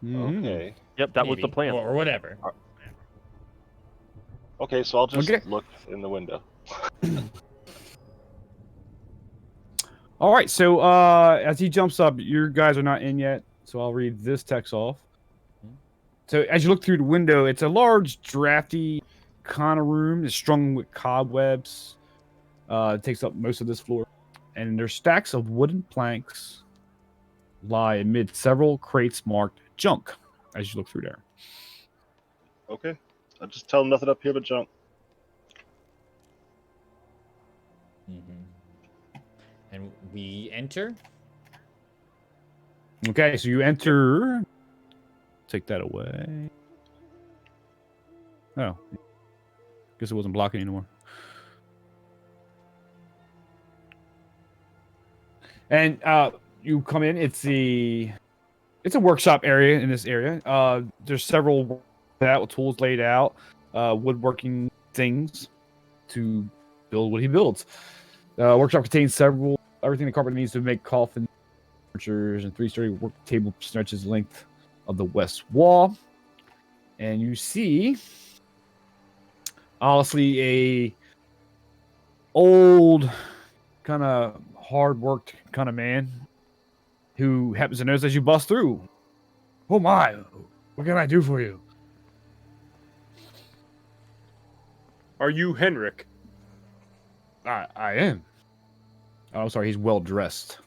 Mhm. Okay. Yep, that was the Maybe. plan. Or whatever. Okay, so I'll just Okay. look in the window. All right. So as he jumps up, your guys are not in yet. So I'll read this text off. So as you look through the window, it's a large, drafty kind of room. It's strung with cobwebs. It takes up most of this floor. And there's stacks of wooden planks lie amid several crates marked junk as you look through there. Okay. I'll just tell them nothing up here but junk. And we enter. Okay, so you enter. Take that away. Oh. Guess it wasn't blocking anymore. And you come in, it's a workshop area in this area. There's several with tools laid out, woodworking things to build what he builds. Workshop contains everything the carpenter needs to make coffins, furniture, and 3 sturdy work table stretches the length of the west wall. And you see, honestly, a old, kind of hard-worked kind of man who happens to notice as you bust through. Oh my, what can I do for you? Are you Henrik? I am. Oh, I'm sorry, he's well dressed.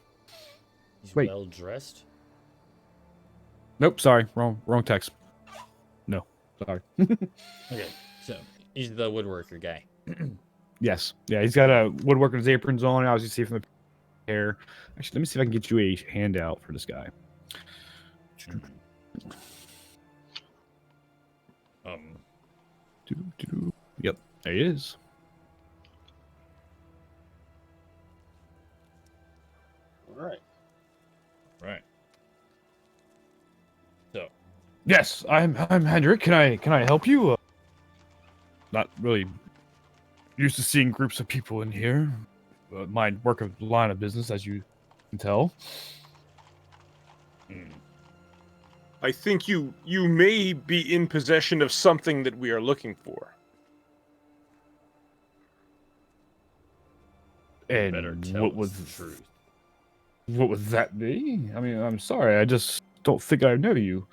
He's Wait. well dressed. Nope, sorry, wrong text. No, sorry. Okay, so he's the woodworker guy. Yes, yeah, he's got a woodworker's aprons on. As you see from the hair. Actually, let me see if I can get you a handout for this guy. Yep, there he is. All right. Right. So. Yes, I'm Hendrik. Can I help you? Not really used to seeing groups of people in here. My work of line of business, as you can tell. I think you may be in possession of something that we are looking for. And Better tell what us was the truth. What would that be? I mean, I'm sorry. I just don't think I know you.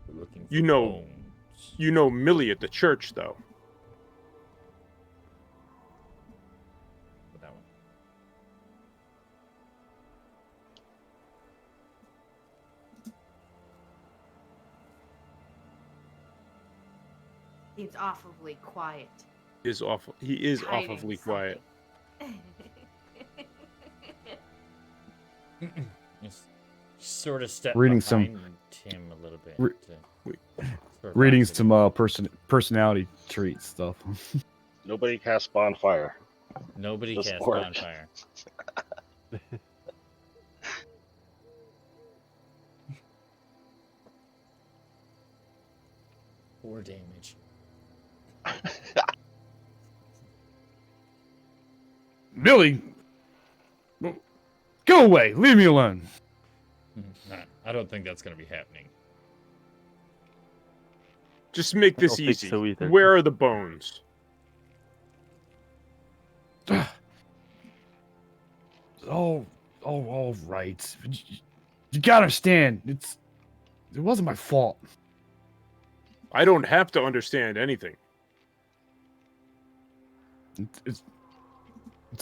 We're looking for You know- bones. You know Millie at the church, though. Put that one. Seems awfully quiet. He is Hiding awfully quiet. something. Yes. sort of step Reading behind some- him a little bit. Re- to sort of Reading box it some in. personality trait stuff. Nobody casts bonfire. Nobody Just casts orc. bonfire. 4 damage. Billy, go away. Leave me alone. Nah, I don't think that's gonna be happening. Just make this don't think easy. so either. Where are the bones? All right. You gotta understand. It wasn't my fault. I don't have to understand anything. It's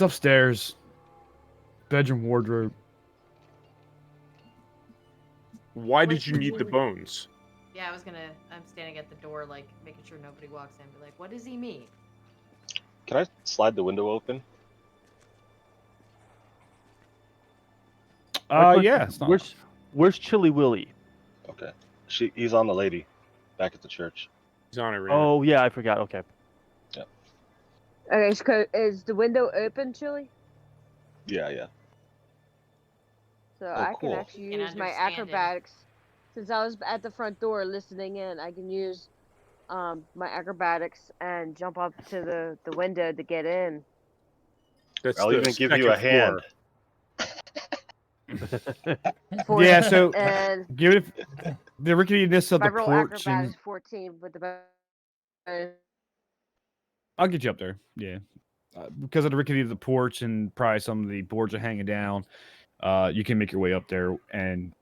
upstairs. Bedroom wardrobe. Why did you need the bones? Yeah, I'm standing at the door, like, making sure nobody walks in. Be like, what does he mean? Can I slide the window open? Yeah. It's not... Where's Chili Willy? Okay. He's on the lady, back at the church. He's on it right Oh yeah, I forgot. Okay. Okay, so is the window open, Chili? Yeah. So Oh, I cool. can actually Can use my understand it. acrobatics. Since I was at the front door listening in, I can use my acrobatics and jump up to the window to get in. That's I'll the even give you second a hand. floor. Yeah, so And give it the ricketiness of if I the roll porch, and acrobatics 14 with the bonus. I'll get you up there. Yeah, because of the rickety of the porch and probably some of the boards are hanging down. You can make your way up there and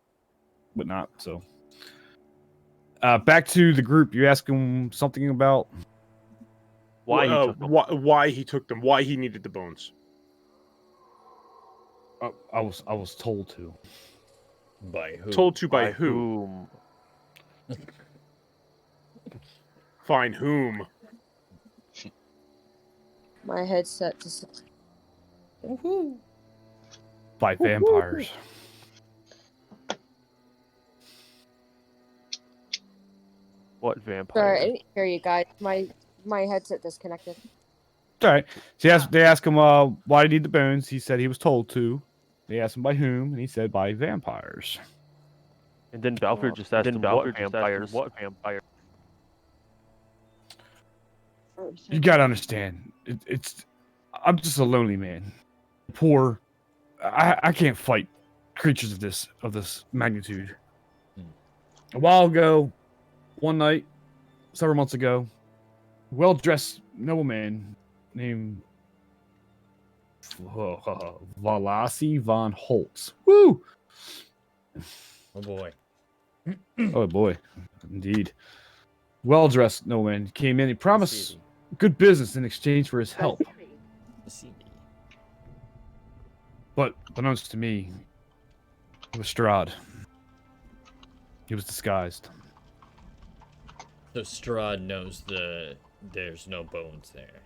whatnot. So, back to the group. You asking something about Why he took them? why he took them? Why he needed the bones? I was told to. By who? Told to by who? Whom? Fine, whom? My headset just. Woohoo! By vampires. What vampire? Sorry, I didn't hear you guys. My headset disconnected. All right. So they asked him why did he need the bones. He said he was told to. They asked him by whom, and he said by vampires. And then Balfour just asked him what vampires. What vampire? You gotta understand. I'm just a lonely man. Poor. I can't fight creatures of this magnitude. A while ago, one night, several months ago, well-dressed nobleman named Valasi von Holtz. Woo! Oh boy. Oh boy, indeed. Well-dressed nobleman came in. He promised good business in exchange for his help. But unbeknownst to me, it was Strahd. He was disguised. So Strahd knows there's no bones there.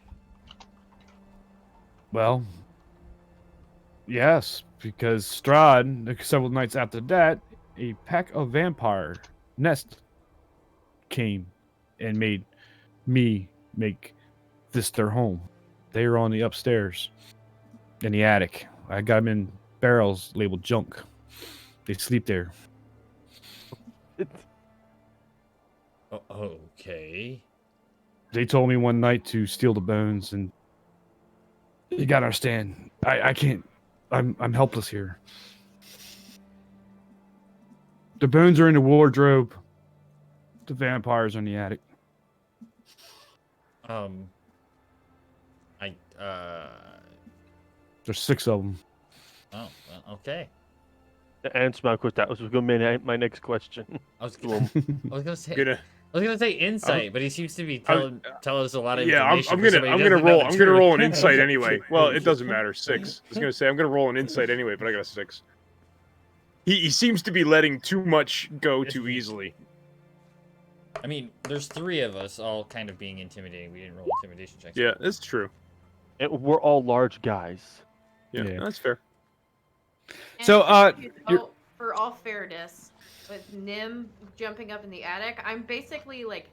Well, yes, because Strahd, several nights after that, a pack of vampire nest came and made me make this their home. They were on the upstairs in the attic. I got them in barrels labeled junk. They sleep there. Okay. They told me one night to steal the bones, and you gotta understand, I can't. I'm helpless here. The bones are in the wardrobe. The vampires are in the attic. There's 6 of them. Oh, well, okay. To answer my question, that was going to be my next question. I was gonna say. Gonna, I was gonna say insight, but he seems to be tell us a lot of yeah, information. I'm gonna roll an insight anyway. Well, it doesn't matter. 6. I was gonna say I'm gonna roll an insight anyway, but I got a 6. He seems to be letting too much go too easily. I mean, there's 3 of us all kind of being intimidating. We didn't roll intimidation checks. Yeah, that's true. And we're all large guys. Yeah, Yeah. that's fair. So, And you're- for all fairness, with Nim jumping up in the attic, I'm basically like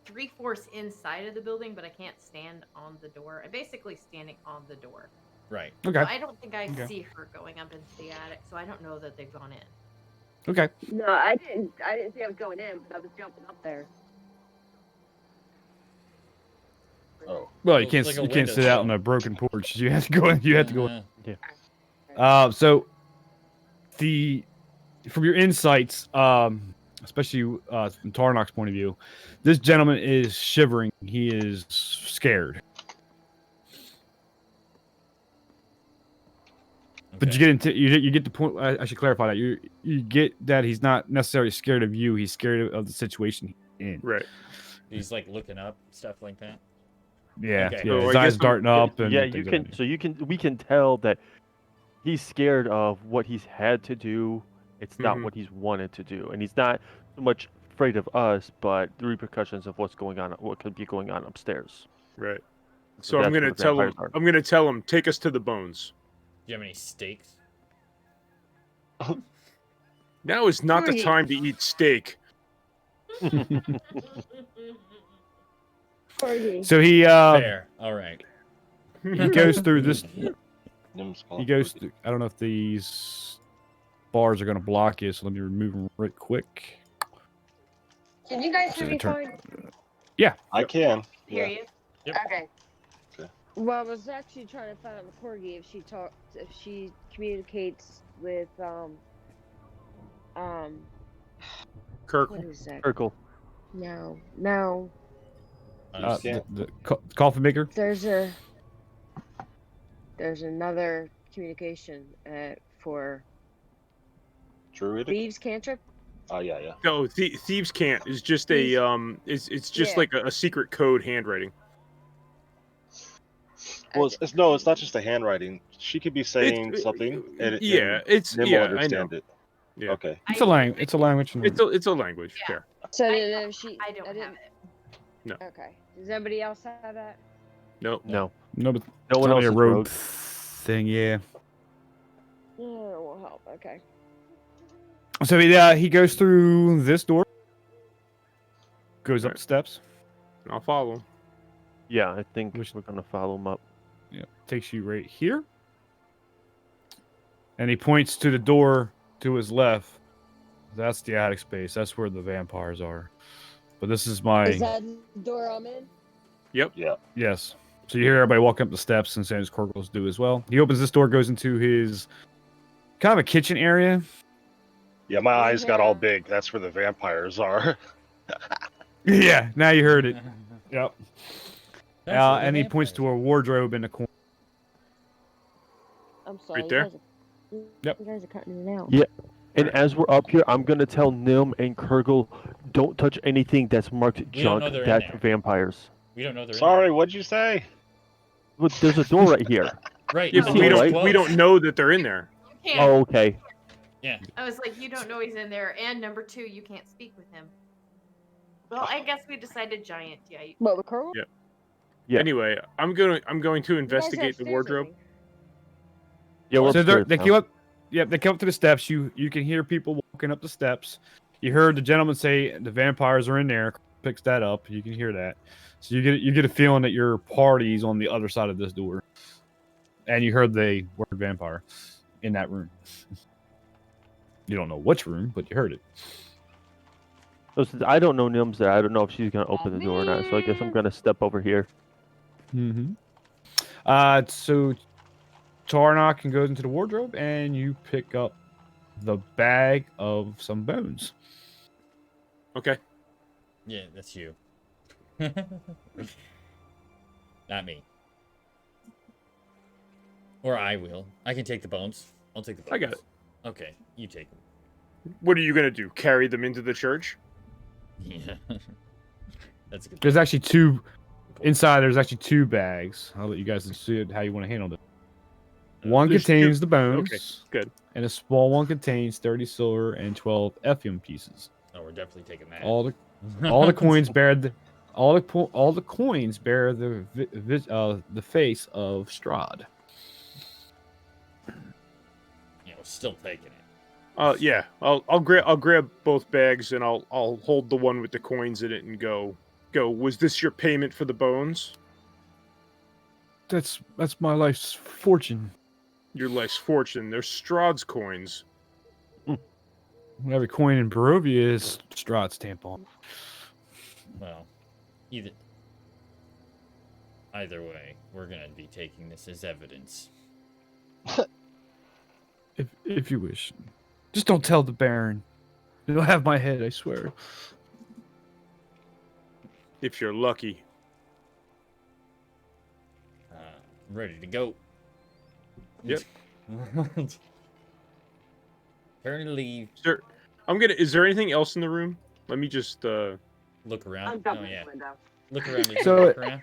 3/4 inside of the building, but I can't stand on the door. I'm basically standing on the door. Right. Okay. So I don't think I Okay. see her going up into the attic, so I don't know that they've gone in. Okay. No, I didn't see I was going in, but I was jumping up there. Oh, Well, you Well, can't it's like a you can't sit window out on a broken porch. You have to go in. You have to go in. Uh-huh. So from your insights, especially from Tarnok's point of view, this gentleman is shivering. He is scared. But you Okay. get into you get the point. I should clarify that you get that he's not necessarily scared of you. He's scared of the situation he's in. Right. He's like looking up, stuff like that. Yeah, Okay. yeah. So His I eyes guess darting up, and Yeah, you things of can. that So you can. We can tell that he's scared of what he's had to do. It's not Mhm. what he's wanted to do, and he's not so much afraid of us, but the repercussions of what's going on, what could be going on upstairs. Right. So I'm that's gonna what the tell him. vampires are. I'm gonna tell him, take us to the bones. Do you have any steaks? Now is not the Corgi. time to eat steak. Corgi. So he Fair. All right. he goes through this. Nim's He goes through. I don't know if these bars are going to block you, so let me remove them right quick. Can you guys So hear they me turn- fine? I can. Hear Yeah. you? Okay. Okay. Well, I was actually trying to find out with Corgi if she communicates with Kirk. what is that? Urkel. No. Understand. The coffee maker. There's another communication for Druidic? thieves cantrip. Oh, yeah. No, thieves can't. It's just a It's just Yeah. like a secret code handwriting. Well, it's not just the handwriting. She could be saying something, and yeah, and it's Nim yeah, will I know. understand it. Yeah. Okay. It's a language. It's a language. It's a language. Yeah. Fair. So I then don't, if she, I don't have didn't- it. Okay. Does anybody else have that? No. No, No, but no one only else a is rogue rogue. thing. Yeah. No, it won't help. Okay. So he goes through this door, goes up Right. the steps. I'll follow. Yeah, I think Which- we're gonna follow him up. Yeah, takes you right here, and he points to the door to his left. That's the attic space. That's where the vampires are. But this is my Is that the door I'm in? Yeah. yes. So you hear everybody walking up the steps, and Santa's Corporals do as well. He opens this door, goes into his kind of a kitchen area. Yeah, my eyes got all Yeah. big. That's where the vampires are. Yeah, now you heard it. Yep. That's what the And he points to vampires a wardrobe in the corner. I'm sorry. Right there? Yep. You guys are cutting me out. Yeah. And as we're up here, I'm gonna tell Nim and Kurgle, don't touch anything that's marked don't junk. know they're in That's there. vampires. We don't know they're Sorry, what'd you say? Look, there's a door right here. in there. Right. Yeah, the but see we it, door's don't right? we closed. don't know that they're in there. You can't. Oh, okay. I was like, you don't know he's in there, and number 2, you can't speak with him. Well, I guess we decided giant. Yeah. What, with Curl? Yeah. Yeah. Anyway, I'm going to You guys are investigate the upstairs, wardrobe. I think. Yeah, we're So upstairs they now. came up. Yep, they come up to the steps. You can hear people walking up the steps. You heard the gentleman say the vampires are in there. Picks that up. You can hear that. So you get a feeling that your party's on the other side of this door, and you heard the word vampire in that room. You don't know which room, but you heard it. So since I don't know Nim's there, I don't know if she's gonna open the door or not. So I guess I'm gonna step over here. Mm-hmm. So Tarnok can goes into the wardrobe, and you pick up the bag of some bones. Okay. Yeah, that's you. Not me. Or I will. I can take the bones. I'll take the bones. I got it. Okay, you take them. What are you going to do? Carry them into the church? Yeah. That's a good. There's actually two inside. There's actually two bags. I'll let you guys see it, how you want to handle it. One There's contains two- the bones. okay, good. And a small one contains 30 silver and 12 Ephium pieces. Oh, we're definitely taking that. All the coins bear the coins bear the face of Strahd. Yeah, we're still taking it. Yeah. I'll grab both bags and I'll hold the one with the coins in it and go. Was this your payment for the bones? That's my life's fortune. Your life's fortune. They're Strahd's coins. Every coin in Barovia is Strahd stamp on. Well, either way, we're gonna be taking this as evidence. If you wish. Just don't tell the Baron. You'll have my head, I swear. If you're lucky. Ready to go. Yep. Turn to leave. Sir, is there anything else in the room? Let me just Look around. I'm Oh jumping yeah. the window. Look around. Did you So- look around?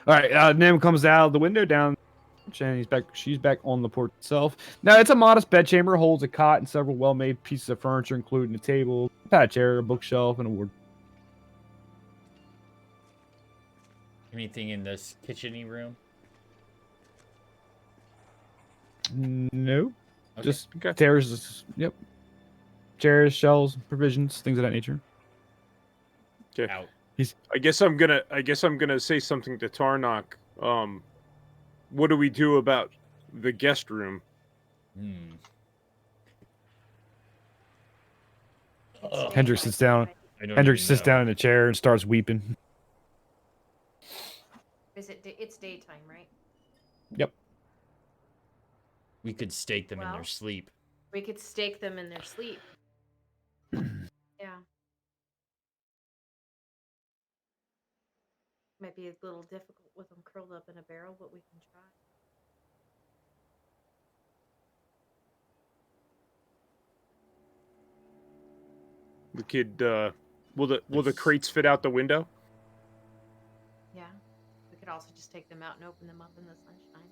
All right, Nim comes out of the window down, and he's back. She's back on the porch itself. Now it's a modest bedchamber, holds a cot and several well-made pieces of furniture, including a table, a pad chair, a bookshelf, and a wardrobe. Anything in this kitchen-y room? No, Okay. just Okay. chairs. Yep, chairs, shelves, provisions, things of that nature. Okay. Out. I guess I'm gonna say something to Tarnok. What do we do about the guest room? It's Hendrik daylight, sits down. right? I don't Hendrik even sits know. down in a chair and starts weeping. It's daytime, right? Yep. We could stake them in their Well- sleep. We could stake them in their sleep. Yeah. Might be a little difficult with them curled up in a barrel, but we can try. We could. Will the crates fit out the window? Yeah. We could also just take them out and open them up in the sunshine.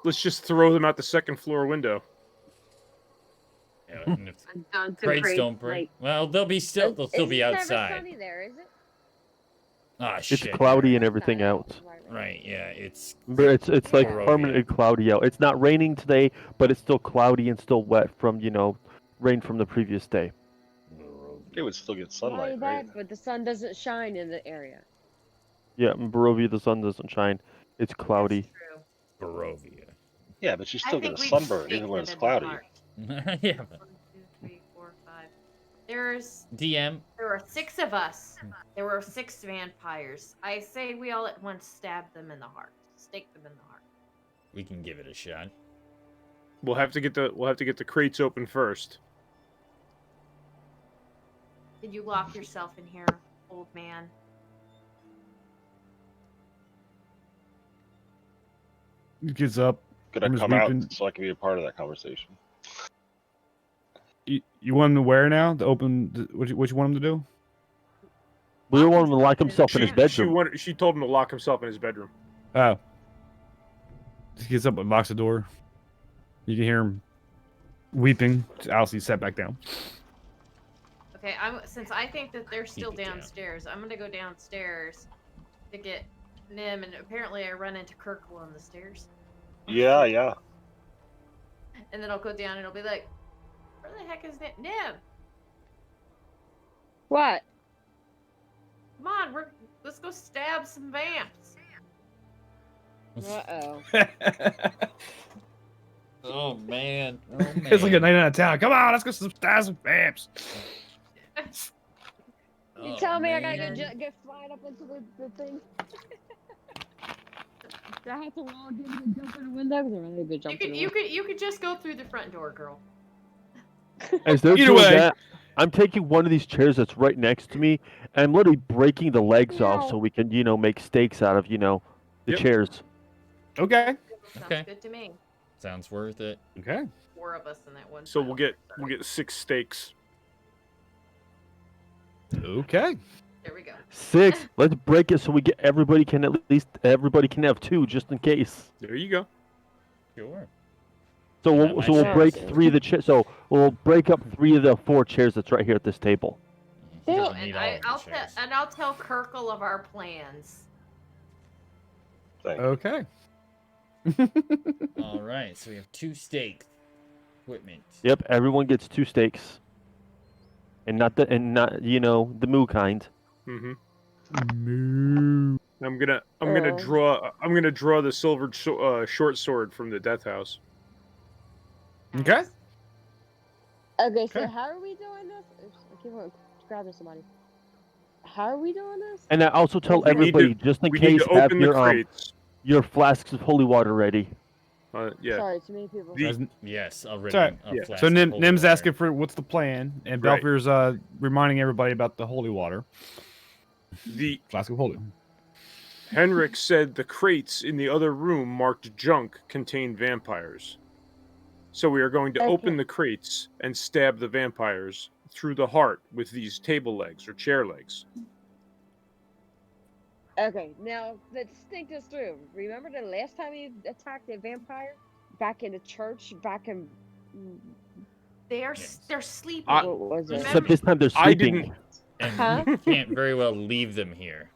Let's just throw them out the second floor window. Yeah, and if Don't the crates don't break, well, they'll still be It's never outside. sunny there, is it? Ah, It's shit. cloudy and everything out. Right, yeah, it's But it's like Barovia. permanently cloudy out. It's not raining today, but it's still cloudy and still wet from rain from the previous day. It would still get Not sunlight, only right? that, but the sun doesn't shine in the area. Yeah, in Barovia the sun doesn't shine. It's cloudy. That's true. Barovia. Yeah, but you I still get think a we sunburn stake even when them it's in the cloudy. heart. Yeah, 1, 2, 3, 4, 5. There DM. were 6 of us. There were 6 vampires. I say we all at once stab them in the heart. Stake them in the heart. We can give it a shot. We'll have to get the crates open first. Did you lock yourself in here, old man? He gets up. Could I I'm just come out weeping. so I can be a part of that conversation? You want him to wear now? To open? What you want him to do? We don't Lock want him to lock himself in his bedroom. She told him to lock himself in his bedroom. Oh. He gets up and locks the door. You can hear him weeping. Alice sat back down. Okay, since I think that they're still Keep it down. downstairs, I'm gonna go downstairs to get Nim, and apparently I run into Kirkle on the stairs. Yeah. And then I'll go down and I'll be like, where the heck is Nim? What? Come on, let's go stab some vamps. Uh-oh. Oh man. It's like a night out of town. Come on, let's go stab some vamps. You Oh, tell me I man. gotta get flying up into the thing? Do I have to roll and jump in the window? Because I'm really good jump in the window. You could just go through the front door, girl. As they're Either doing way. that, I'm taking one of these chairs that's right next to me, and I'm literally breaking the legs off No. so we can, make stakes out of, the Yep. chairs. Okay. Sounds Okay. good to me. Sounds worth it. Okay. 4 of us in that one. So pile. we'll get 6 stakes. Okay. There we go. 6. Let's break it so everybody can have 2 just in case. There you go. Sure. So That we'll might break sound- 3 of the chairs. So we'll break up 3 of the 4 chairs that's right here at this table. He Yeah, doesn't And need all of the chairs. I'll tell Kirkle of our plans. Thank you. Okay. All right, so we have 2 stakes. equipment. Yep, everyone gets 2 steaks. And not the the moo kind. Mm-hmm. Moo. I'm gonna draw the silvered short sword from the death house. Okay. Okay, so Okay. how are we doing this? Oops, I keep on grabbing somebody. How are we doing this? And I also tell We need everybody, just in We need case, to have open the crates. your flasks of holy water ready. Yeah. Sorry, too many people. Yes, already. Sorry. A Yeah. flask So of holy Nim's water. asking for what's the plan, and Right. Belfier's reminding everybody about the holy water. The Flask of holy. Henrik said the crates in the other room marked junk contain vampires. So we are going to open Okay. the crates and stab the vampires through the heart with these table legs or chair legs. Okay, now let's think this through. Remember the last time you attacked a vampire? Back in the church? Back in. They're Yes. sleeping. What was it? Except this time they're I sleeping. didn't. And Huh? you can't very well leave them here.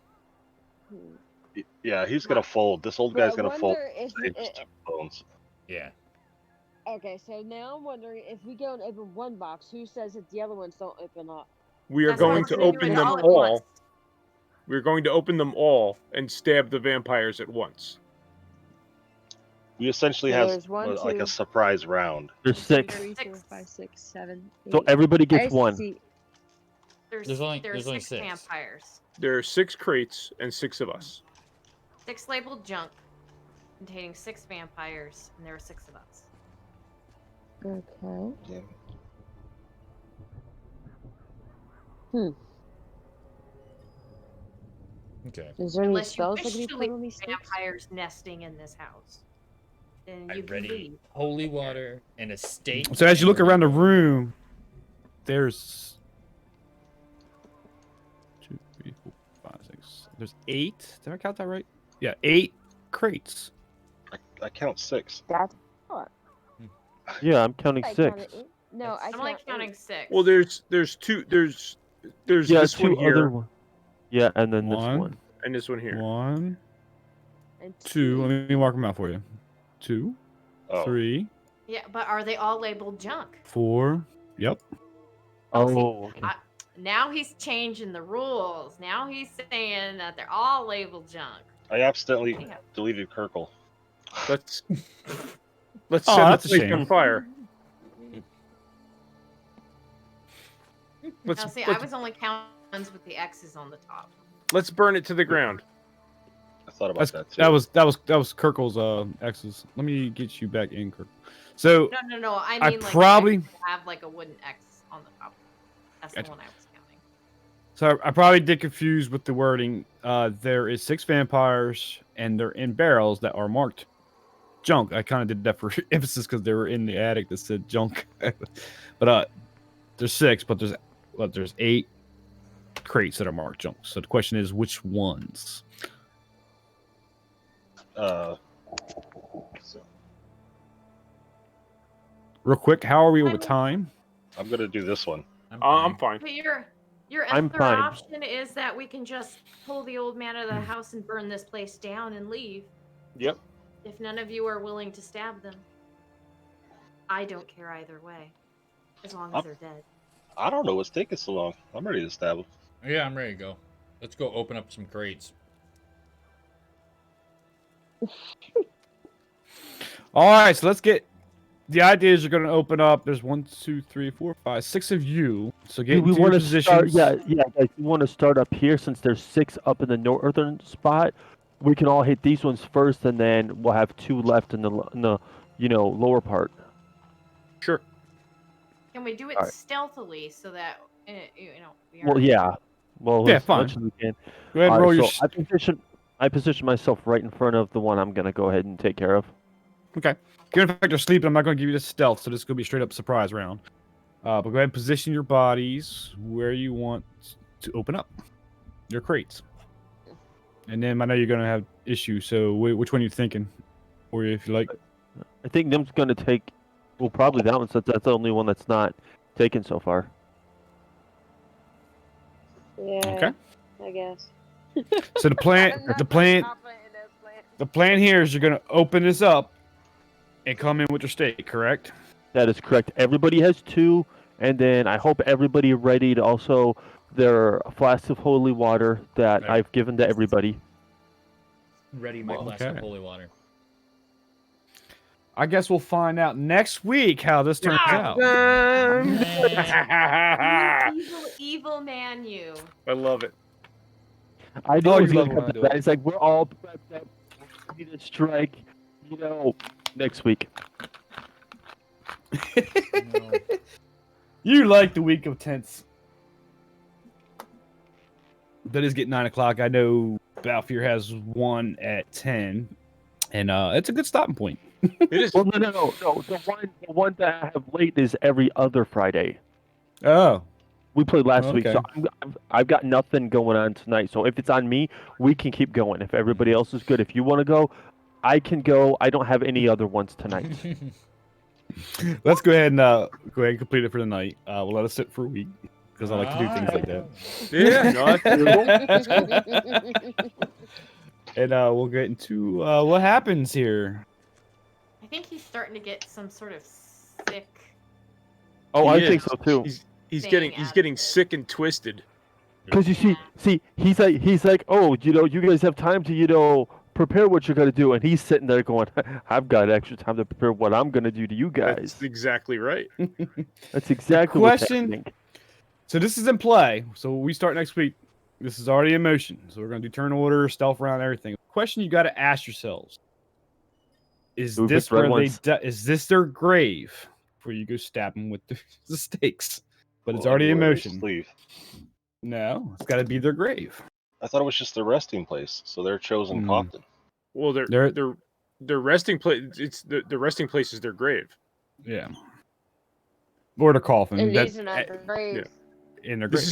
Yeah, he's gonna fold. This old But guy's I gonna fold. wonder if. Save his 2 bones. Yeah. Okay, so now I'm wondering if we go and open one box, who says that the other ones don't open up? We are That's why going we're to gonna do open it them all at all. once. We're going to open them all and stab the vampires at once. We essentially So have there's one, like two, a surprise round. There's 6. 3, 4, Six. 5, 6, 7, 8. So everybody I gets 1. see. There's only 6 six. vampires. There are 6 crates and 6 of us. 6 labeled junk containing 6 vampires, and there are 6 of us. Okay. Yeah. Okay. Is there any Unless you spells that wish can be to put leave on these sticks? vampires nesting in this house, then I you can ready leave. holy water and a steak. So as you look and around the leave. room, there's 2, 3, 4, 5, 6. There's 8. Did I count that right? Yeah, 8 crates. I count 6. That's Yeah, I'm counting I 6. counted 8. No, I I'm only count counting 8. 6. Well, there's 2. There's Yeah, this 2 one here other one. Yeah, and then this One. one. and this one here. 1, And 2. Let me mark them out for you. 2, Oh. 3, Yeah, but are they all labeled junk? 4. Yep. Oh, okay. Now he's changing the rules. Now he's saying that they're all labeled junk. I accidentally Yeah. deleted Kirkle. Let's Oh, set the that's a place shame. on fire. Now, see, I was only counting ones with the X's on the top. Let's burn it to the ground. I thought about that too. That was Kirkle's X's. Let me get you back in, Kirk. So No. I I mean, like, probably- the X's have like a wooden X on the top. That's Gotcha. the one I was counting. So I probably did confuse with the wording. There is 6 vampires, and they're in barrels that are marked junk. I kind of did that for emphasis because they were in the attic that said junk. But there's 6, but there's 8 crates that are marked junk. So the question is, which ones? So, Real quick, how are we over I'm- time? I'm gonna do this one. I'm fine. But your I'm other fine. option is that we can just pull the old man out of the house and burn this place down and leave. Yep. If none of you are willing to stab them, I don't care either way, as long as they're dead. I don't know what's taking so long. I'm ready to stab him. Yeah, I'm ready to go. Let's go open up some crates. All right, so let's get. The idea is you're going to open up. There's 1, 2, 3, 4, 5, 6 of you. So get Do we into your want to start? positions. Yeah, guys. We want to start up here since there's 6 up in the northern spot. We can all hit these ones first, and then we'll have 2 left in the lower part. Sure. Can we do it Alright. stealthily so that we Well, aren't- yeah. Well, Yeah, as fine. much as we can. Go ahead and All roll right, your. so I position myself right in front of the one I'm gonna go ahead and take care of. Okay. Given the fact you're sleeping, I'm not going to give you the stealth, so this is going to be a straight up surprise round. But go ahead and position your bodies where you want to open up your crates. And then I know you're going to have issues, so which one are you thinking? Or if you like. I think Nim's gonna take. Well, probably that one, since that's the only one that's not taken so far. Yeah. Okay. I guess. So the plan, I'm not the very plan, confident in this plan. the plan here is you're going to open this up and come in with your stake, correct? That is correct. Everybody has 2, and then I hope everybody ready to also their flasks of holy water that Right. I've given to everybody. Ready my glass of holy water. I guess we'll find out next week how this turns out. Evil man, you. I love it. I knew Oh, it was you love gonna it when I come to do it. that. It's like we're all prepped up, ready to strike. Next week. You like the week of tents. That is getting 9 o'clock. I know Balfour has one at 10, and it's a good stopping point. It is. Well, no. The one that I have late is every other Friday. Oh, We played last week, so Okay. I've got nothing going on tonight. So if it's on me, we can keep going. If everybody else is good, if you want to go, I can go. I don't have any other ones tonight. let's go ahead and complete it for the night. We'll let it sit for a week because I like to do things like that. Yeah, no, that's cool. And we'll get into what happens here. I think he's starting to get some sort of sick. Oh, He I is. think so too. He's Thing getting out of it. sick and twisted. Because you see, he's like, oh, you guys have time to, prepare what you're gonna do, and he's sitting there going, I've got extra time to prepare what I'm gonna do to you guys. That's exactly right. That's exactly what's question- happening. So this is in play. So we start next week. This is already in motion. So we're gonna do turn order, stealth round, everything. Question you got to ask yourselves: Is Do we this pick red where ones? is this their grave? Where you go stab them with the stakes? But it's Well, already in anywhere they motion. sleep. No, it's got to be their grave. I thought it was just their resting place, so their chosen coffin. Well, They're- their resting place. It's the resting place is their grave. Yeah. Or the coffin. And that- these are not the graves. in their grave.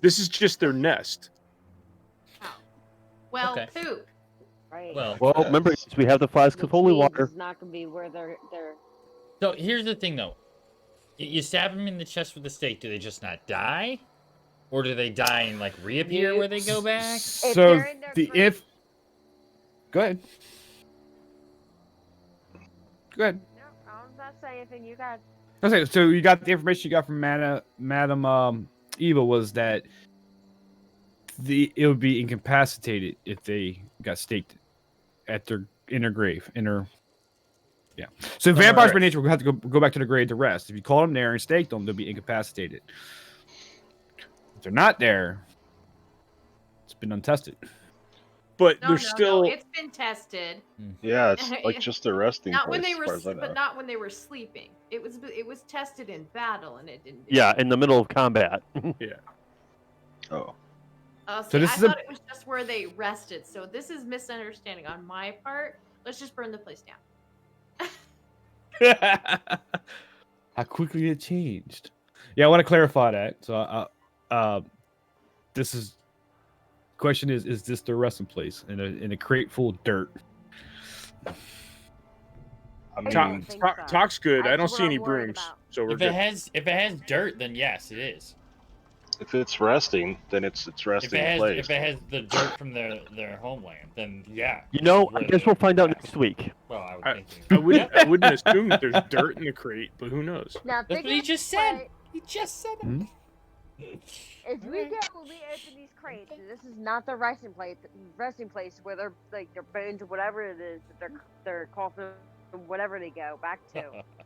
This is just their nest. Well, Okay. poop. Right. Well, Well, remember, we have the flasks of Which holy means water. It's not gonna be where they're. so here's the thing, though. You stab them in the chest with a stake. Do they just not die, or do they die and like reappear where they go back? So they're in their grave- go ahead. Go ahead. No, I'm not saying anything. You got. Okay, so you got the information you got from Madam Eva was that it would be incapacitated if they got staked in their grave. Yeah. So vampires by nature will have to go back to the grave to rest. If you call them there and stake them, they'll be incapacitated. If they're not there, it's been untested. But No, they're no, still. no. It's been tested. Yeah, it's like just their resting Not place, when they as were, far as I know. but not when they were sleeping. It was tested in battle, and it didn't. Yeah, in the middle of combat. Oh, See, this I is a- thought it was just where they rested. So this is misunderstanding on my part. Let's just burn the place down. How quickly it changed. Yeah, I want to clarify that. So, this is question is this their resting place in a crate full of dirt? I mean, don't think so. Talk's good. I don't That's see what any I'm worried brooms, about. so we're If it good. has dirt, then yes, it is. if it's resting, then it's If resting it has place. if it has the dirt from their homeland, then yeah. I guess we'll find out next week. Well, I would I- think. I wouldn't assume that there's dirt in the crate, but who knows? Now That's think what he of just it said. this way. He just said it. Hmm? If we go when we open these crates, and this is not the resting place where their bones or whatever it is that their coffin, whatever they go back to.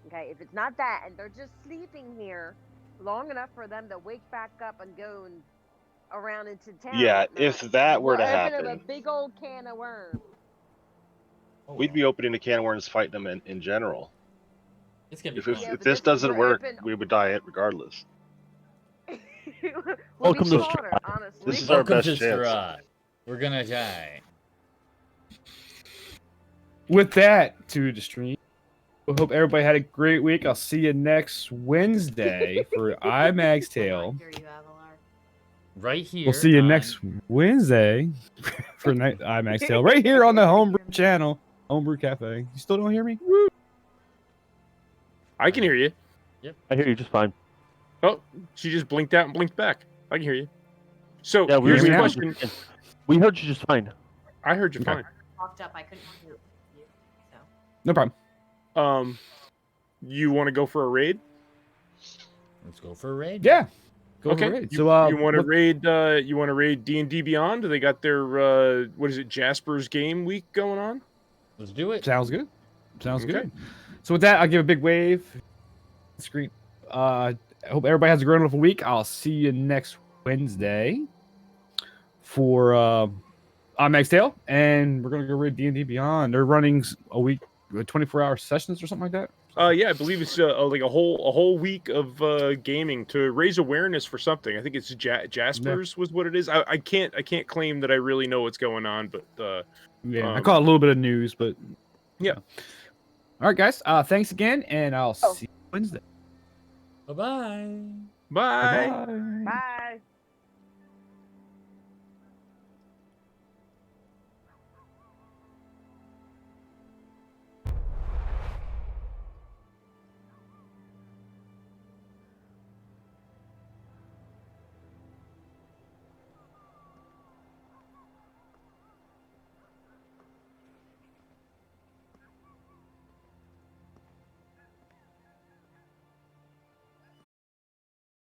Okay, if it's not that, and they're just sleeping here long enough for them to wake back up and go and around into town. Yeah, and if whatnot, that were we'll to open up happen, a big old can of worms. we'd be opening a can of worms fighting them in general. It's gonna be If, fun. Yeah, if but this this- doesn't we're work, open- we would die it regardless. We'll Welcome be to slaughtered, Strahd. honestly. This is our Welcome best to chance. Strahd. We're gonna die. With that, to the stream. I hope everybody had a great week. I'll see you next Wednesday for IMAX Tale. Hear you, Avalar. Right here. We'll see you on- next Wednesday for IMAX Tale, right here on the Homebrew channel, Homebrew Cafe. You still don't hear me? I can hear you. I hear you just fine. Oh, she just blinked out and blinked back. I can hear you. So Yeah, we here's hear the me now? question. We heard you just fine. I heard you Okay. fine. Walked up. I couldn't hear you. So No problem. You want to go for a raid? Let's go for a raid. Yeah. Go Okay. for it. You, So, you want to what- raid? You want to raid D&D Beyond? They got their what is it? Jasper's Game Week going on. Let's do it. Sounds good. Sounds Okay. good. So with that, I'll give a big wave. Screen. I hope everybody has a great wonderful week. I'll see you next Wednesday for I'm Max Tail, and we're gonna go read D&D Beyond. They're running a week, 24-hour sessions or something like that. Yeah, I believe it's like a whole week of gaming to raise awareness for something. I think it's Jasper's was what it is. I can't claim that I really know what's going on, but Yeah, I caught a little bit of news, but yeah. All right, guys. Thanks again, and I'll see you Wednesday. Bye-bye. Bye. Bye. Bye.